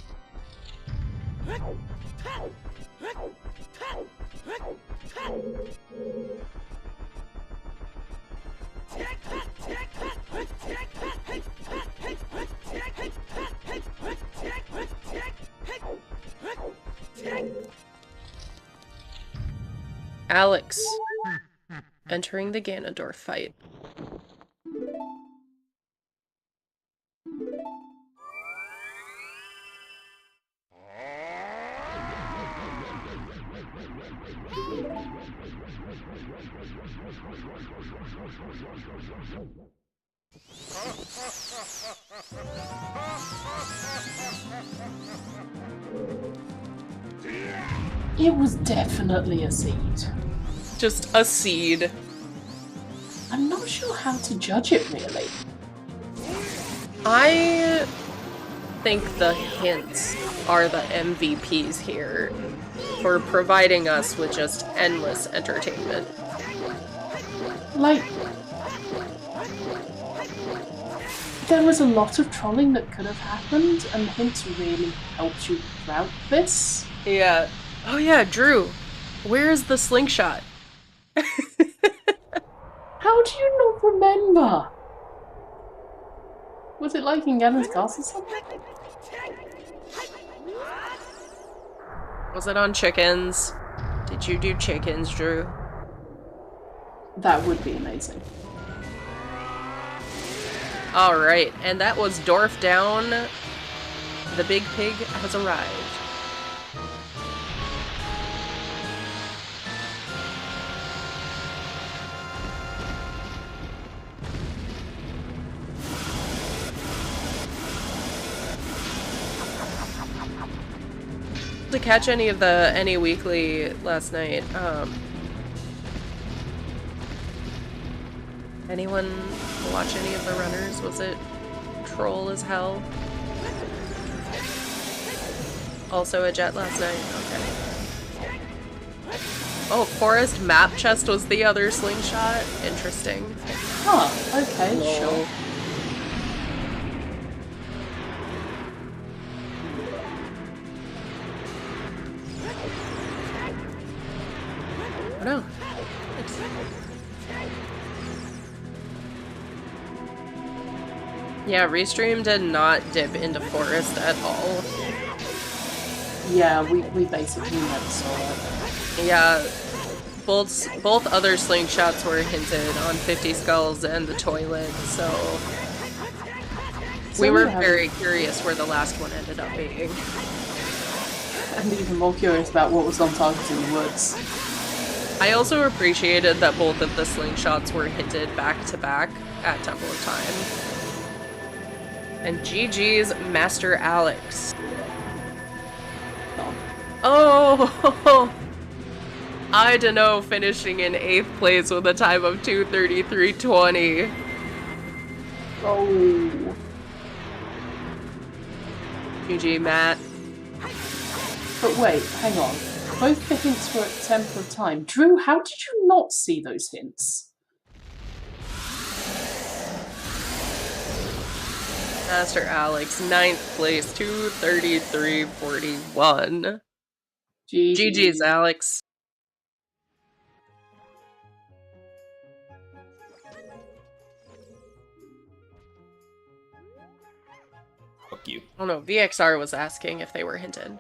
Alex, entering the Ganondorf fight. It was definitely a seed. Just a seed. I'm not sure how to judge it, really. I think the hints are the MVPs here for providing us with just endless entertainment. Like, there was a lot of trolling that could have happened, and hints really helped you route this. Yeah. Oh yeah, Drew. Where is the slingshot? How do you not remember? Was it like in Ganon's castle somewhere? Was it on chickens? Did you do chickens, Drew? That would be amazing. Alright, and that was Dorf down. The big pig has arrived. to catch any weekly last night. Anyone watch any of the runners? Was it troll as hell? Also a jet last night? Okay. Oh, forest map chest was the other slingshot? Interesting. Oh, okay, sure. Oh no. Yeah, Restream did not dip into forest at all. Yeah, we basically never saw it. Yeah, both other slingshots were hinted on 50 Skulls and the toilet, so we were very curious where the last one ended up being. And even more curious about what was on target in the woods. I also appreciated that both of the slingshots were hinted back to back at Temple of Time. And GG's Master Alex. Oh! I dunno, finishing in 8th place with a time of 2:33:20. Oh. GG, Matt. But wait, hang on. Both the hints were at Temple of Time. Drew, how did you not see those hints? Master Alex, 9th place, 2:33:41. GG's, Alex. Fuck you. Oh no, VXR was asking if they were hinted.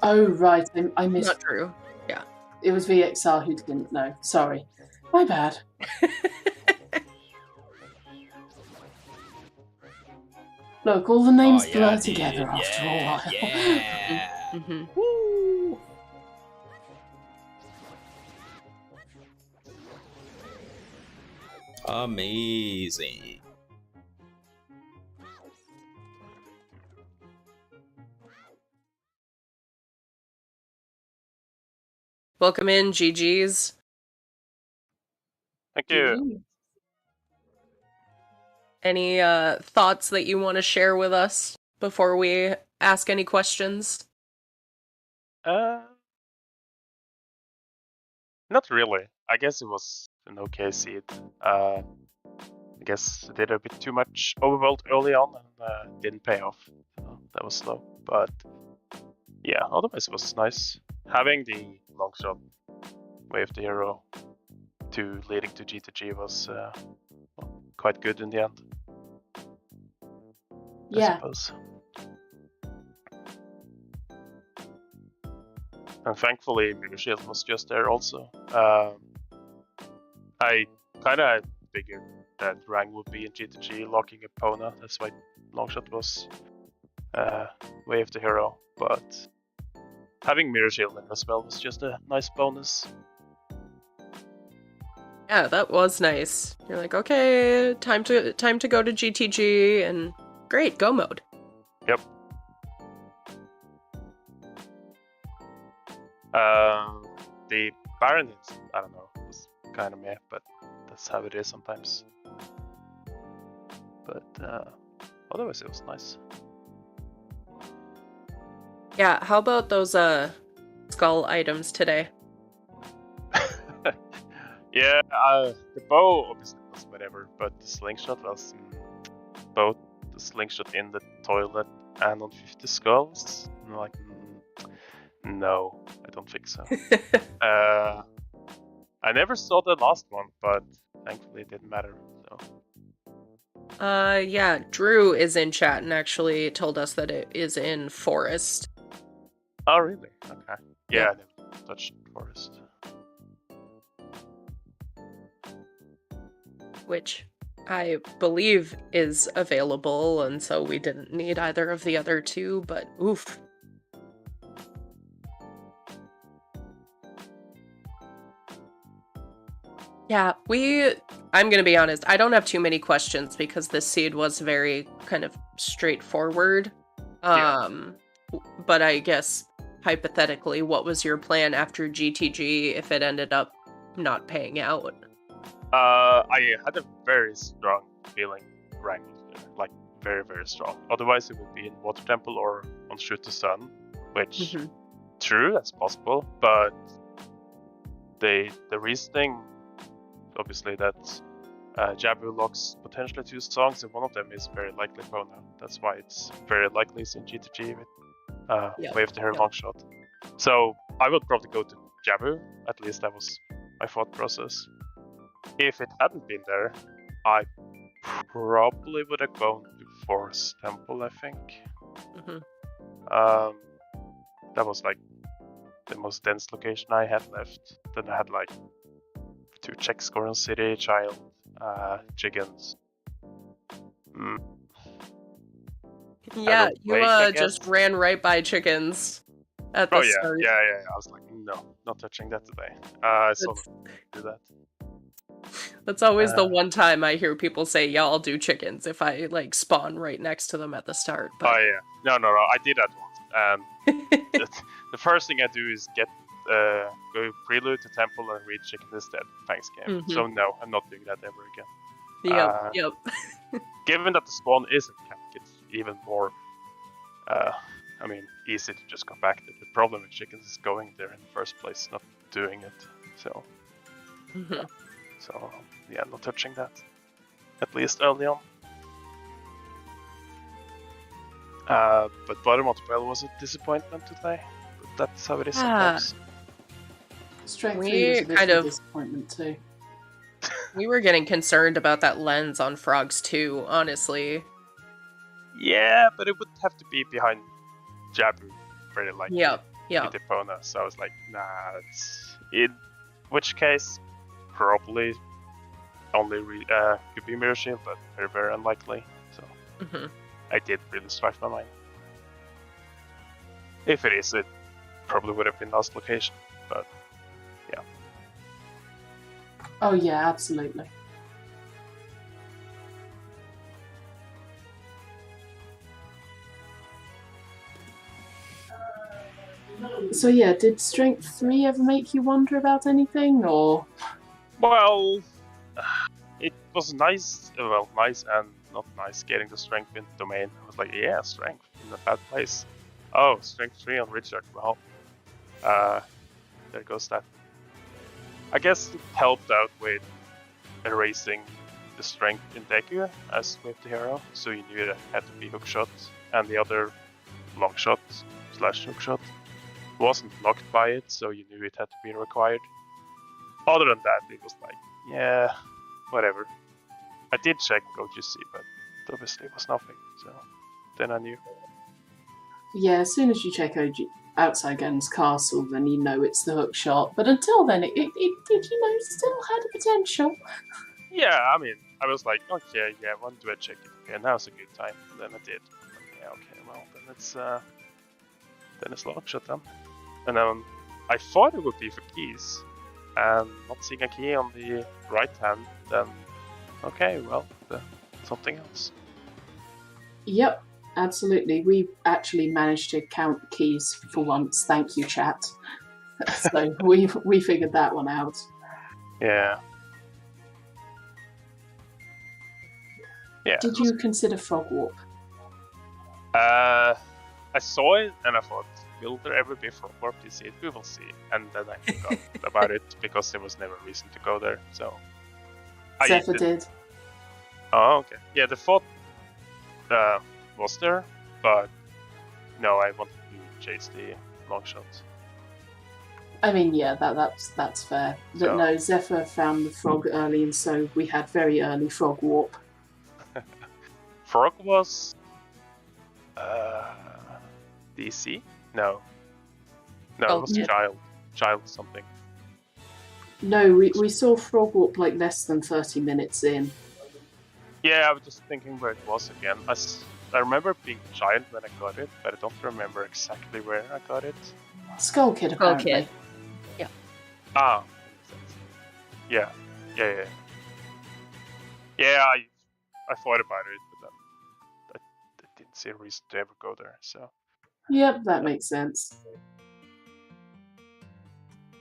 Oh, right. I missed. Not true. Yeah. It was VXR who didn't know. Sorry. My bad. Look, all the names blur together after a while. Yeah. Mm-hmm. Woo. Amazing. Welcome in, GG's. Thank you. Any thoughts that you want to share with us before we ask any questions? Not really. I guess it was an okay seed. I guess I did a bit too much overworld early on and didn't pay off. So that was slow. But yeah, otherwise it was nice. Having the long shot Wave the Hero to leading to G2G was quite good in the end. I suppose. And thankfully, Mirror Shield was just there also. I kind of figured that Rang would be in G2G locking Epona. That's why Longshot was Wave the Hero. But having Mirror Shield in as well was just a nice bonus. Yeah, that was nice. You're like, okay, time to go to GTG, and great, go mode. Yep. The Baron hits, I don't know, was kind of meh, but that's how it is sometimes. But otherwise it was nice. Yeah, how about those skull items today? Yeah, the bow obviously was whatever, but the slingshot was both the slingshot in the toilet and on 50 skulls. I'm like, no, I don't think so. I never saw the last one, but thankfully it didn't matter. So. Yeah, Drew is in chat and actually told us that it is in Forest. Oh, really? Okay. Yeah, I never touched Forest. Which I believe is available, and so we didn't need either of the other two, but oof. Yeah, I'm gonna be honest, I don't have too many questions because this seed was very kind of straightforward. But I guess, hypothetically, what was your plan after GTG if it ended up not paying out? I had a very strong feeling right here, like very, very strong. Otherwise, it would be in Water Temple or on Shoot the Sun, which, true, that's possible, but the reasoning, obviously, that Jabu locks potentially 2 songs, and one of them is very likely Kona. That's why it's very likely it's in GTG with Wave to Her long shot. So I would probably go to Jabu, at least that was my thought process. If it hadn't been there, I probably would have gone to Forest Temple, I think. That was like the most dense location I had left. Then I had like 2 check Scoran City, Child, Chickens. Yeah, you Wake, just ran right by Chickens at the start. Yeah. I was like, no, not touching that today. I saw them do that. That's always the one time I hear people say, yeah, I'll do Chickens if I like spawn right next to them at the start. But... Oh yeah, no, I did that once. The first thing I do is go prelude to temple and read Chicken instead. Thanks game. So no, I'm not doing that ever again. Yep. Given that the spawn isn't camp, it's even more easy to just go back to. The problem with Chickens is going there in the first place, not doing it. So yeah, not touching that. At least early on. But Bottom Multiple was a disappointment today. But that's how it is sometimes. Strength 3 was a bit of a disappointment too. We were getting concerned about that lens on Frogs too, honestly. Yeah, but it would have to be behind Jabu, very likely. Yep. With Epona, so I was like, nah, it's... In which case, probably only could be Mirror Shield, but very, very unlikely. So I did really strike my mind. If it is, it probably would have been last location, but yeah. Oh yeah, absolutely. So yeah, did Strength 3 ever make you wonder about anything, or...? Well, it was nice, nice and not nice getting the Strength in Domain. I was like, yeah, Strength in a bad place. Oh, Strength 3 on Richard, well, there goes that. I guess it helped out with erasing the Strength in Deku as with the hero, so you knew it had to be hookshot, and the other long shot / hookshot wasn't blocked by it, so you knew it had to be required. Other than that, it was like, yeah, whatever. I did check OGC, but obviously it was nothing, so then I knew. Yeah, as soon as you check outside Gen's castle, then you know it's the hook shot. But until then, it still had a potential. Yeah, I mean, I was like, okay, yeah, when do I check it? Okay, now's a good time. And then I did. Yeah, okay, well, then it's long shot then. And I thought it would be for keys, and not seeing a key on the right hand, then okay, well, something else. Yep, absolutely. We actually managed to count keys for once. Thank you, chat. So we figured that one out. Yeah. Yeah. Did you consider Frog Warp? I saw it and I thought, will there ever be Frog Warp? You see it, we will see. And then I forgot about it because there was never a reason to go there. So Zephyr did. Oh, okay. Yeah, the thought was there, but no, I wanted to chase the long shots. I mean, yeah, that's fair. But no, Zephyr found the frog early, and so we had very early Frog Warp. Frog was DC? No, it was Child something. No, we saw Frog Warp like less than 30 minutes in. Yeah, I was just thinking where it was again. I remember being Child when I got it, but I don't remember exactly where I got it. Skull Kid, apparently. Kid. Yeah. Ah, yeah. Yeah. I thought about it, but I didn't see a reason to ever go there. So Yep, that makes sense.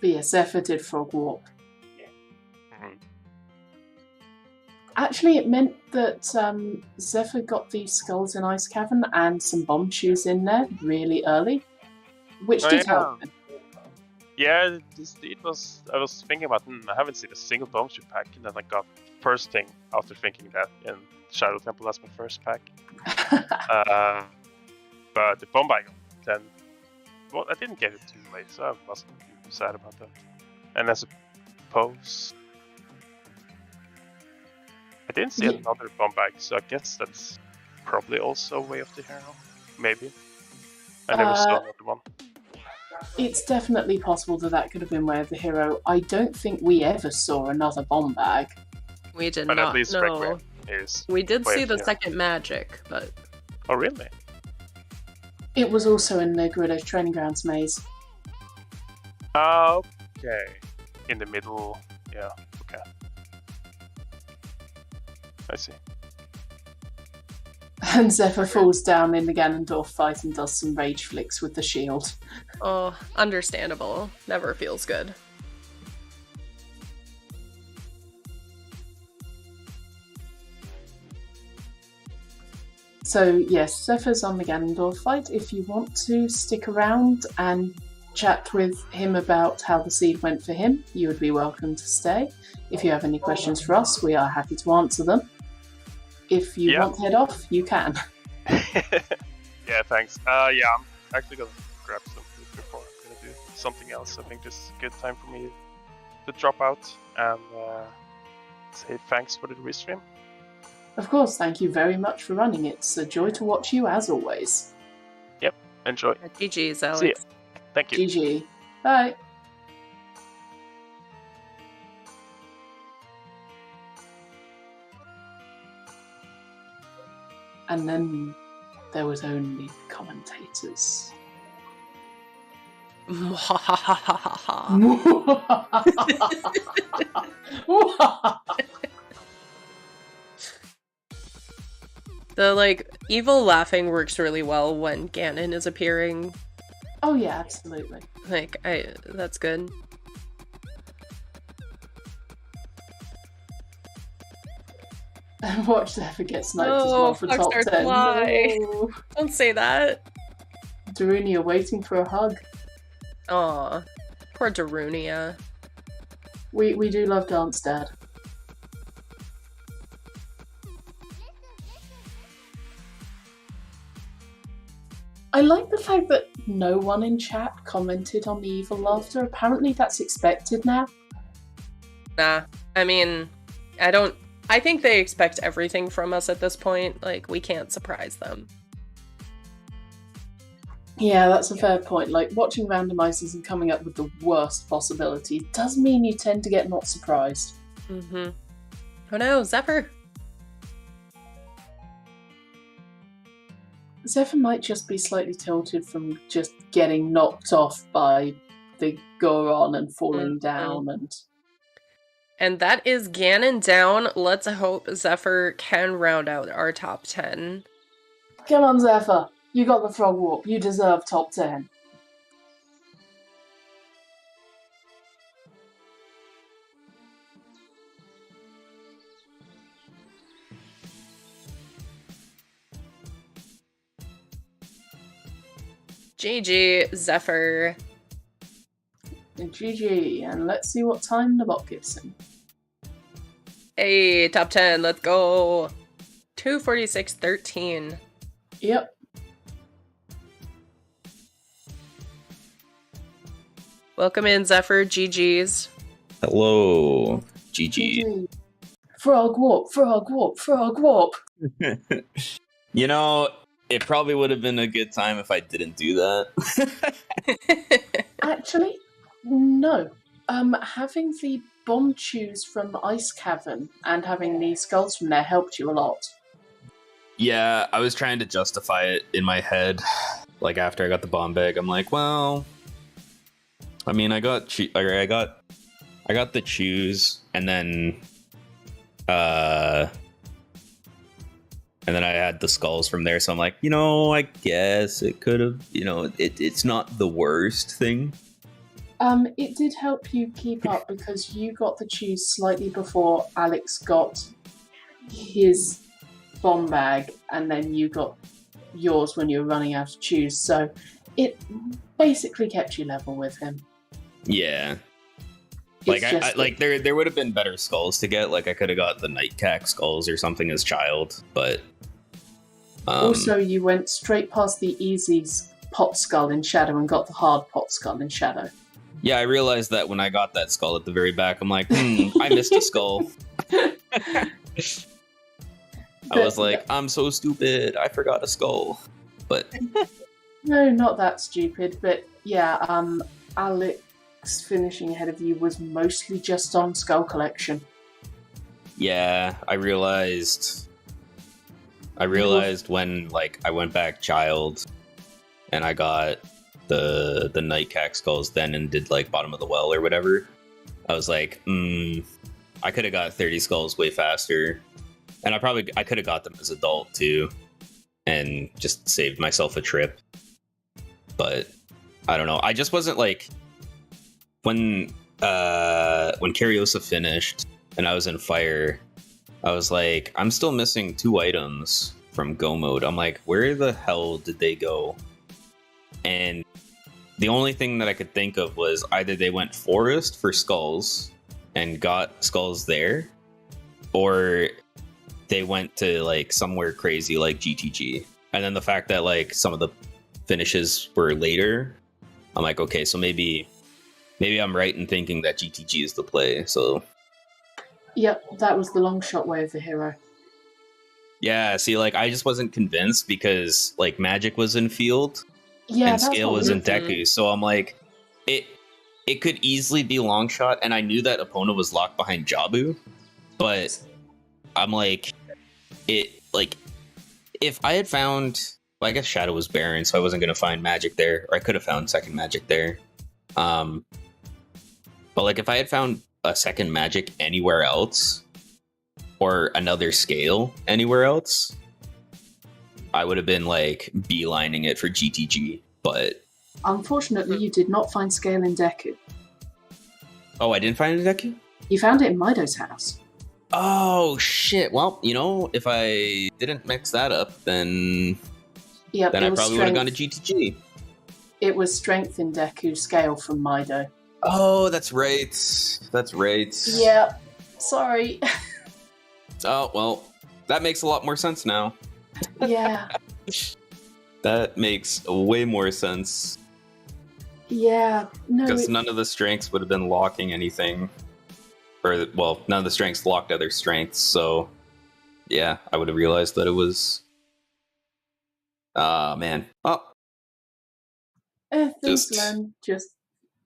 But yes, Zephyr did frog warp. Actually, it meant that Zephyr got the Skulls in Ice Cavern and some bomb shoes in there really early, which did help. Yeah, it was. I was thinking about. I haven't seen a single bomb shoe pack, and then I got first thing after thinking that in Shadow Temple. That's my first pack. But the bomb bag, then, well, I didn't get it too late, so I wasn't too sad about that. And I suppose I didn't see another bomb bag, so I guess that's probably also Way of the Hero. Maybe. I never saw another one. It's definitely possible that could have been Way of the Hero. I don't think we ever saw another bomb bag. We did But not. at least No. Requiem is We did Way see of the Hero. second magic, but Oh, really? It was also in the Gerudo's Training Grounds maze. Okay. In the middle. Yeah, okay. I see. And Zephyr falls down in the Ganondorf fight and does some rage flicks with the shield. oh, understandable. Never feels good. So yes, Zephyr's on the Ganondorf fight. If you want to stick around and chat with him about how the seed went for him, you would be welcome to stay. If you have any questions for us, we are happy to answer them. If you want to head off, you can. Yeah, thanks. Yeah, I'm actually gonna grab some food before I'm gonna do something else. I think this is a good time for me to drop out and say thanks for the restream. Of course, thank you very much for running it. It's a joy to watch you as always. Yep, enjoy. GG's, Alex. See ya. Thank you. GG. Bye. And then there was only commentators. The evil laughing works really well when Ganon is appearing. Oh yeah, absolutely. That's good. And watch Zephyr get sniped as well for top 10. No. Don't say that. Darunia waiting for a hug. Aw, poor Darunia. We do love Dance Dad. I like the fact that no one in chat commented on the evil laughter. Apparently that's expected now. Nah, I mean, I think they expect everything from us at this point. We can't surprise them. Yeah, that's a fair point. Watching randomizers and coming up with the worst possibility does mean you tend to get not surprised. Mm-hmm. Oh no, Zephyr! Zephyr might just be slightly tilted from just getting knocked off by the Goron and falling down And that is Ganon down. Let's hope Zephyr can round out our top 10. Come on, Zephyr. You got the frog warp. You deserve top 10. GG, Zephyr. GG, and let's see what time the bot gives him. Hey, top 10, let's go. 246.13. Yep. Welcome in, Zephyr. GG's. Hello, GG. GG. Frog warp, frog warp, frog warp. You know, it probably would have been a good time if I didn't do that. Actually, no. Having the bomb shoes from Ice Cavern and having the skulls from there helped you a lot. Yeah, I was trying to justify it in my head. After I got the bomb bag, I'm like, well, I mean, I I got the choose, and then I had the skulls from there. So I'm like, I guess it could have, it's not the worst thing. It did help you keep up because you got the choose slightly before Alex got his bomb bag, and then you got yours when you were running out of choose. So it basically kept you level with him. Yeah. Like there would have been better skulls to get. Like I could have got the Nightcack skulls or something as child, but also you went straight past the easy pot skull in shadow and got the hard pot skull in shadow. Yeah, I realized that when I got that skull at the very back. I'm like, I missed a skull. I was like, I'm so stupid. I forgot a skull. But no, not that stupid. But yeah, Alex finishing ahead of you was mostly just on skull collection. Yeah, I realized when I went back child and I got the Nightcack skulls then and did bottom of the well or whatever. I was like, I could have got 30 skulls way faster. And I could have got them as adult too and just saved myself a trip. But I don't know. I just wasn't when Cariosa finished and I was in fire, I was like, I'm still missing 2 items from Go mode. I'm like, where the hell did they go? And the only thing that I could think of was either they went forest for skulls and got skulls there, or they went to somewhere crazy like GTG. And then the fact that some of the finishes were later, I'm like, okay, so maybe I'm right in thinking that GTG is the play. So yep, that was the long shot way of the hero. yeah, see, I just wasn't convinced because magic was in field. Yeah, and scale was in Deku, so I'm like, it could easily be long shot, and I knew that opponent was locked behind Jabu, but I'm like, if I had found, I guess Shadow was barren, so I wasn't gonna find magic there, or I could have found second magic there, but if I had found a second magic anywhere else, or another scale anywhere else, I would have been beelining it for GTG, but unfortunately you did not find scale in Deku. Oh, I didn't find it in Deku? You found it in Mido's house. Oh shit. Well, if I didn't mix that up, then Yep, I probably would have gone to GTG. It was strength in Deku, scale from Mido. Oh, that's right. That's right. Yeah. Sorry. Oh, well, that makes a lot more sense now. Yeah. That makes way more sense. Yeah. No. Because none of the strengths would have been locking anything. Or, well, none of the strengths locked other strengths, so yeah, I would have realized that it was... man. Oh. Things learn.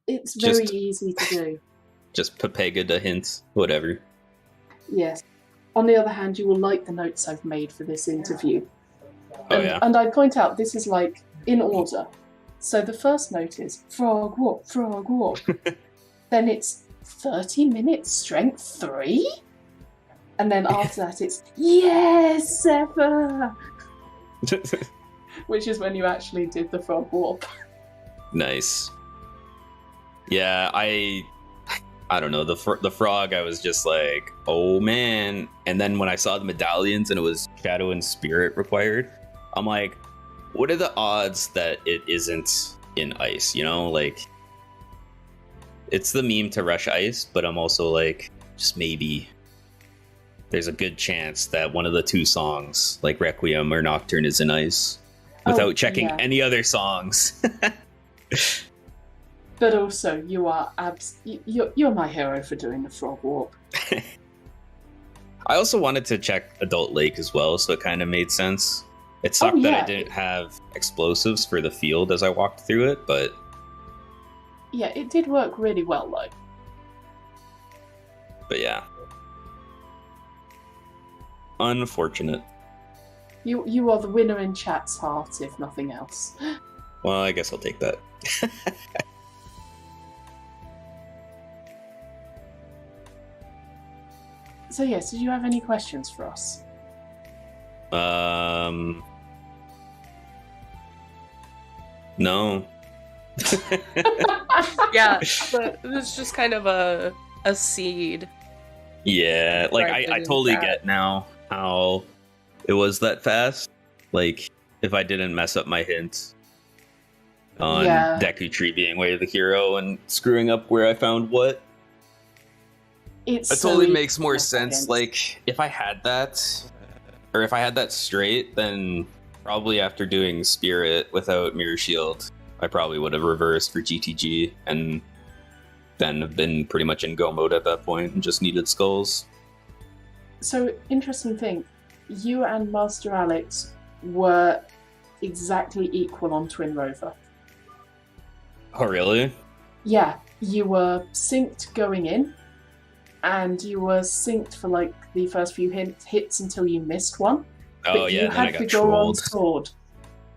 It's very easy to do. Just Pepega to hint, whatever. Yes. On the other hand, you will like the notes I've made for this interview. And I point out, this is in order. So the first note is, frog walk, frog walk. Then it's 30 minutes, strength 3? And then after that it's, yes, 7! Which is when you actually did the frog walk. Nice. Yeah, I don't know, the frog, I was just like, oh man. And then when I saw the medallions and it was shadow and spirit required, I'm like, what are the odds that it isn't in ice, it's the meme to rush ice, but I'm also like, just maybe there's a good chance that one of the 2 songs, like Requiem or Nocturne, is in ice without checking any other songs. But also, you are you're my hero for doing the frog walk. I also wanted to check Adult Lake as well, so it kind of made sense. It sucked that I didn't have explosives for the field as I walked through it, but... Yeah, it did work really well, though. But yeah. Unfortunate. You are the winner in chat's heart, if nothing else. Well, I guess I'll take that. So yes, did you have any questions for us? No. Yeah, but it was just kind of a seed. Yeah, like Right, I in totally that. get now how it was that fast. Like, if I didn't mess up my hint on Yeah. Deku Tree being way the hero and screwing up where I found what, It's it so totally easy makes more to miss that sense. hint. Like, if I had that, or if I had that straight, then probably after doing Spirit without Mirror Shield, I probably would have reversed for GTG and then have been pretty much in go mode at that point and just needed skulls. So, interesting thing, you and Master Alex were exactly equal on Twin Rover. Oh, really? Yeah, you were synced going in, and you were synced for like the first few hits until you missed one. Oh, But yeah, you and then I had got Bigoron trolled. Sword.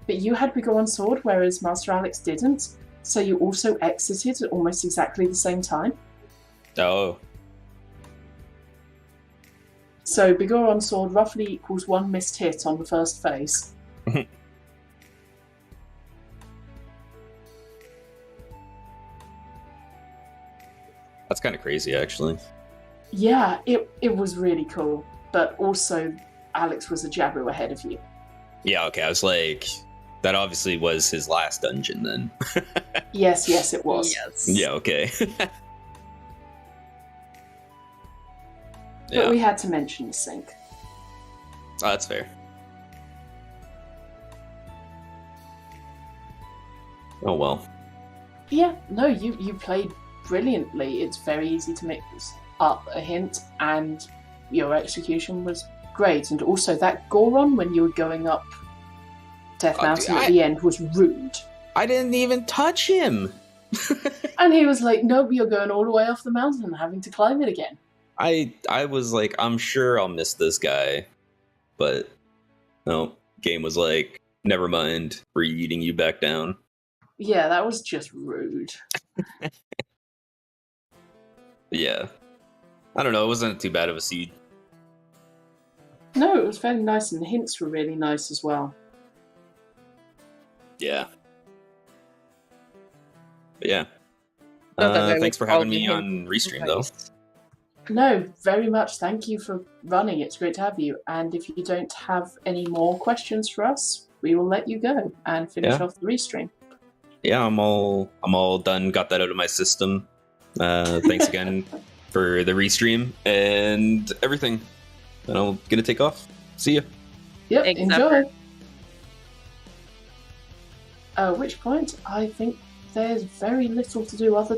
But you had Bigoron Sword, whereas Master Alex didn't. So you also exited at almost exactly the same time. Oh, So Bigoron Sword roughly equals one missed hit on the first phase. that's kind of crazy, actually. Yeah, it was really cool. But also, Alex was a Jabu ahead of you. Yeah, okay, I was like, that obviously was his last dungeon then. Yes, it was. Yes. Yeah, okay. But Yeah, we had to mention the sync. oh, that's fair. Oh well. Yeah, no, you played brilliantly. It's very easy to mix up a hint, and your execution was great. And also that Goron, when you were going up Death Mountain at the end, was rude. I didn't even touch him. And he was like, nope, you're going all the way off the mountain and having to climb it again. I was like, I'm sure I'll miss this guy, but no. Game was like, never mind. We're eating you back down. Yeah, that was just rude. Yeah. I don't know. It wasn't too bad of a seed. No, it was very nice, and the hints were really nice as well. Yeah. But yeah. Not that I would Thanks for call having the me hint on Restream, though. nice. No, very much. Thank you for running. It's great to have you. And if you don't have any more questions for us, we will let you go and finish off the restream. Yeah, I'm all done. Got that out of my system. Thanks again for the restream and everything. And I'm gonna take off. See ya. Yep, Thanks, enjoy. Zephyr. At which point, I think there's very little to do other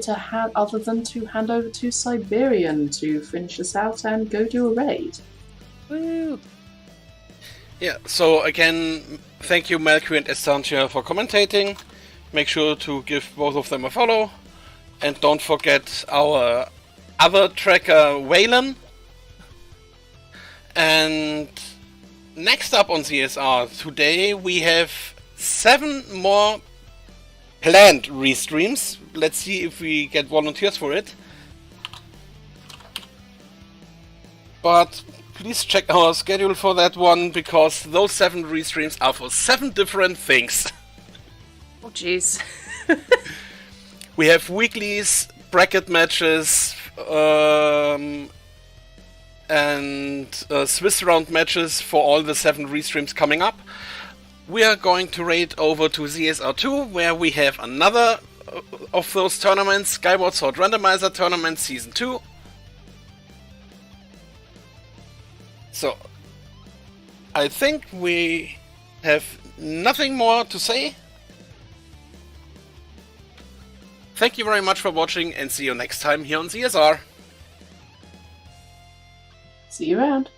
than to hand over to Siberian to finish us out and go do a raid. Woo! Yeah, so again, thank you Melky and Estancia for commentating. Make sure to give both of them a follow. And don't forget our other tracker, Waylon. And next up on CSR, today we have 7 more planned restreams. Let's see if we get volunteers for it. But please check our schedule for that one, because those 7 restreams are for 7 different things. Oh, jeez. We have weeklies, bracket matches, and Swiss round matches for all the 7 restreams coming up. We are going to raid over to ZSR2, where we have another of those tournaments, Skyward Sword Randomizer Tournament Season 2. So, I think we have nothing more to say. Thank you very much for watching, and see you next time here on CSR. See you around.